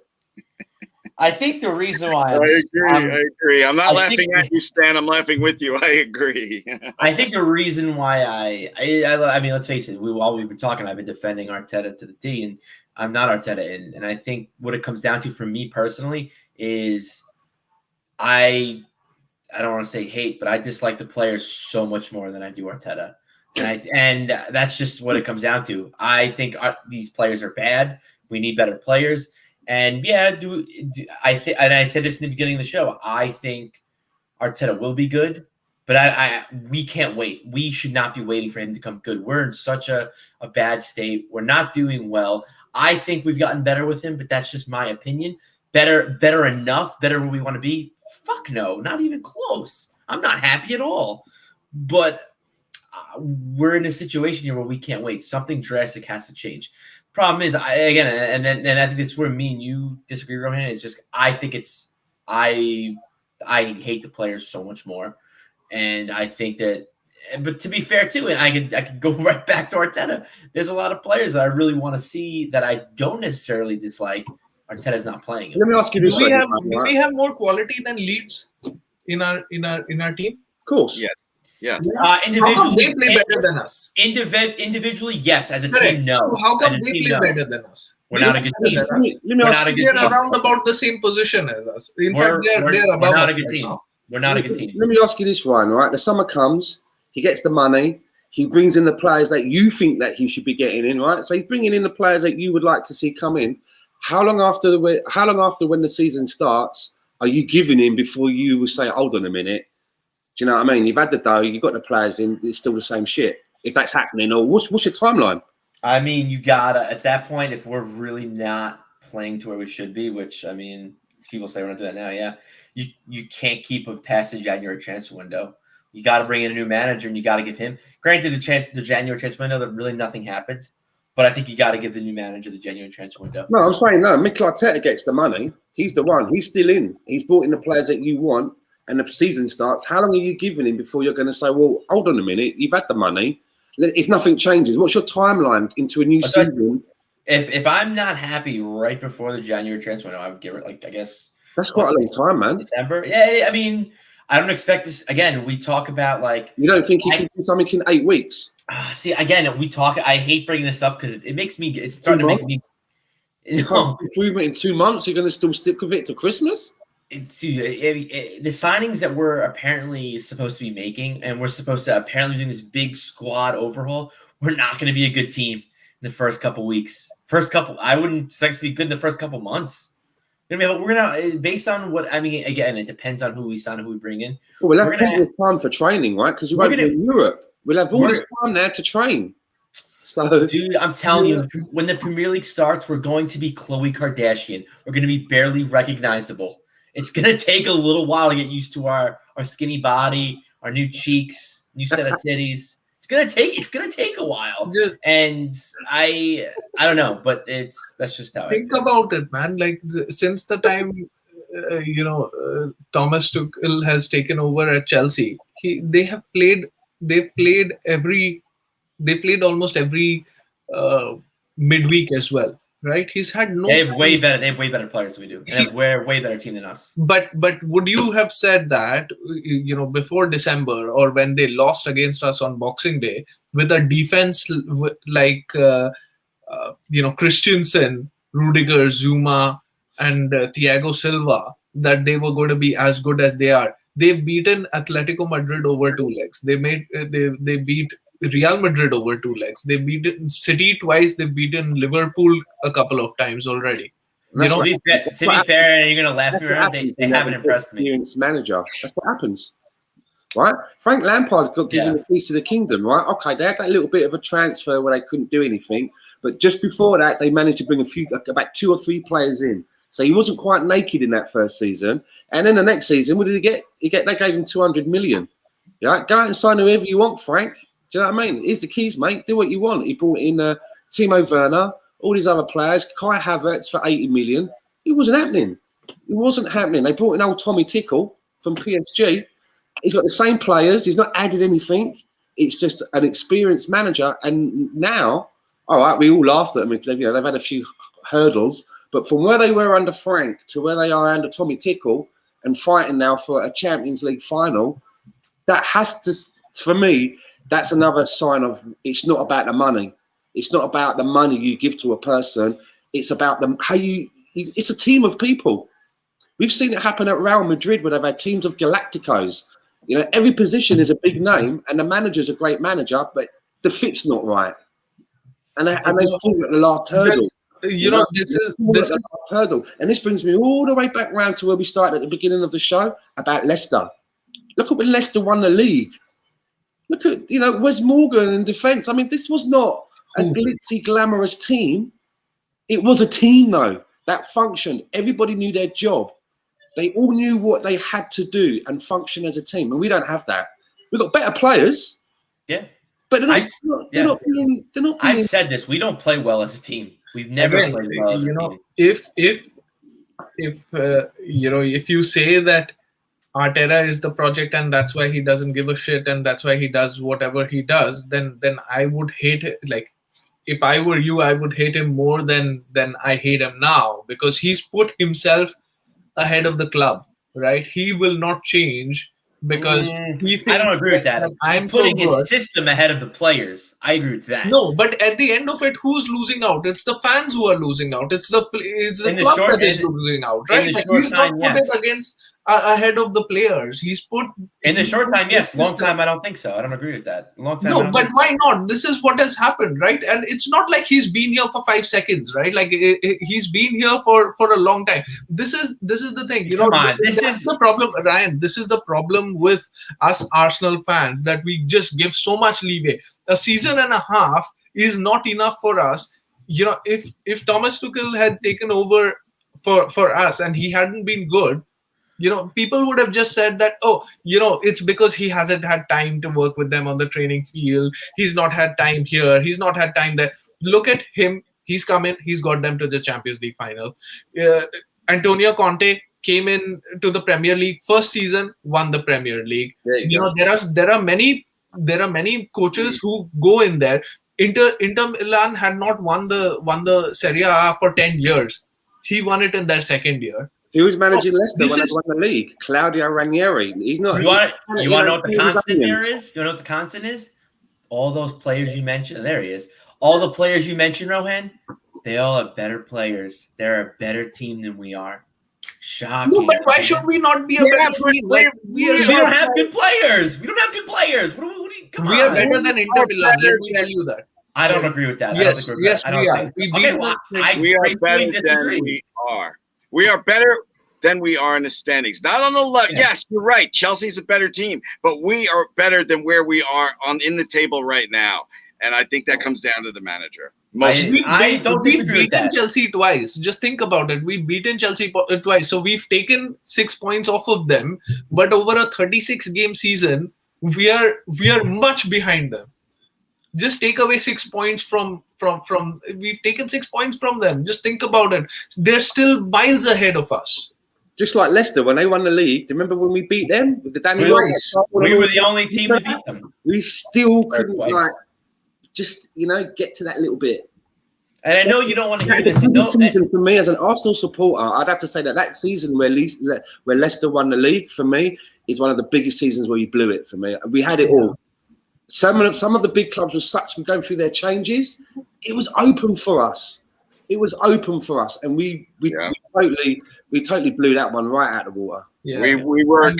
I think the reason why I agree. I'm not laughing at you, Stan. I'm laughing with you. I agree. I think the reason why I mean, let's face it. While we've been talking, I've been defending Arteta to the T, and I'm not Arteta. And I think what it comes down to for me personally is I don't want to say hate, but I dislike the players so much more than I do Arteta. And that's just what it comes down to. I think these players are bad. We need better players. And I said this in the beginning of the show. I think Arteta will be good, but we can't wait. We should not be waiting for him to come good. We're in such a bad state. We're not doing well. I think we've gotten better with him, but that's just my opinion. Better enough, better where we want to be. Fuck no, not even close. I'm not happy at all. But we're in a situation here where we can't wait. Something drastic has to change. Problem is, I think that's where me and you disagree, Rohan. It's just I hate the players so much more, and I think that. But to be fair too, and I could go right back to Arteta. There's a lot of players that I really want to see that I don't necessarily dislike. Arteta's not playing. Let me ask you this: Do we have more quality than Leeds in our team? Of course, yes. Yeah. Individually, they play better than us. Individually, yes. As a team, no. So how come they play better than us? We're not a good team. They're around about the same position as us. In fact, they're above us. We're not a good team. We're not a good team. Let me ask you this, Ryan. Right, the summer comes. He gets the money. He brings in the players that you think that he should be getting in. Right, so he's bringing in the players that you would like to see come in. How long after when the season starts are you giving him before you will say, "Hold on a minute"? Do you know what I mean? You've had the dough, you've got the players in, it's still the same shit. If that's happening, or what's your timeline? I mean, you gotta, at that point, if we're really not playing to where we should be, which, I mean, people say we're not doing that now, yeah. you can't keep him past the January transfer window. You got to bring in a new manager, and you got to give him. Granted, the January transfer window, that really nothing happens. But I think you got to give the new manager the January transfer window. No, I'm saying no. Mikel Arteta gets the money. He's the one. He's still in. He's brought in the players that you want, and the season starts. How long are you giving him before you're going to say, well, hold on a minute, you've had the money. If nothing changes, what's your timeline into a new season? If I'm not happy right before the January transfer window, I would give it, like, I guess. That's quite a long time, man. December? Yeah, I mean, I don't expect this. Again, we talk about, like. You don't think he can do something in 8 weeks? See, again, we talk. I hate bringing this up because it makes me. It's starting to make me. Improvement in 2 months. You're going to still stick with it to Christmas? The signings that we're apparently supposed to be making, and we're supposed to apparently be doing this big squad overhaul. We're not going to be a good team in the first couple weeks. I wouldn't expect us to be good in the first couple months. We're gonna based on what I mean. Again, it depends on who we sign and who we bring in. Well, we'll have plenty of time for training, right? Because we won't be in Europe. We'll have all this time now to train. So, dude, I'm telling you, when the Premier League starts, we're going to be Khloe Kardashian. We're going to be barely recognizable. It's going to take a little while to get used to our skinny body, our new cheeks, new set of titties. It's gonna take a while, and I don't know, but that's just how. Think about it, man. Like since the time Thomas Tuchel has taken over at Chelsea, they played almost every midweek as well, right? He's had no. They have way better players than we do. They have way better team than us. But would you have said that before December or when they lost against us on Boxing Day with a defense like Christensen, Rudiger, Zuma, and Thiago Silva, that they were going to be as good as they are? They've beaten Atletico Madrid over 2 legs. They beat Real Madrid over 2 legs. They've beaten City twice. They've beaten Liverpool a couple of times already. To be fair, you're gonna laugh me around. They haven't impressed me. Experienced manager. That's what happens, right? Frank Lampard got given a piece of the kingdom, right? Okay, they had that little bit of a transfer where they couldn't do anything, but just before that, they managed to bring about 2 or 3 players in. So he wasn't quite naked in that first season. And then the next season, what did he get? They gave him 200 million. Yeah, go out and sign whoever you want, Frank. Do you know what I mean? Here's the keys, mate. Do what you want. He brought in Timo Werner, all these other players, Kai Havertz for 80 million. It wasn't happening. It wasn't happening. They brought in old Tommy Tickle from PSG. He's got the same players. He's not added anything. It's just an experienced manager. And now, all right, we all laughed at them. They've had a few hurdles. But from where they were under Frank to where they are under Tommy Tickle and fighting now for a Champions League final, that has to, for me, that's another sign of it's not about the money. It's not about the money you give to a person. It's about it's a team of people. We've seen it happen at Real Madrid where they've had teams of Galacticos. Every position is a big name and the manager's a great manager, but the fit's not right. And they fall at the last hurdle. This is hurdle. And this brings me all the way back round to where we started at the beginning of the show about Leicester. Look at when Leicester won the league. Look at, Wes Morgan in defence. I mean, this was not a glitzy, glamorous team. It was a team, though, that functioned. Everybody knew their job. They all knew what they had to do and function as a team. And we don't have that. We've got better players. Yeah. But they're not being. I've said this. We don't play well as a team. We've never played well as a team. If you say that Arteta is the project and that's why he doesn't give a shit and that's why he does whatever he does, then I would hate it. Like, if I were you, I would hate him more than I hate him now, because he's put himself ahead of the club, right? He will not change because he thinks I don't agree with that. I'm putting his system ahead of the players. I agree with that. No, but at the end of it, who's losing out? It's the fans who are losing out. It's the club that is losing out, right? He's not put it against ahead of the players. He's put in the short time, yes. Long time, I don't think so. I don't agree with that. Long time, no. But why not? This is what has happened, right? And it's not like he's been here for 5 seconds, right? Like he's been here for a long time. This is the thing. Come on, this is the problem, Ryan. This is the problem with us Arsenal fans, that we just give so much leeway. A season and a half is not enough for us. If Thomas Tuchel had taken over for us and he hadn't been good, people would have just said that, oh, it's because he hasn't had time to work with them on the training field. He's not had time here. He's not had time there. Look at him. He's come in. He's got them to the Champions League final. Antonio Conte came in to the Premier League first season, won the Premier League. There are many coaches who go in there. Inter Milan had not won the Serie A for 10 years. He won it in their second year. He was managing Leicester when they won the league. Claudio Ranieri. He's not. You want to know what the constant here is? You want to know what the constant is? All those players you mentioned. There he is. All the players you mentioned, Rohan, they all have better players. They're a better team than we are. Shocking. No, but why should we not be a better team? Like, we don't have good players. We don't have good players. We are better than Inter Milan. Let me tell you that. I don't agree with that. Yes, we are. We are better than we are. We are better than we are in the standings. Not on the left. Yeah. Yes, you're right. Chelsea's a better team, but we are better than where we are in the table right now. And I think that comes down to the manager. I don't disagree with that. We've beaten Chelsea twice. Just think about it. We've beaten Chelsea twice. So we've taken 6 points off of them. But over a 36-game season, we are much behind them. Just take away 6 points from we've taken 6 points from them. Just think about it. They're still miles ahead of us. Just like Leicester when they won the league. Do you remember when we beat them with the Danny Rice? We were the only team to beat them. We still couldn't get to that little bit. And I know you don't want to hear this. Season for me as an Arsenal supporter, I'd have to say that season where Leicester won the league for me is one of the biggest seasons where you blew it for me. We had it all. Some of the big clubs were going through their changes. It was open for us. And we totally blew that one right out of the water. Yeah. We were a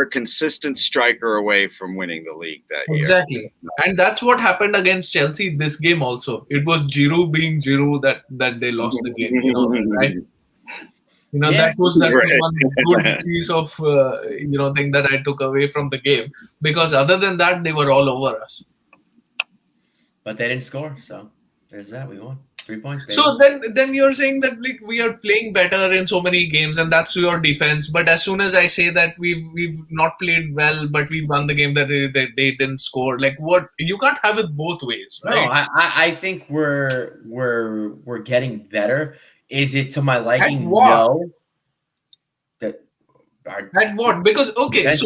consistent striker away from winning the league that year. Exactly. And that's what happened against Chelsea this game also. It was Giroud being Giroud that they lost the game, right? That was one good piece of thing that I took away from the game, because other than that they were all over us. But they didn't score, so there's that. We won 3 points. Baby. So then you're saying that we are playing better in so many games, and that's your defense. But as soon as I say that we've not played well, but we won the game that they didn't score, like what? You can't have it both ways, right? No, I think we're getting better. Is it to my liking? At what? No. At what? Because we are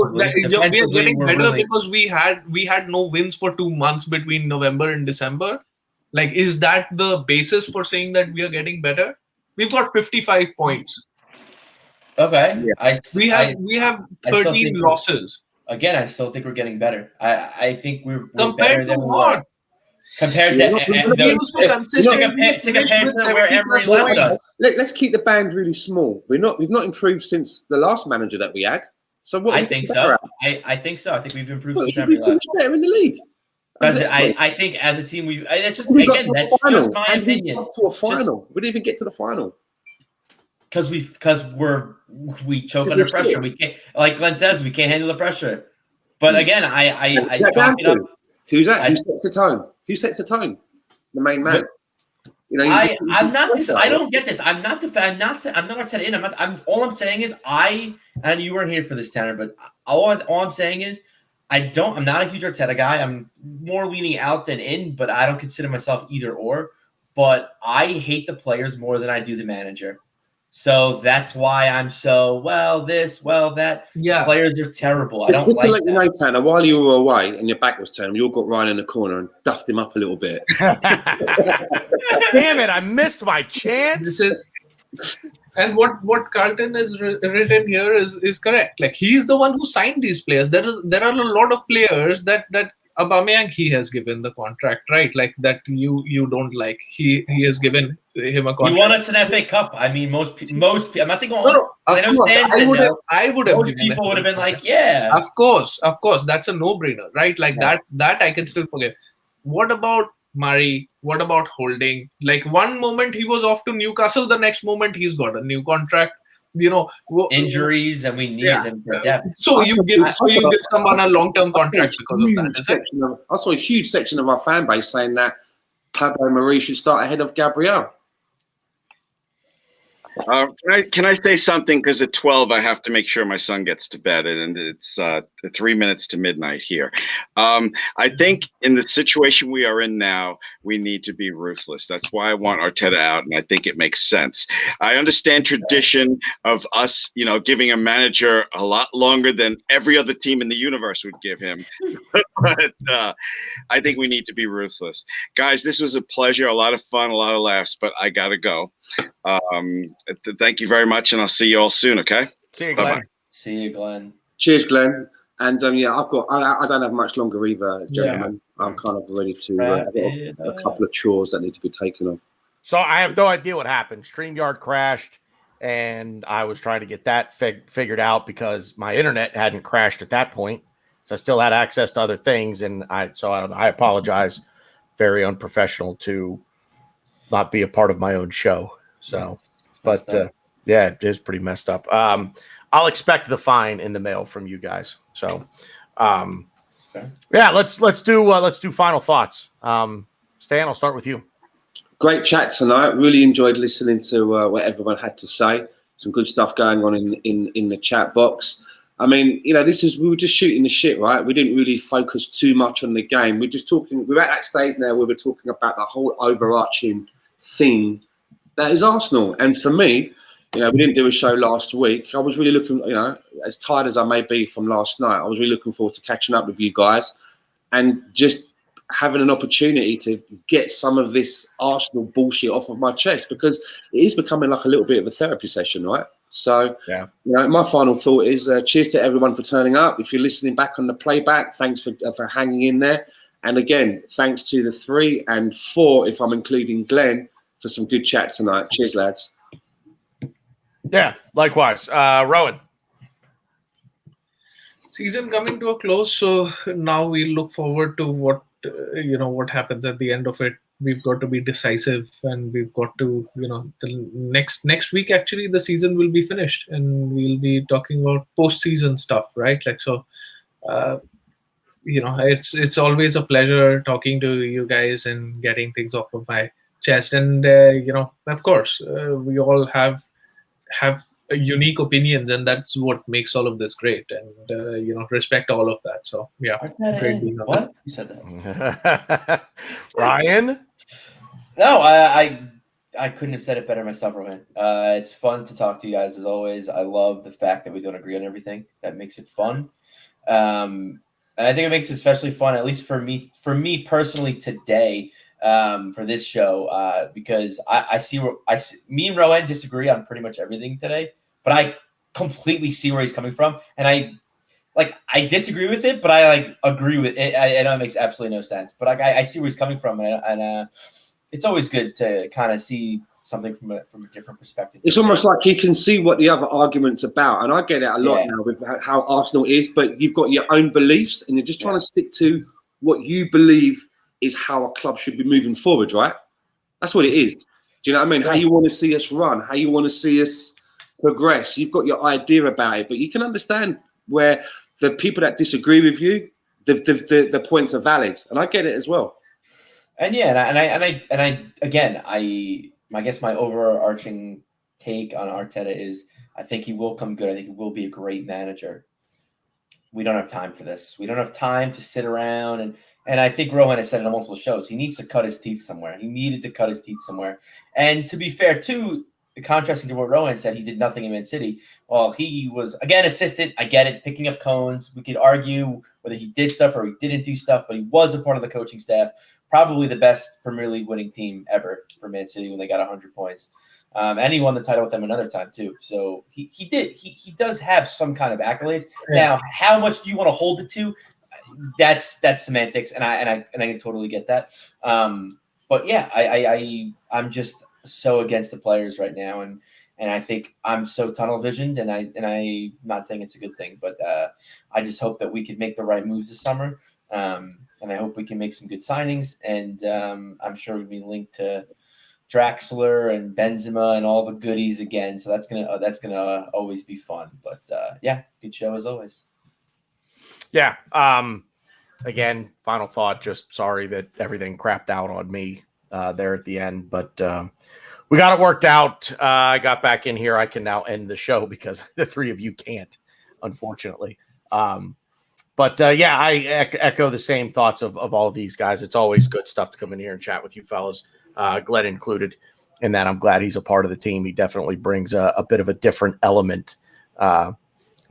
getting better because we had no wins for 2 months between November and December. Like, is that the basis for saying that we are getting better? We've got 55 points. Okay. Yeah. We have 13 losses. Again, I still think we're getting better. I think we're compared better to than what? Compared to where Emery left us. Let's keep the band really small. We've not improved since the last manager that we had. So what? I think so. I think so. I think we've improved since Emery left. Better in the league. I think as a team that's just my opinion. To a final. We didn't even get to the final. Because we choke under pressure. We can't, like Glenn says, we can't handle the pressure. But again, I chalk it up. Who's that? Who sets the tone? Who sets the tone? The main man. I'm not this. I don't get this. I'm not upset in. All I'm saying is and you weren't here for this, Tanner, but all I'm saying is I'm not a huge Arteta guy. I'm more leaning out than in, but I don't consider myself either or. But I hate the players more than I do the manager. So that's why I'm so, that. Yeah. Players are terrible. I don't like that. To let you know, Tanner, while you were away and your back was turned, you all got Ryan in the corner and duffed him up a little bit. Damn it, I missed my chance. And what Carlton has written here is correct. Like, he's the one who signed these players. There are a lot of players that Aubameyang, he has given the contract, right? Like, that you don't like. He has given him a contract. You won us an FA Cup. I mean, most I'm not saying all. No. I would have. Most people would have been like, yeah. Of course, that's a no-brainer, right? Like that I can still forgive. What about Murray? What about Holding? Like, one moment he was off to Newcastle, the next moment he's got a new contract. Injuries, and we need him for depth. So you give someone a long-term contract because of that. I saw a huge section of our fan base saying that Pablo Mari should start ahead of Gabriel. Can I say something? Because at 12, I have to make sure my son gets to bed, and it's 3 minutes to midnight here. I think in the situation we are in now, we need to be ruthless. That's why I want Arteta out, and I think it makes sense. I understand tradition of us, giving a manager a lot longer than every other team in the universe would give him, but I think we need to be ruthless. Guys, this was a pleasure, a lot of fun, a lot of laughs, but I gotta go. Thank you very much, and I'll see you all soon. Okay. See you, Glenn. Bye-bye. See you, Glenn. Cheers, Glenn. And I don't have much longer either, gentlemen. Yeah. I'm kind of ready to. I've got a couple of chores that need to be taken on. So I have no idea what happened. StreamYard crashed, and I was trying to get that figured out because my internet hadn't crashed at that point. So I still had access to other things, and I apologize. Very unprofessional to not be a part of my own show. So, but yeah, it is pretty messed up. I'll expect the fine in the mail from you guys. So, yeah, let's do final thoughts. Stan, I'll start with you. Great chat tonight. Really enjoyed listening to what everyone had to say. Some good stuff going on in the chat box. I mean, we were just shooting the shit, right? We didn't really focus too much on the game. We're at that stage now where we're talking about the whole overarching thing that is Arsenal. And for me, we didn't do a show last week. I was really looking, as tired as I may be from last night, I was really looking forward to catching up with you guys and just having an opportunity to get some of this Arsenal bullshit off of my chest, because it is becoming like a little bit of a therapy session, right? So, yeah, my final thought is cheers to everyone for turning up. If you're listening back on the playback, thanks for hanging in there. And again, thanks to the 3 and 4, if I'm including Glenn, for some good chat tonight. Cheers, lads. Yeah, likewise. Rohan. Season coming to a close, so now we look forward to what happens at the end of it. We've got to be decisive, and we've got to, the next week, actually, the season will be finished, and we'll be talking about post-season stuff, right? It's always a pleasure talking to you guys and getting things off of my chest. And, of course, we all have unique opinions, and that's what makes all of this great. And, respect all of that. So, yeah. Great being on. What? You said that. Ryan? No, I couldn't have said it better myself, Rohan. It's fun to talk to you guys as always. I love the fact that we don't agree on everything. That makes it fun. And I think it makes it especially fun, at least for me personally today, for this show, because me and Rohan disagree on pretty much everything today, but I completely see where he's coming from, and I disagree with it, but I agree with it. I know it makes absolutely no sense, but I see where he's coming from, and it's always good to kind of see something from a different perspective. It's almost like you can see what the other argument's about, and I get it a lot now with how Arsenal is, but you've got your own beliefs, and you're just trying to stick to what you believe is how a club should be moving forward, right? That's what it is. Do you know what I mean? How you want to see us run, how you want to see us progress. You've got your idea about it, but you can understand where the people that disagree with you, the points are valid, and I get it as well. And I guess my overarching take on Arteta is I think he will come good. I think he will be a great manager. We don't have time for this. We don't have time to sit around and I think Rohan has said it on multiple shows. He needs to cut his teeth somewhere. He needed to cut his teeth somewhere. And to be fair, too, contrasting to what Rohan said, he did nothing in Man City. Well, he was, again, assistant. I get it, picking up cones. We could argue whether he did stuff or he didn't do stuff, but he was a part of the coaching staff. Probably the best Premier League winning team ever for Man City when they got 100 points. And he won the title with them another time, too. So he does have some kind of accolades. Yeah. Now, how much do you want to hold it to? That's semantics, and I can totally get that. But yeah, I'm just so against the players right now, and I think I'm so tunnel visioned, and I'm not saying it's a good thing, but I just hope that we could make the right moves this summer, and I hope we can make some good signings, and I'm sure we'll be linked to Draxler and Benzema and all the goodies again. So that's gonna always be fun. But yeah, good show as always. Yeah. Again, final thought, just sorry that everything crapped out on me there at the end, but We got it worked out. I got back in here. I can now end the show because the three of you can't, unfortunately. But I echo the same thoughts of all of these guys. It's always good stuff to come in here and chat with you fellas, Glenn included, in that I'm glad he's a part of the team. He definitely brings a bit of a different element to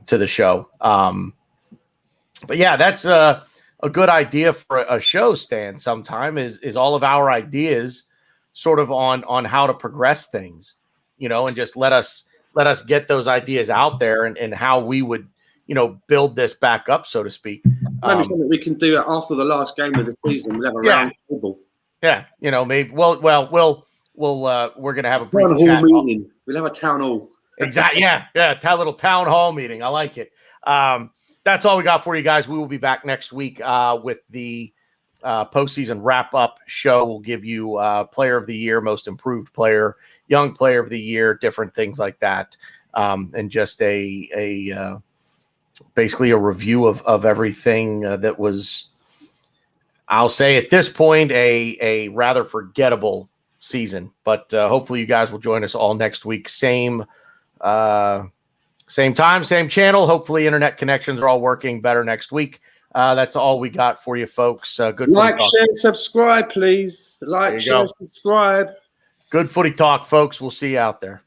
the show. But yeah, that's a good idea for a show, Stan, sometime is all of our ideas sort of on how to progress things, and just let us get those ideas out there and how we would, build this back up, so to speak. Maybe something we can do after the last game of the season. We'll have a round table. Yeah, maybe. Well, we're gonna have a brief town hall meeting. We'll have a town hall. Exactly. Yeah. A little town hall meeting. I like it. That's all we got for you guys. We will be back next week with the postseason wrap-up show. We'll give you Player of the Year, Most Improved Player, Young Player of the Year, different things like that, and just basically a review of everything that was, I'll say at this point, a rather forgettable season. But hopefully you guys will join us all next week. Same time, same channel. Hopefully internet connections are all working better next week. That's all we got for you folks. Good like, footy share, subscribe, please. Like, share, subscribe. Good footy talk, folks. We'll see you out there.